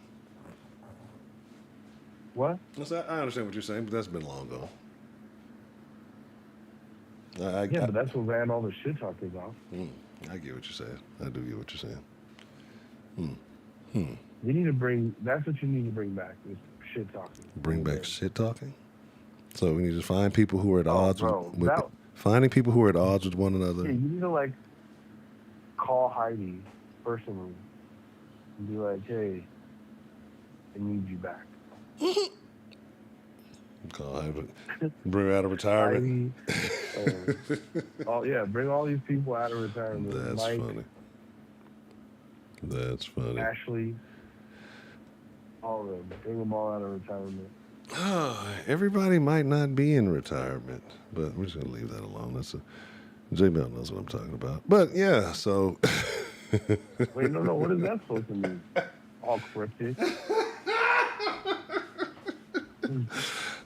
What? I understand what you're saying, but that's been long gone. But that's what ran all the shit talkers off. I get what you're saying. I do get what you're saying. You need to that's what you need to bring back is shit talking. Bring back shit talking? So we need to find people who are at odds finding people who are at odds with one another. Yeah, you need to call Heidi personally and be like, hey, I need you back. Call Heidi. Bring her out of retirement. Bring all these people out of retirement. That's Mike, funny. That's funny. Ashley, all of them. Bring them all out of retirement. Everybody might not be in retirement, but we're just gonna leave that alone. J-Bell knows what I'm talking about. But yeah, so wait, no, what is that supposed to mean? All cryptic.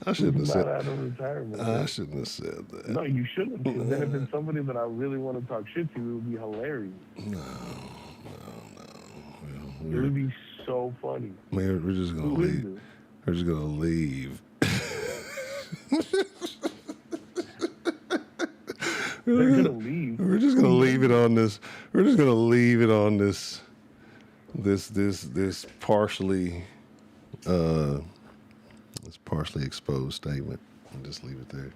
I shouldn't have said out of retirement. I shouldn't have said that. No, you shouldn't. Because then if it's somebody that I really want to talk shit to, it would be hilarious. No. It would be so funny. Man, we're just gonna leave. We're just gonna leave. They're gonna leave. We're just gonna leave it on this. We're just gonna leave it on this partially this partially exposed statement and just leave it there.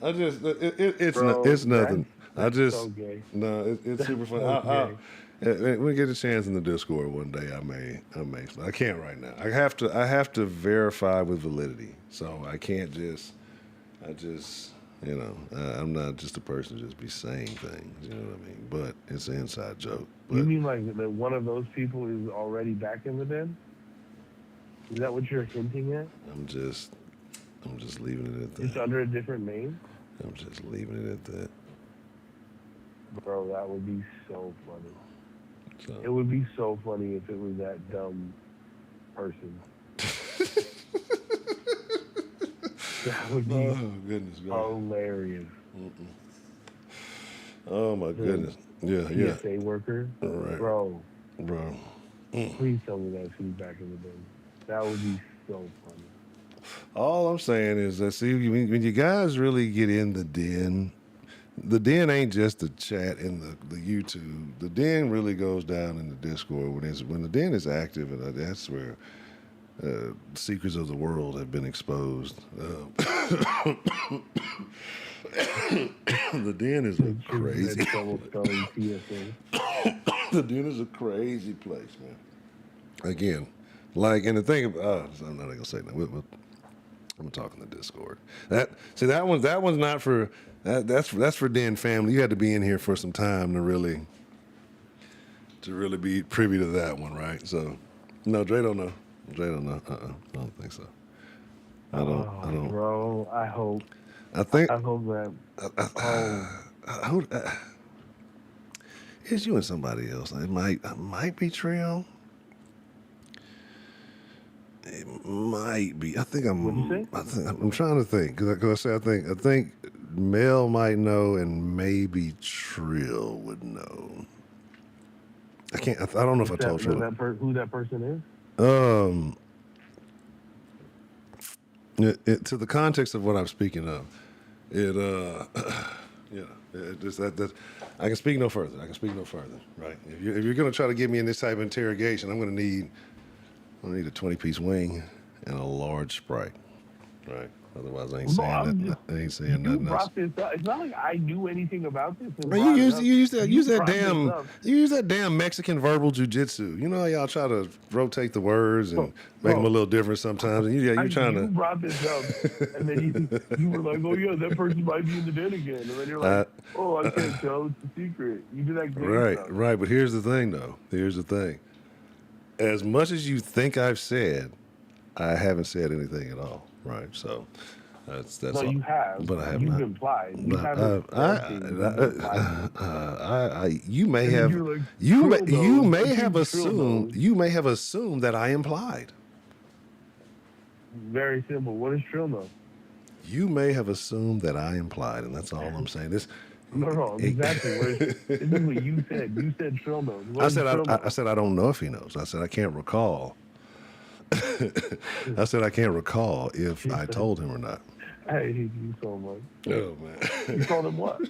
It's nothing. It's super fun. When we get a chance in the Discord one day, I may. I can't right now. I have to verify with validity. So I can't just. I'm not just a person to just be saying things. You know what I mean? But it's an inside joke. But, you mean that one of those people is already back in the den? Is that what you're hinting at? I'm just leaving it at that. It's under a different name? I'm just leaving it at that. Bro, that would be so funny. So. It would be so funny if it was that dumb person. That would be Oh goodness, man. hilarious. Mm-mm. Oh my The goodness. Yeah, yeah. PSA worker, Right, bro. bro. Please tell me that she's back in the day. That would be so funny. All I'm saying is that see when you guys really get in the den ain't just the chat in the YouTube. The den really goes down in the Discord when the den is active, and that's where secrets of the world have been exposed. The den is a crazy. The den is a crazy place, man. Again, like, and the thing about, I'm not gonna say that. I'm gonna talk in the Discord. That one's not for that's for Den family. You had to be in here for some time to really be privy to that one, right? So, no, Dre don't know. Dre don't know. I don't think so. I don't. Bro, I hope. I think. I hope that. It's you and somebody else. It might be Trill. It might be. I think I'm. What'd you say? I'm trying to think because I think Mel might know and maybe Trill would know. I can't. I don't know if I told Trill. Who that person is? To the context of what I'm speaking of, just that I can speak no further. Right? If you're going to try to get me in this type of interrogation, I'm going to need a 20-piece wing and a large Sprite. Right? Otherwise, I ain't saying nothing else. It's not like I knew anything about this. Man, you use that damn Mexican verbal jujitsu. You know how y'all try to rotate the words and make them a little different sometimes. And you're trying to. You brought this up, and then you were like, "Oh yeah, that person might be in the den again," and then you're like, "Oh, I can't tell. It's a secret." You do that great stuff. Right. But here's the thing, though. As much as you think I've said, I haven't said anything at all. Right. So. That's no, all. You have, but I have you've not. Implied. You you may have. Like, you may have assumed. You may have assumed that I implied. Very simple. What is Trill know? You may have assumed that I implied, and that's all I'm saying. No, exactly. This is what you said. You said Trill knows. I said I don't know if he knows. I said I can't recall. I said I can't recall if I told him or not. I hate you so much. Oh man! You told him what?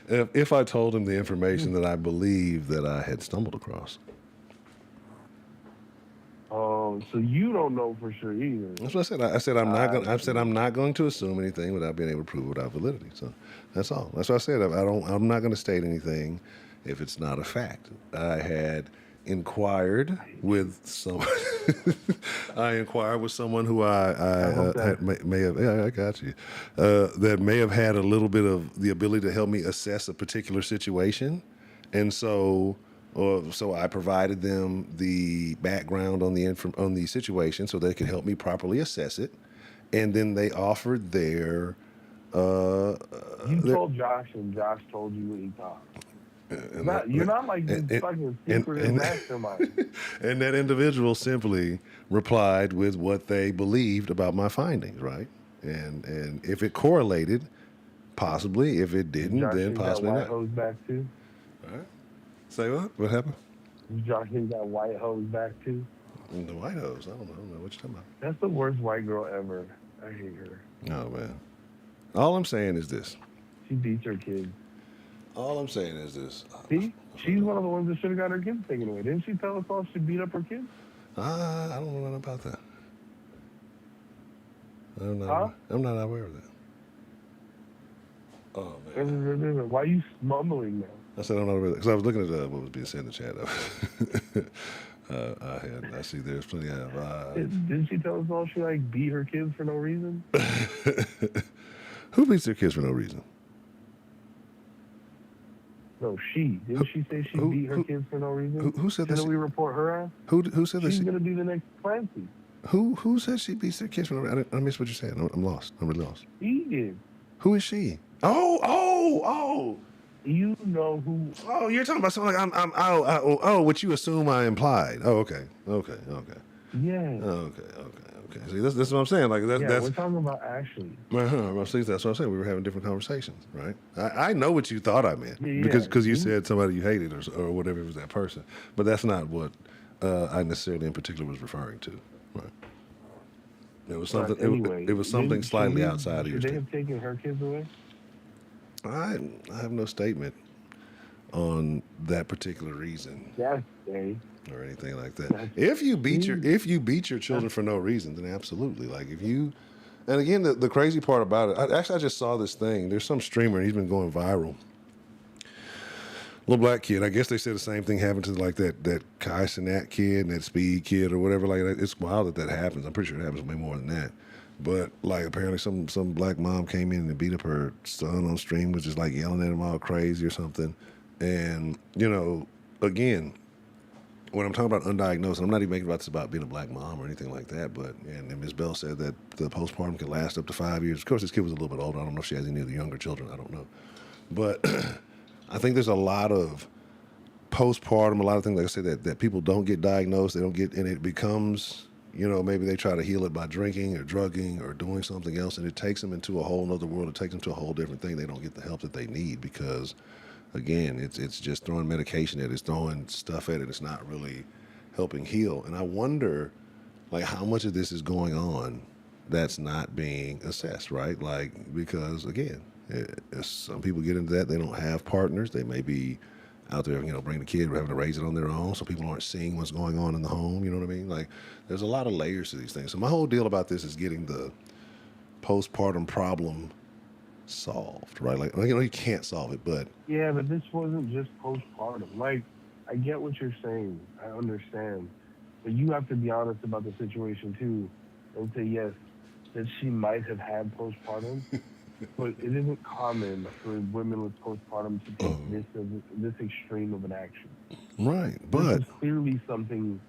If I told him the information that I believe that I had stumbled across. Oh, so you don't know for sure either. That's what I said. I said I'm not going to assume anything without being able to prove it without validity. So that's all. That's what I said. I'm not going to state anything if it's not a fact. I had inquired with someone. I inquired with someone who may have. Yeah, I got you. That may have had a little bit of the ability to help me assess a particular situation, and so I provided them the background on the situation so they could help me properly assess it, and then they offered their. You told Josh, and Josh told you what he thought. You're not like this fucking secret mastermind. And that individual simply replied with what they believed about my findings, right? And if it correlated, possibly. If it didn't, then possibly not. Josh hose back too. All right. Say what? What happened? Josh got white hose back too. The white hose? I don't know what you're talking about. That's the worst white girl ever. I hate her. Oh man. All I'm saying is this. She beats her kids. All I'm saying is this. See? She's one of the ones that should have got her kids taken away. Didn't she tell us all she beat up her kids? I don't know nothing about that. I'm not aware of that. Oh, man. Why are you mumbling now? I said I don't know because I was looking at what was being said in the chat. I see there's plenty of... Didn't she tell us all she beat her kids for no reason? Who beats their kids for no reason? No, she. Didn't she say she beat her kids for no reason? Who said that? Didn't we report her ass? Who said that? She's going to be the next Clancy. Who said she beats their kids for no reason? I missed what you're saying. I'm lost. I'm really lost. He did. Who is she? Oh! You know who? Oh, you're talking about something like what you assume I implied. Oh, okay. Yeah. Okay. See, this is what I'm saying. Like Yeah, that's we're talking about Ashley. well, see, that's what I'm saying. We were having different conversations, right? I know what you thought I meant Yeah. because you said somebody you hated or whatever, it was that person, but that's not what I necessarily in particular was referring to, right? It was something. But anyway, it was something slightly should outside of your Should they statement. have taken her kids away? I have no statement on that particular reason That's they. or anything like that. That's If you beat your children for no reason, then absolutely. Like if you, and again, the crazy part about it, I just saw this thing. There's some streamer, and he's been going viral. Little black kid. I guess they said the same thing happened to like that Kai Cenat kid and that Speed kid or whatever like that. It's wild that happens. I'm pretty sure it happens way more than that. But like apparently some black mom came in and beat up her son on stream, was just like yelling at him all crazy or something. And again, when I'm talking about undiagnosed, I'm not even making this about being a black mom or anything like that. But and Ms. Bell said that the postpartum can last up to 5 years. Of course, this kid was a little bit older. I don't know if she has any of the younger children. I don't know, but I think there's a lot of postpartum, a lot of things like I said that people don't get diagnosed. They don't get, and it becomes. Maybe they try to heal it by drinking or drugging or doing something else, and it takes them into a whole other world. It takes them to a whole different thing. They don't get the help that they need because, again, it's just throwing medication at it, it's throwing stuff at it. It's not really helping heal. And I wonder, like, how much of this is going on that's not being assessed, right? Like, because again, some people get into that. They don't have partners. They may be out there, bring the kid, having to raise it on their own, so people aren't seeing what's going on in the home. You know what I mean? Like, there's a lot of layers to these things. So my whole deal about this is getting the postpartum problem solved, right? Like, you can't solve it, but Yeah, but this wasn't just postpartum. Like, I get what you're saying. I understand. But you have to be honest about the situation, too, and say, yes, that she might have had postpartum, but it isn't common for women with postpartum to take this extreme of an action. right. This But is clearly something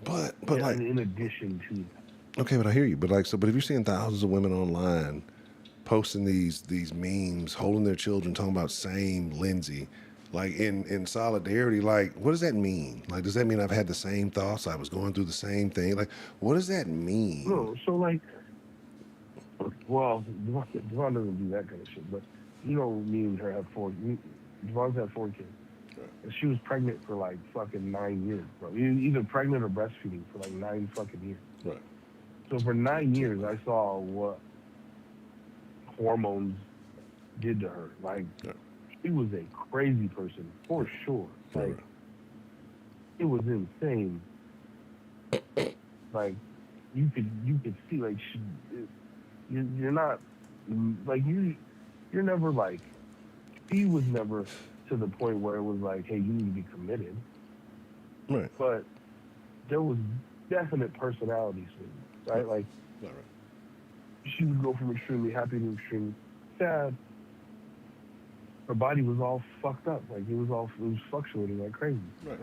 like, in addition to that. okay, but I hear you. But if you're seeing thousands of women online posting these memes, holding their children, talking about same Lindsay, like in solidarity, like what does that mean? Like, does that mean I've had the same thoughts? I was going through the same thing? Like, what does that mean? No, so like, well, Devon doesn't do that kind of shit, but me and her have Devon's had 4 kids. And she was pregnant for like fucking 9 years, bro. Either pregnant or breastfeeding for like 9 fucking years. Right. So for 9 years, I saw what hormones did to her. Like, she was a crazy person for sure. Like, it was insane. Like, you could see like you're not like you're never like, she was never to the point where it was like, hey, you need to be committed. Right. But there was definite personality swings, right? Like, she would go from extremely happy to extremely sad. Her body was all fucked up. Like, it was fluctuating like crazy. Right.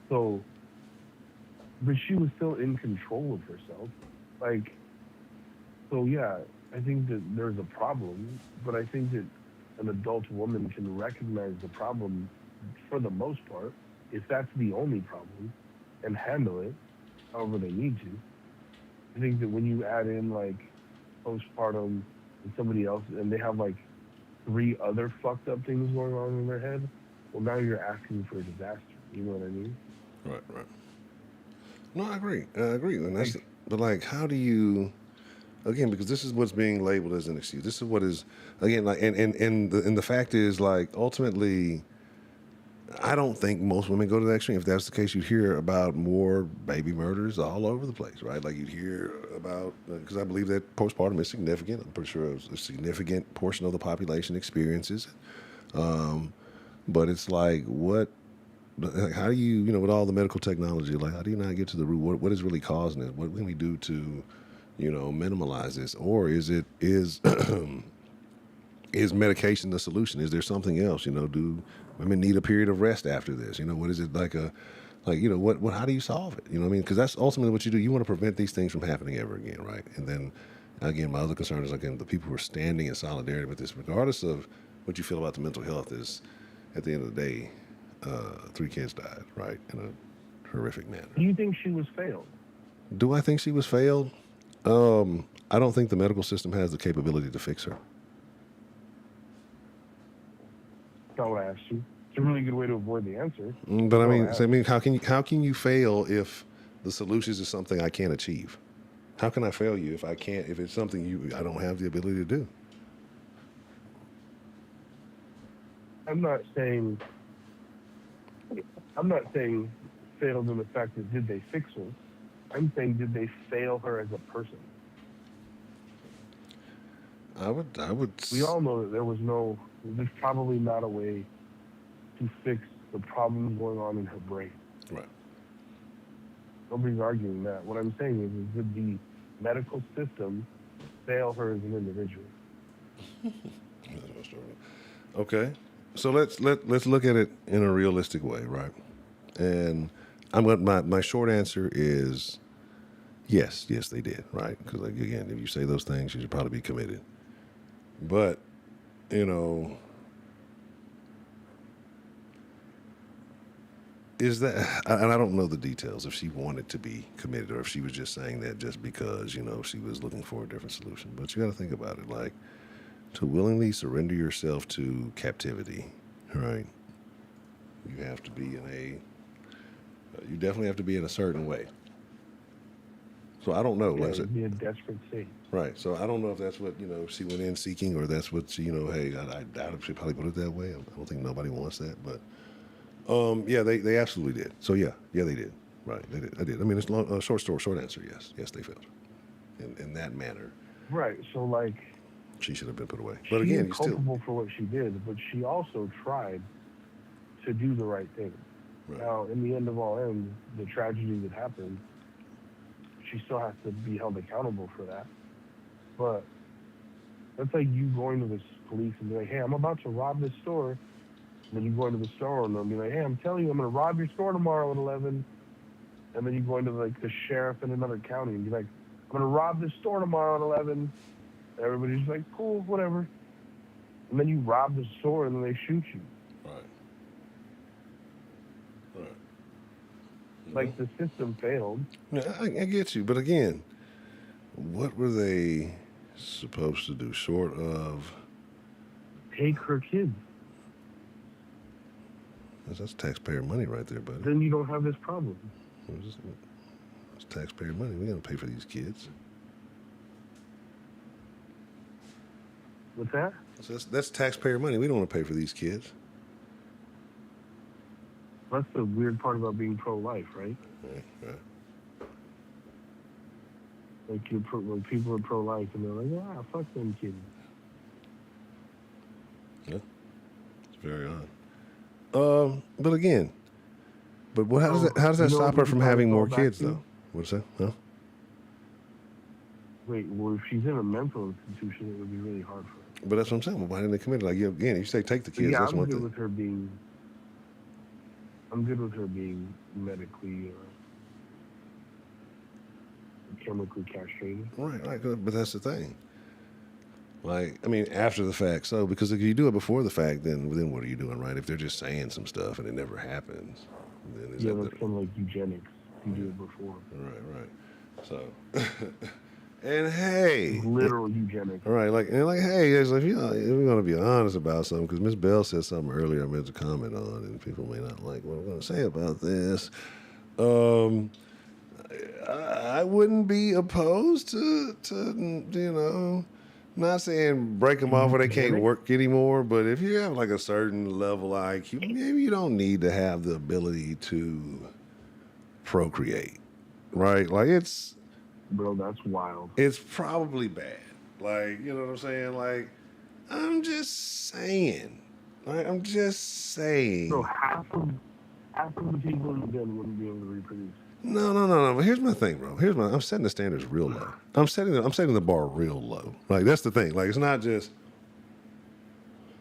So, but she was still in control of herself. Like, so yeah, I think that there's a problem, but I think that an adult woman can recognize the problem for the most part, if that's the only problem, and handle it however they need to. I think that when you add in like postpartum and somebody else, and they have like 3 other fucked up things going on in their head, well, now you're asking for a disaster. You know what I mean? Right. No, I agree. And that's, but like, how do you? Again, because this is what's being labeled as an excuse. This is what is, again, like, and the fact is, like, ultimately, I don't think most women go to that extreme. If that's the case, you'd hear about more baby murders all over the place, right? Like, you'd hear about, because I believe that postpartum is significant. I'm pretty sure a significant portion of the population experiences it. But it's like, how do you, with all the medical technology, like, how do you not get to the root? What is really causing it? What can we do to, minimize this? Or is medication the solution? Is there something else? Do women need a period of rest after this? What is it like how do you solve it? You know what I mean? Because that's ultimately what you do. You want to prevent these things from happening ever again, right? And then, again, my other concern is, again, the people who are standing in solidarity with this, regardless of what you feel about the mental health, is at the end of the day, 3 kids died, right, in a horrific manner. Do you think she was failed? Do I think she was failed? I don't think the medical system has the capability to fix her. That's not what I asked you. It's a really good way to avoid the answer. But I mean, how can you fail if the solutions is something I can't achieve? How can I fail you if I can't? If it's something I don't have the ability to do? I'm not saying failed in the fact that did they fix her. I'm saying did they fail her as a person? I would. We all know that there's probably not a way to fix the problems going on in her brain. Right. Nobody's arguing that. What I'm saying is did the medical system fail her as an individual? Okay. So let's look at it in a realistic way, right? And my short answer is yes, they did, right? Because like, again, if you say those things, you should probably be committed. But is that, and I don't know the details if she wanted to be committed or if she was just saying that just because she was looking for a different solution. But you got to think about it, like, to willingly surrender yourself to captivity, right? You have to be you definitely have to be in a certain way. So I don't know. Yeah, Like, it'd be a desperate state. right. So I don't know if that's what, she went in seeking, or that's what she, hey, I doubt if she probably put it that way. I don't think nobody wants that, but yeah, they absolutely did. So yeah, they did. Right. They did. I did. I mean, it's long, short answer. Yes, they failed in that manner. Right. So like, she should have been put away. But again, she's culpable for what she did, but she also tried to do the right thing. Right. Now, in the end of all ends, the tragedy that happened, she still has to be held accountable for that. But that's like you going to the police and be like, hey, I'm about to rob this store. And then you go into the store and they'll be like, hey, I'm telling you, I'm going to rob your store tomorrow at 11. And then you go into like the sheriff in another county and be like, I'm going to rob this store tomorrow at 11. And everybody's like, cool, whatever. And then you rob the store and then they shoot you. Right. Like, the system failed. Yeah, I get you. But again, what were they supposed to do short of? Take her kids. That's taxpayer money right there, buddy. Then you don't have this problem. It's taxpayer money. We got to pay for these kids. What's that? So that's taxpayer money. We don't want to pay for these kids. That's the weird part about being pro-life, right? Right. Like when people are pro-life and they're like, fuck them kids. Yeah, it's very odd. But again, how does that stop her from having more kids though? What's that? Huh? Wait, well, if she's in a mental institution, it would be really hard for her. But that's what I'm saying. Why didn't they commit it? Like, again, you say take the kids. Yeah, that's I'm one good thing. with her being. I'm good with her being medically chemically castrated. Right. But that's the thing. Like, I mean, after the fact. So, because if you do it before the fact, then what are you doing, right? If they're just saying some stuff and it never happens, then that's kind of like eugenics. You do it before. Right. So, and hey, literal eugenics. All right, hey, if we're gonna be honest about something, because Miss Bell said something earlier I meant to comment on, and people may not like what I'm gonna say about this. I wouldn't be opposed to not saying break them off where they can't work anymore, but if you have like a certain level of IQ, maybe you don't need to have the ability to procreate, right? Like, it's, bro, that's wild. It's probably bad. Like, you know what I'm saying? Like, I'm just saying. Like, I'm just saying. So half of the people in the den wouldn't be able to reproduce. No. But here's my thing, bro. I'm setting the standards real low. I'm setting the bar real low. Like, that's the thing. Like, it's not just.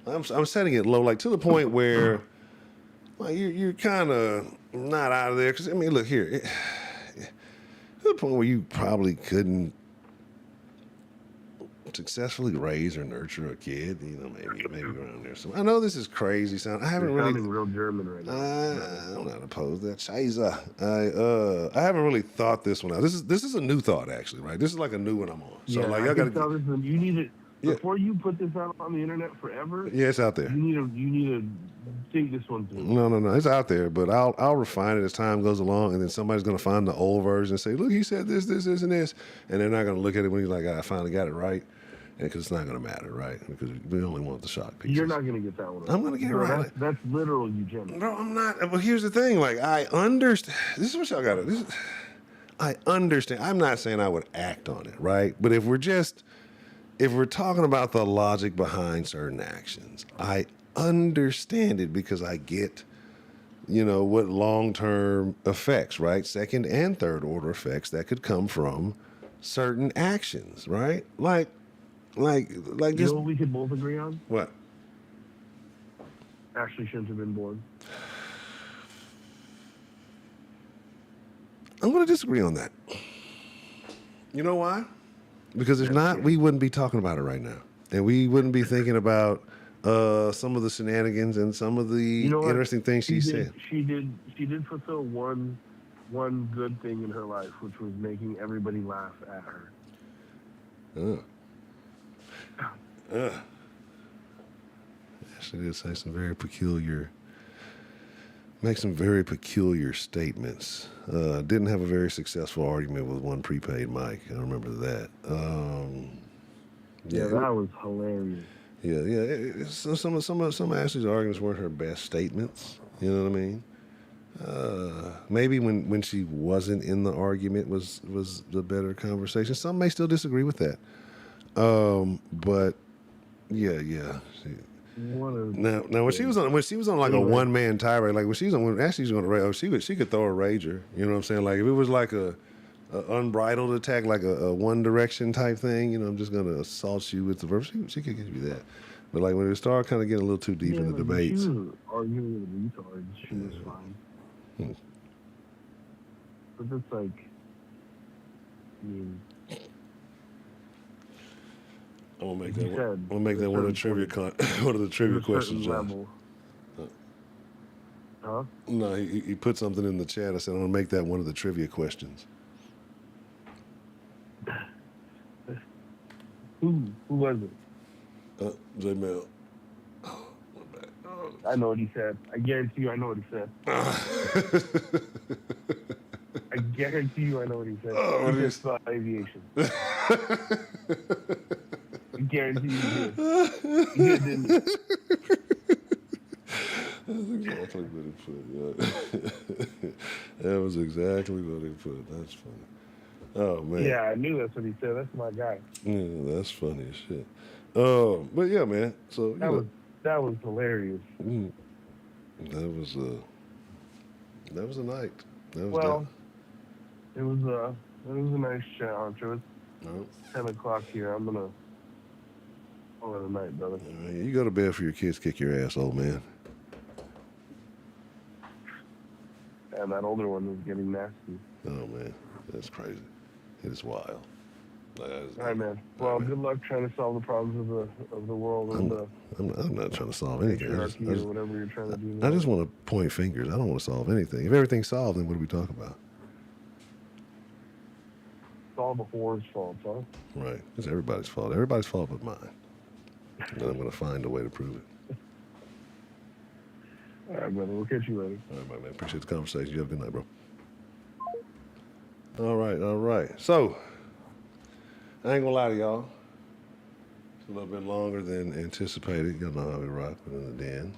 I'm setting it low, like, to the point where, like, you're kind of not out of there. Because, I mean, look here. To the point where you probably couldn't successfully raise or nurture a kid, maybe around there. So I know this is crazy sound. I haven't You're really. sounding real German right now. I'm not opposed to that. Scheiße. I haven't really thought this one out. This is a new thought actually, right? This is like a new one I'm on. So Yeah, like I y'all can gotta. tell this. You need it Yeah. before you put this out on the internet forever. Yeah, it's out there. You need to think this one through. No, it's out there. But I'll refine it as time goes along, and then somebody's gonna find the old version and say, look, he said this, and this, and they're not gonna look at it when he's like, I finally got it right. Because it's not going to matter, right? Because we only want the shock pieces. You're not going to get that one. I'm going to get it right. That's literal eugenics. Bro, I'm not. Well, here's the thing. Like, I understand. This is what y'all got to. I understand. I'm not saying I would act on it, right? But if we're talking about the logic behind certain actions, I understand it because I get, what long-term effects, right? Second and third order effects that could come from certain actions, right? Like You know what we could both agree on? What? Ashley shouldn't have been born. I'm going to disagree on that. You know why? Because if not, we wouldn't be talking about it right now. And we wouldn't be thinking about some of the shenanigans and some of the interesting things she said. She did fulfill one good thing in her life, which was making everybody laugh at her. She did say make some very peculiar statements. Didn't have a very successful argument with one prepaid mic. I remember that. That was hilarious. Yeah. Some of Ashley's arguments weren't her best statements. You know what I mean? Maybe when she wasn't in the argument was the better conversation. Some may still disagree with that. But yeah. Now when she was on like a one man tirade, like when Ashley's on the rage, she could throw a rager. You know what I'm saying? Like if it was like a unbridled attack, like a One Direction type thing, I'm just gonna assault you with the verse. She could give you that. But like when it started kind of getting a little too deep in the debates, she was arguing with retards. She was fine. But that's like, I'm gonna make that one of the trivia questions. Huh? No, he put something in the chat. I said I'm gonna make that one of the trivia questions. Who was it? J Mel. Oh, my bad. I know what he said. I guarantee you I know what he said. I guarantee you I know what he said. He just thought aviation. I guarantee you he did. He did, didn't he? That's exactly what he put. Yeah. That was exactly what he put. That's funny. Oh man. Yeah, I knew that's what he said. That's my guy. Yeah, that's funny as shit. But yeah, man. So that was hilarious. That was a night. It was a nice challenge. It was 10 o'clock here. I'm gonna call it a night, brother. You go to bed for your kids kick your ass, old man. And that older one is getting nasty. Oh man, that's crazy. It is wild. All right, man. Well, good luck trying to solve the problems of the world. I'm not trying to solve anything. Whatever you're trying to do. I just want to point fingers. I don't want to solve anything. If everything's solved, then what do we talk about? It's all the whore's fault, huh? Right. It's everybody's fault. Everybody's fault but mine. And I'm going to find a way to prove it. All right, brother. We'll catch you later. All right, my man. Appreciate the conversation. You have a good night, bro. All right. So, I ain't gonna lie to y'all. It's a little bit longer than anticipated. Y'all know how we rock within the den.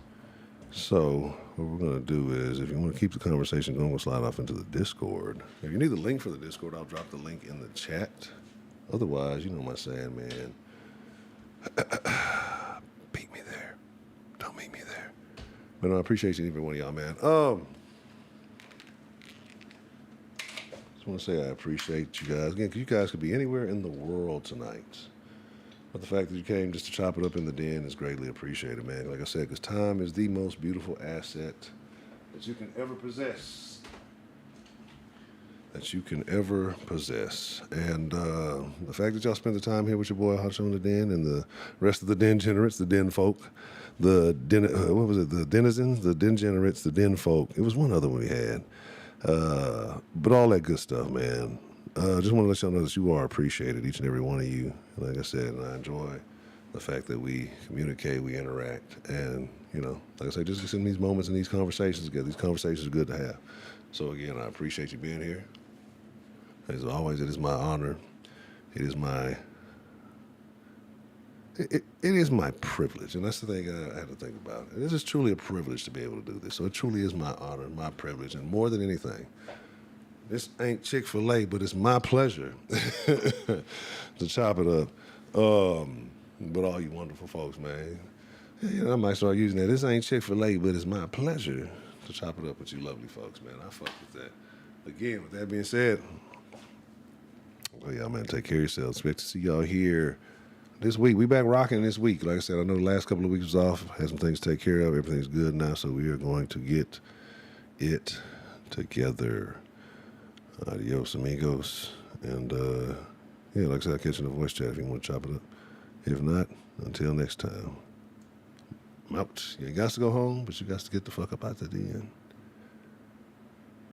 So, what we're gonna do is, if you want to keep the conversation going, we'll slide off into the Discord. If you need the link for the Discord, I'll drop the link in the chat. Otherwise, you know my saying, man. Beat me there. Don't meet me there. But I appreciate you, every one of y'all, man. I want to say I appreciate you guys. Again, 'cause you guys could be anywhere in the world tonight. But the fact that you came just to chop it up in the den is greatly appreciated, man. Like I said, because time is the most beautiful asset that you can ever possess. that you can ever possess. And the fact that y'all spent the time here with your boy Hot Show in the Den and the rest of the Den generates, the Den folk, the Den, what was it? The denizens, the Den generates, the Den folk. It was one other one we had. But all that good stuff, man. Just want to let y'all know that you are appreciated, each and every one of you. Like I said, and I enjoy the fact that we communicate, we interact, and, you know, like I said, just in these moments and these conversations together, these conversations are good to have. So again, I appreciate you being here. As always, it is my honor. It is my it is my privilege, and that's the thing I had to think about. It is truly a privilege to be able to do this. So it truly is my honor, my privilege, and more than anything, this ain't Chick-fil-A, but it's my pleasure to chop it up. But all you wonderful folks, man, you know, I might start using that. This ain't Chick-fil-A, but it's my pleasure to chop it up with you lovely folks, man. I fuck with that. Again, with that being said, well, y'all, man, take care of yourselves. Expect to see y'all here this week. We back rocking this week. Like I said, I know the last couple of weeks was off. Had some things to take care of. Everything's good now, so we are going to get it together. Adios, amigos. And, yeah, like I said, I'll catch you in the voice chat if you want to chop it up. If not, until next time. I'm out. You ain't got to go home, but you got to get the fuck up out the den.